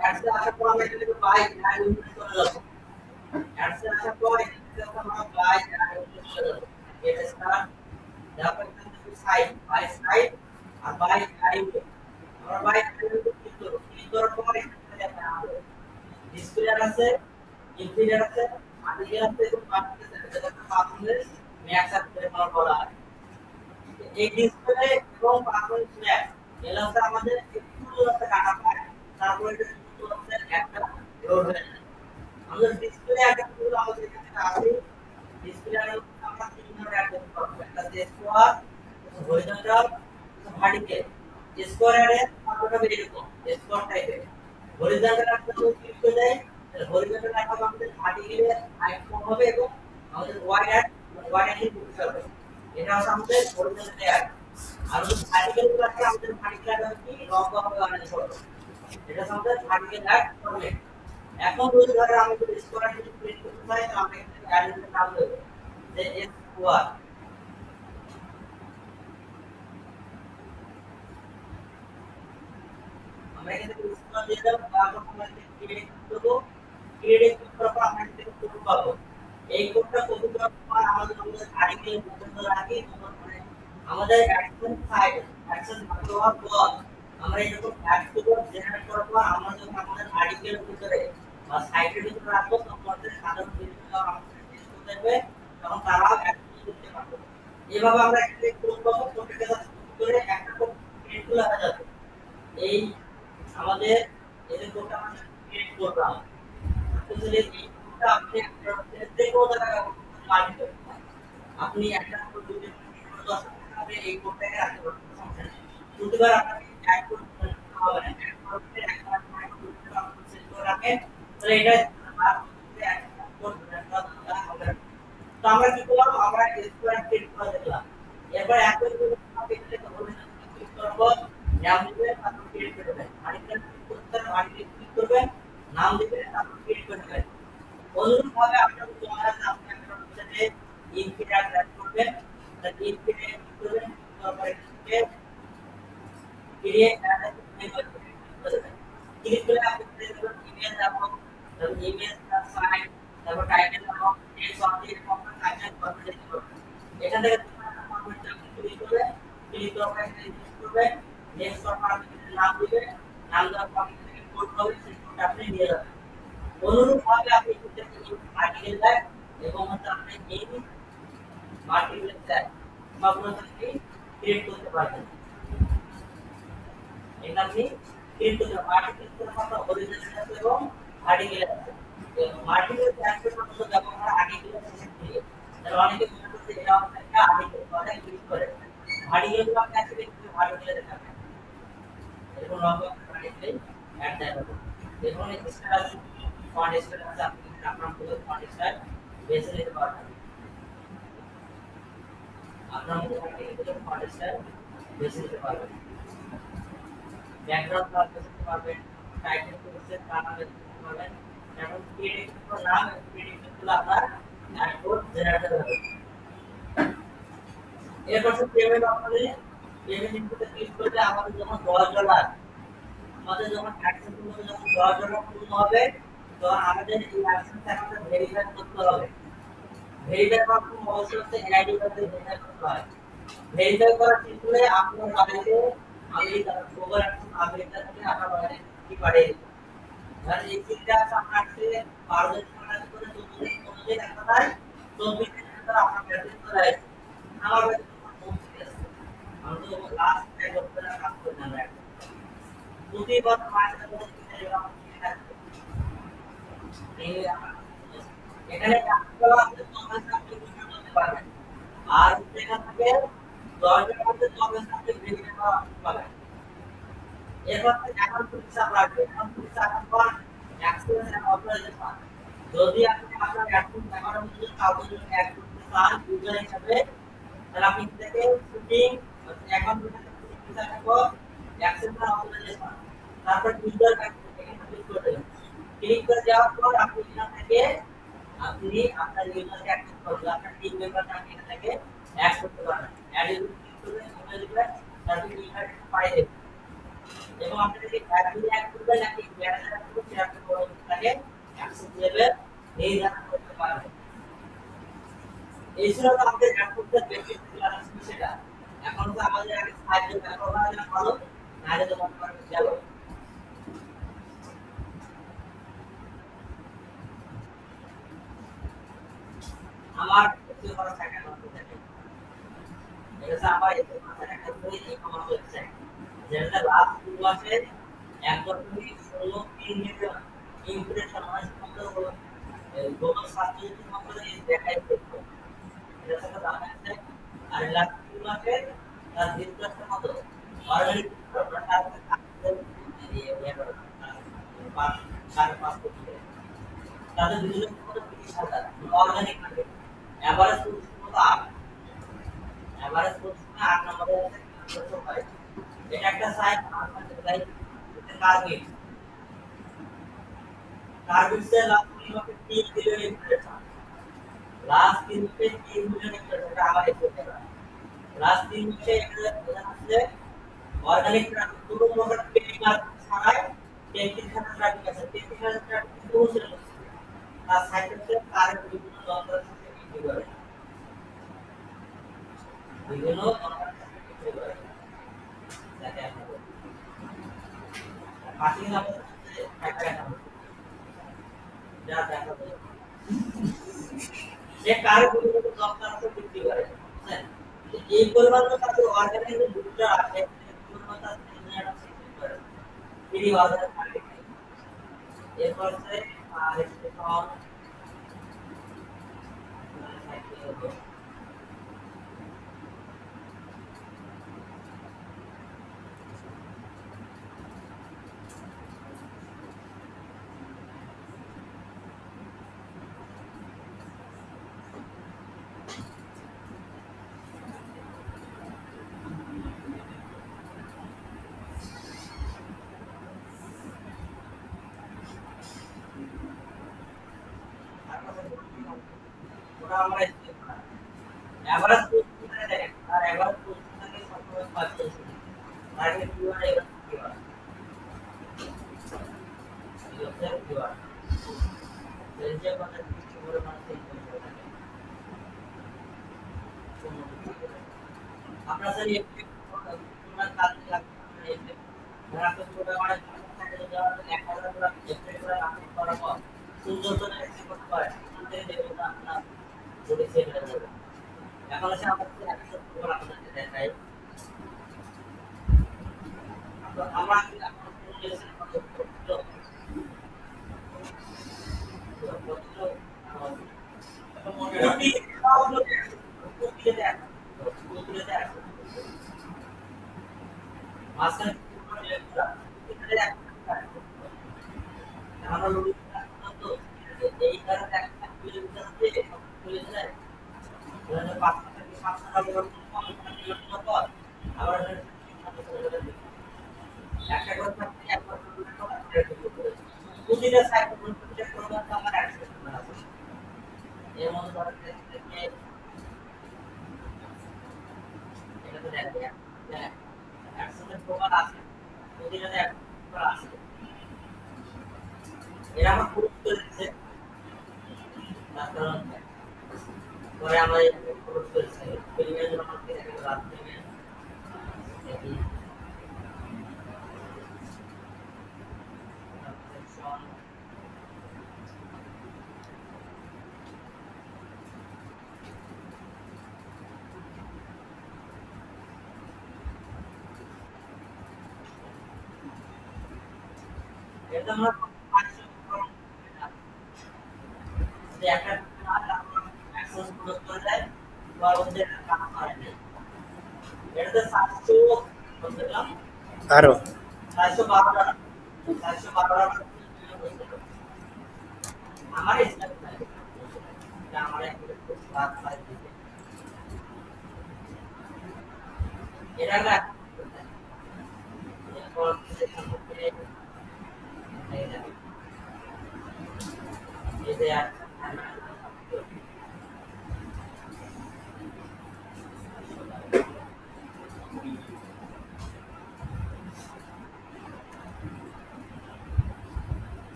অ্যাডসে আসার পর আমরা এখানে বাই অ্যাড ইউনিট চলে যাব। অ্যাডসে আসার পর এখানে আমরা বাই অ্যাড ইউনিট চলে যাব। এটা স্টার্ট, তারপর এখানে সাইড বাই সাইড আর বাই অ্যাড ইউনিট। আমরা বাই অ্যাড ইউনিট ক্লিক করব। ক্লিক করার পর এখানে দেখা যাবে ডিসপ্লে আছে, ইনফিনিট আছে, আর্টিকেল আছে এবং পার্টিকেল আছে, যেটা পাসওয়ার্ড ম্যাচ আছে বলা হয়। এই ডিসপ্লে এবং পাসওয়ার্ড ম্যাচ এগুলো হচ্ছে আমাদের একটু একটা কাটা পায়, তারপরে এটা শুরু হচ্ছে একটা লোড হয়ে যায়। আমাদের ডিসপ্লে আইটেমগুলো আমাদের এখানে আছে। ডিসপ্লে আইটেম আমরা তিন ধরনের অ্যাড করতে পারবো, একটা হচ্ছে স্কোয়ার, হরিজন্টাল, ভার্টিক্যাল। স্কোয়ার অ্যাডে আপনারা এরকম স্কোয়ার টাইপের, হরিজন্টাল একটা ক্লিক করে দেয়, তাহলে হরিজন্টাল একটা আমাদের ভার্টিক্যালের আইকন হবে এবং আমাদের ওয়াইড অ্যাড করতে হবে। এটা হচ্ছে আমাদের হরিজন্টাল অ্যাড। আর ভার্টিক্যাল গুলোকে আমাদের ভার্টিক্যাল অ্যাড কি লম্বা হবে অনেক বড়, এটা হচ্ছে আমাদের ভার্টিক্যাল অ্যাড ফরম্যাট। এখন যদি ধরে আমি যদি স্কোয়ার যদি প্রিন্ট করতে চাই, তাহলে আমরা এখানে অ্যাডের নাম দেব যে স্কোয়ার। আমরা এখানে স্কোয়ার দিয়ে দেব, তারপর আমরা এখানে ক্রিয়েট করব। ক্রিয়েট করার পর আমরা এখানে কোড পাবো। এই কোডটা কপি করার পর আমাদের আর্টিকেল পর্যন্ত রাখি, মানে আমাদের অ্যাকশন সাইড অ্যাকশন হওয়ার পর আমরা এরকম অ্যাড করব। জেনারেট করার পর আমরা যখন আমাদের আর্টিকেলের ভিতরে বা সাইটের ভিতরে রাখবো, তখন আমাদের সাধারণ ভিজিটর আমাদের টেস্ট করতে হবে, তখন তারাও অ্যাকশন করতে পারবে। এভাবে আমরা একটা কোড পাবো, কোডটাকে জাস্ট করে একটা কোড প্রিন্ট করা হয়ে যাবে। এই আমাদের এই যে কোডটা আমরা ক্রিয়েট করলাম, আসলে এই কোডটা আপনি যে কোনো জায়গায় কাজ করতে পারেন। আপনি একটা কোড যদি 10 টাকা দিয়ে এই কোডটাকে রাখতে পারবেন, সমস্যা নেই। প্রতিবার আপনাকে এক কোড করতে হবে না, এক কোডে একবার করে কোডটা আপনি সেট করে রাখেন, তাহলে এটা আর এক কোড রাখা হবে না। তো আমরা কি করলাম, আমরা স্কোয়ার ক্রিয়েট করে দিলাম। এরপর একই করে আপনি এটাকে হরিজন্টাল ক্লিক করব, নাম দিবেন, তারপর ক্রিয়েট করে দেবেন। আরেকটা ক্লিক করতে আরেকটা ক্লিক করবেন, নাম দিবেন, তারপর ক্রিয়েট করে দেবেন। অনুরূপভাবে আপনার যদি মনে হয় আপনি একটা হচ্ছে যে ইনফিনিট অ্যাড করবেন, তাহলে ইনফিনিট ক্লিক করবেন, তারপর এটাকে ক্রিয়েট অ্যাড করে দেবেন। ক্লিক করে আপনি দেবেন ইমেজ যাব, তারপর ইমেজ প্লাস সাইড, তারপর টাইটেল যাব, text object format title format করবেন। এখান থেকে ফরম্যাটটা ক্লিক করবেন, ক্লিক করার পর এখানে ক্লিক করবেন, নেক্সট ফরম্যাট নাম দিবেন, নাম দেওয়ার পর এখানে কোড হবে, সেই কোডটা আপনি নিয়ে যাবেন। অনুরূপভাবে আপনি করতে আর্টিকেল ট্যাগ এবং হচ্ছে আপনি এই আর্টিকেল ট্যাগ সবগুলো আপনি ক্রিয়েট করতে পারবেন। এটা আপনি ক্রিয়েট করতে আর্টিকেল এর মতো হরিজন্টাল আছে এবং আর্টিকেল আছে। আর্টিকেল ট্যাগের মতো যখন আমরা আর্টিকেল সেকশন দিয়ে, তাহলে অনেকে মনে করছে এটা হচ্ছে একটা আর্টিকেল, মানে ক্লিক করে আর্টিকেলগুলো আপনি আসলে একটু আর্টিকেলে দেখাবেন। এরকম লম্বা আর্টিকেল অ্যাড দেখাবো। দেখুন এই স্টাইল ফন্ট স্টাইল আছে, আপনি আপনার মতো ফন্ট স্টাইল বেছে নিতে পারবেন। আপনার মতো ফন্ট স্টাইল বেছে নিতে পারবেন। ব্যাকগ্রাউন্ড কালার বেছে নিতে পারবেন, টাইটেল করতে কালার বেছে নিতে পারবেন। এখন ক্রিয়েট করতে নাম ক্রিয়েট করতে আপনার অ্যাড কোড জেনারেট হবে। এরপর পেমেন্ট অপশনে পেমেন্ট ইনপুটে ক্লিক করলে আমাদের যখন $10 আমাদের যখন অ্যাকশন পূর্ণ যখন $10 পূর্ণ হবে, তো আমাদের এই অ্যাকশন অ্যাকাউন্টটা ভেরিফাই করতে হবে। ভেরিফাই করার জন্য অবশ্যই হচ্ছে এনআইডি করতে ভেরিফাই করতে হয়। ভেরিফাই করার ক্ষেত্রে আপনার বাড়িতে আমি গুগল অ্যাকাউন্ট আমেরিকা থেকে আপনার বাড়িতে কি পাঠিয়ে দেব। আর এই সিটটা আপনার কাছে 12 দিন করে 14 দিন একটা দেয়, 24 দিন তারা আপনার ব্যাটারি চলে আসছে আমার ব্যাটারি পৌঁছে গেছে আমি তো লাস্ট এক বছর কাজ করি না প্রতিবার মাসে কোনো কিনে এরকম কিনে থাকবে এখানে টাকাগুলো আপনি ৫০ আপনি বিনিয়োগ করতে পারবেন আর সেখান থেকে ১০ টাকার মধ্যে ৫০ আপনি বিনিয়োগ পাবেন এরপর এখন হিসাব রাখবে এখন হিসাব পর এক্সপেন্স এন্ড অপারেশন যদি আপনি আপনার অ্যাকাউন্ট অ্যাকাউন্ট যদি কাউকে যদি অ্যাড করতে চান ইউজার হিসেবে তাহলে আপনি থেকে শুটিং অ্যাকাউন্ট হিসাব পর এক্সপেন্স এন্ড অপারেশন তারপর ইউজার এখানে ক্লিক করবেন ক্লিক করে যাওয়ার পর আপনি এখান থেকে আপনি আপনার ইউজারকে অ্যাক্সেস করবেন আপনার টিম মেম্বারকে আপনি এখান থেকে অ্যাড করতে পারবেন অ্যাড ইউজার ক্লিক করবেন ইমেল দিবেন তারপর ইনভাইট পাই দেবেন এবং আপনি যদি অ্যাডমিন অ্যাড করবেন নাকি ম্যানেজার অ্যাড করবেন সেটা আপনি পরবর্তীতে অ্যাক্সেস লেভেল নির্ধারণ করতে পারবেন এই ছিল তো আমাদের অ্যাড করতে বেসিক ক্লাস সেটা এখন তো আমাদের আগে সাহায্য ব্যবহার করা ভালো নাহলে তো মনে করেন যাবো আমার কিছু করা থাকে না এটা আমার এতে মাথায় রাখা হয়ে এই আমার ওয়েবসাইট যেটা লাস্ট 2 মাসে একদম 16 মিলিয়ন ইমপ্রেশন হয় মতো গ্লোবাল সার্চ মতো দেখাই দেখো এটা একটা দাম আছে আর লাস্ট 2 মাসে তার ডিসকাশন মতো অর্গানিক তাদের বিভিন্ন মতো 30,000 অর্গানিক মার্কেট এভারেজ মতো 8 এভারেজ পজিশনে 8 নম্বরে আছে 305 এটা একটা সাইট আমাদের সাইট এটা টার্গেট টার্গেটে লাস্ট 3 মাসে 3 বিলিয়ন ইমপ্রেশন লাস্ট 3 মাসে 3 বিলিয়ন ইমপ্রেশন এটা আমার এসেছে লাস্ট 3 মাসে এটা বোঝা যাচ্ছে অর্গানিক ট্রাফিক পুরো প্রকার পেইড মার্কেট ছাড়াই 33,000 ট্রাফিক আছে 33,000 ট্রাফিক পৌঁছে গেছে তার সাইটে কারেন্ট বিভিন্ন যন্ত্রের সাথে বিক্রি করে বিভিন্ন যন্ত্রের সাথে বিক্রি করে দেখেন পার্কিং আমাদের একটা যা দেখা যায় যে কারেন্ট বিভিন্ন যন্ত্রের সাথে বিক্রি করে বুঝছেন এই পরিমাণ কাছে অর্গানিক দুটো আছে পরিমাণ আছে ইঞ্জিনিয়ার আছে করে ফ্রি অর্গানিক মার্কেট এরপর আছে আর একটু কম ওটা আমরা এভারেজ পজিশনে দেখেন আর এভারেজ পজিশনে সবসময় পাচ্ছে টার্গেট কিওয়ার্ড এভারেজ কিওয়ার্ড এই হচ্ছে কিওয়ার্ড যে কথা কিছু করে মানুষ এই করে থাকে আপনারা স্যার এই পুরো কাজ লাগবে এই ধরা তো পুরো মানে থাকে যাওয়ার 1000 পুরো এপ্লাই করে আপনি করার পর সুন্দর করে এক্সেপ্ট করতে পারেন আমাদের দেখুন আপনার যদি সেট হয়ে যাবে এখন আছে আমাদের অ্যাকসেপ্ট করে আপনাদের দেখাই আমরা এখন কোন লেসন করতে প্রতিটা সাইট প্রতিটা প্রোগ্রাম আমার অ্যাক্সেস করা আছে এর মধ্যে ধরেন যে এটা তো দেখেন অ্যাক্সেসের প্রকার আছে প্রতিটাতে প্রকার আছে এরা আমার পুরো করে দিচ্ছে তার কারণ পরে আমরা পুরো করেছি পেরিমেন্ট আমাকে একটা রাত থেকে দেখি এটা আমরা যে একটা অ্যাক্সেস ক্লোজ করে দেয় বা ওদের কাজ হয় না এটাতে 700 বলছিলাম 12। 412 412 আমার ইচ্ছা আমার একটা ক্লাস 5 দিতে এটা না এরপর সম্পর্কে এই যে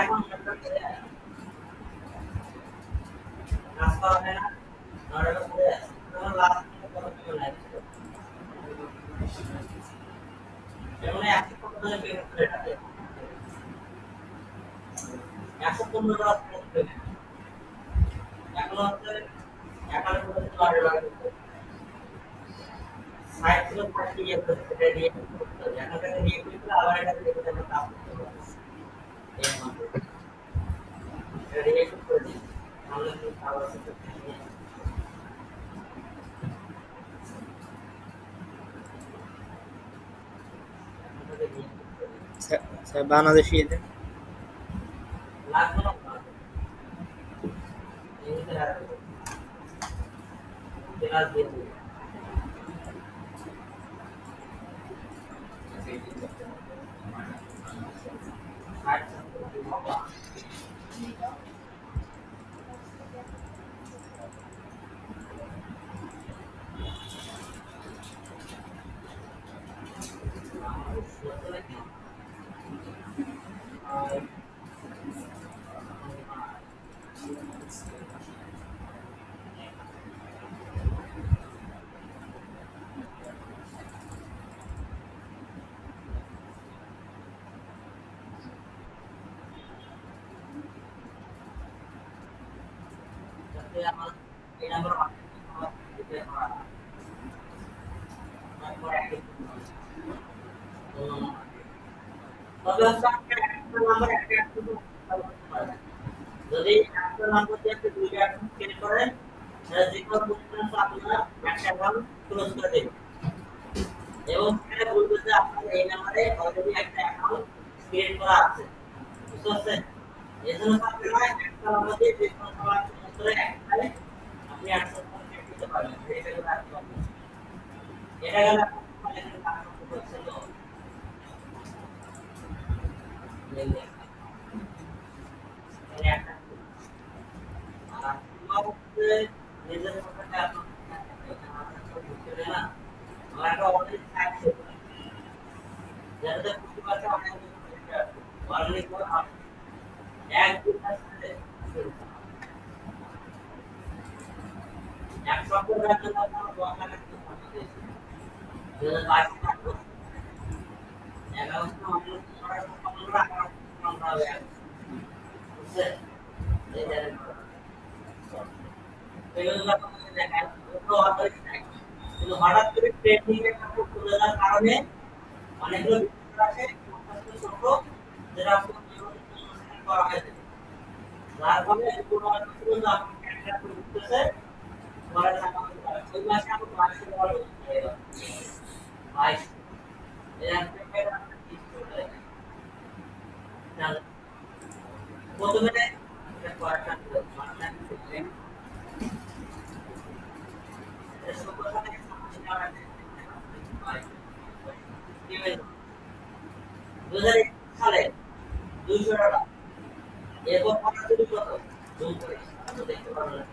এখন কাজ করা হয় না নয়টা করে তখন লাস্ট করে লাগে যেমন 115 বের করে থাকে 115 টা এখন হচ্ছে 11 করে বাড়ে বাড়ে সাইড থেকে পাঠিয়ে দিয়ে এটা দিয়ে করতে হবে এখন এটা দিয়ে করতে আবার এটা দিয়ে করতে হবে তাপ করতে হবে এই মাত্র এটা দিয়ে করে দিই তাহলে কি আবার সেটা স্যার বাংলাদেশি এতে লাগবে না এই ক্লাস দিয়ে আমার এই নাম্বার তবে একটা নাম্বার যদি একটা নাম্বার দিয়ে আপনি দুইটা অ্যাকাউন্ট ক্রিয়েট করেন তাহলে যে কোনো প্রতিষ্ঠান আপনারা একটা অ্যাকাউন্ট ক্লোজ করে দেবেন এবং সেটা বলবে যে আপনার এই নাম্বারে অলরেডি একটা অ্যাকাউন্ট ক্রিয়েট করা আছে বুঝতে পারছেন এজন্য আপনারা একটা নাম্বার দিয়ে যে কোনো সময় করে একটাই আপনি অ্যাক্সেস করতে পারবেন এটা করে রাখতে পারবেন এটা গেল আপনার এখানে কাজ করতে হচ্ছে তো একটা আর তোমাকে নিজের মধ্যে আপনার না আমার একটা অনলাইন সাইট ছিল যেটাতে প্রতিবার অনেক অনলাইন করে এক দুই সাথে এক সপ্তাহ জন্য আপনার 10 লাখ টাকা দিয়েছে 2022 টাকা 11 অনলাইন করার পর আমরা বুঝছে এই জানেন এগুলো আপনাদের দেখায় তো অর্ডার কিন্তু হঠাৎ করে ট্রেনিং এর কাপড় তুলে দেওয়ার কারণে অনেকগুলো বিষয় আছে ছোট যেটা করা হয়েছে যার ফলে কোনো পর্যন্ত আপনি ক্যান্সার করতেছে পরে টাকা ওই মাসে আমি 22 বড় 22 এর পেপার আপনি ঠিক করে প্রথমে এটা কয়েকটা মানসিক করবেন এর সাথে সমস্যা আছে 2001 সালে 200 টাকা এরপর পাঁচ দুই কত? 2 করে। আমরা দেখতে পারবো না।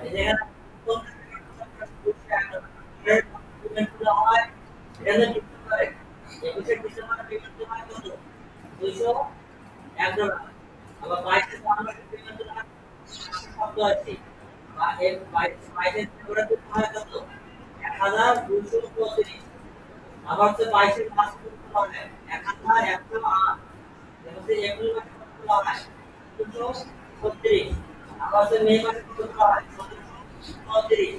এই যে এখানে পেমেন্টগুলো হয় এখানে ডিসকাউন্ট করে 21 ডিসেম্বর পেমেন্ট হয় কত? 201 ডলার। আবার 22 জানুয়ারি পেমেন্ট হয় শব্দ আছে। বা এর 22 ফেব্রুয়ারি হয় কত? 1234। আবার হচ্ছে 22 মার্চ করতে হবে 1108। এমনকি এপ্রিল মাসে করতে হয় 236। আবার হচ্ছে মে মাসে করতে হয় 1734।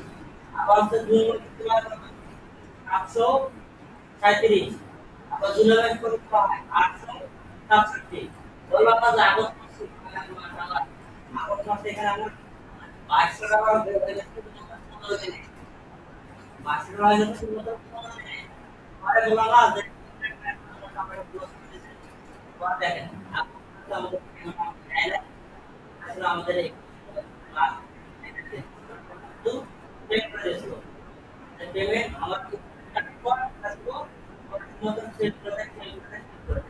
আবার হচ্ছে জুন মাসে করতে হয় 837। আবার জুলাই মাসে করতে হয় 867। বললাম না যে আগস্ট মাসে আগস্ট মাসে এখানে আমরা 22 টাকা বের হয়ে গেছে 15 দিনে। 22 টাকা হয়ে গেছে 15 দিনে। পরে বললাম না যে আমরা ক্লোজ করে দিয়েছি। পরে দেখেন আমাদের আসলে আমাদের এই ক্লাস কিন্তু পেমেন্ট করে দিয়েছিল। পেমেন্ট আমার পর আসবো মতো সেট করে করে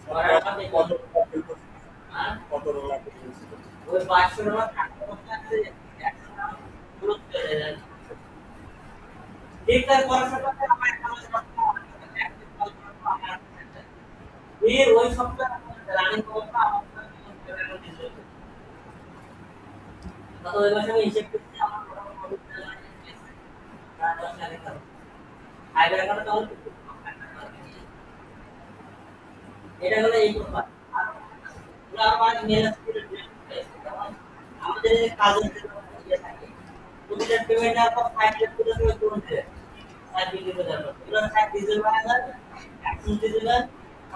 পরে আমাদের কত টাকা বিল করছিল? হ্যাঁ কত টাকা বিল করছিল? ওই 500 টাকা টাকা করতে আছে 100 টাকা পুরো চলে যায়। ঠিক তার পড়াশোনা করতে আমার একটা এর ওই সপ্তাহে রানিং করতে আমার গত ওই মাসে আমি হিসেব করছি আমার মোটামুটি প্রায় 10 লাখের কাছে। আইডিয়া করে তখন এটা হলো এই প্রকার। আর ওরা আবার মেল করে যেমন আমাদের যে কাজের যে ইয়ে থাকে প্রতিটা পেমেন্ট আর 5 লাখ করে করুন দেবে 5 বিলিয়ন করে দেবে ওরা 5 ডিজেল বানায় অ্যাকশন ডিজেল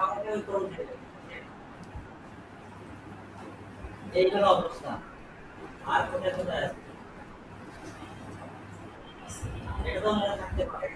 আমাকে ওই করুন দেবে এই হলো অবস্থা। আর কোথায় কোথায় আছে এটা তো মনে থাকতে পারে।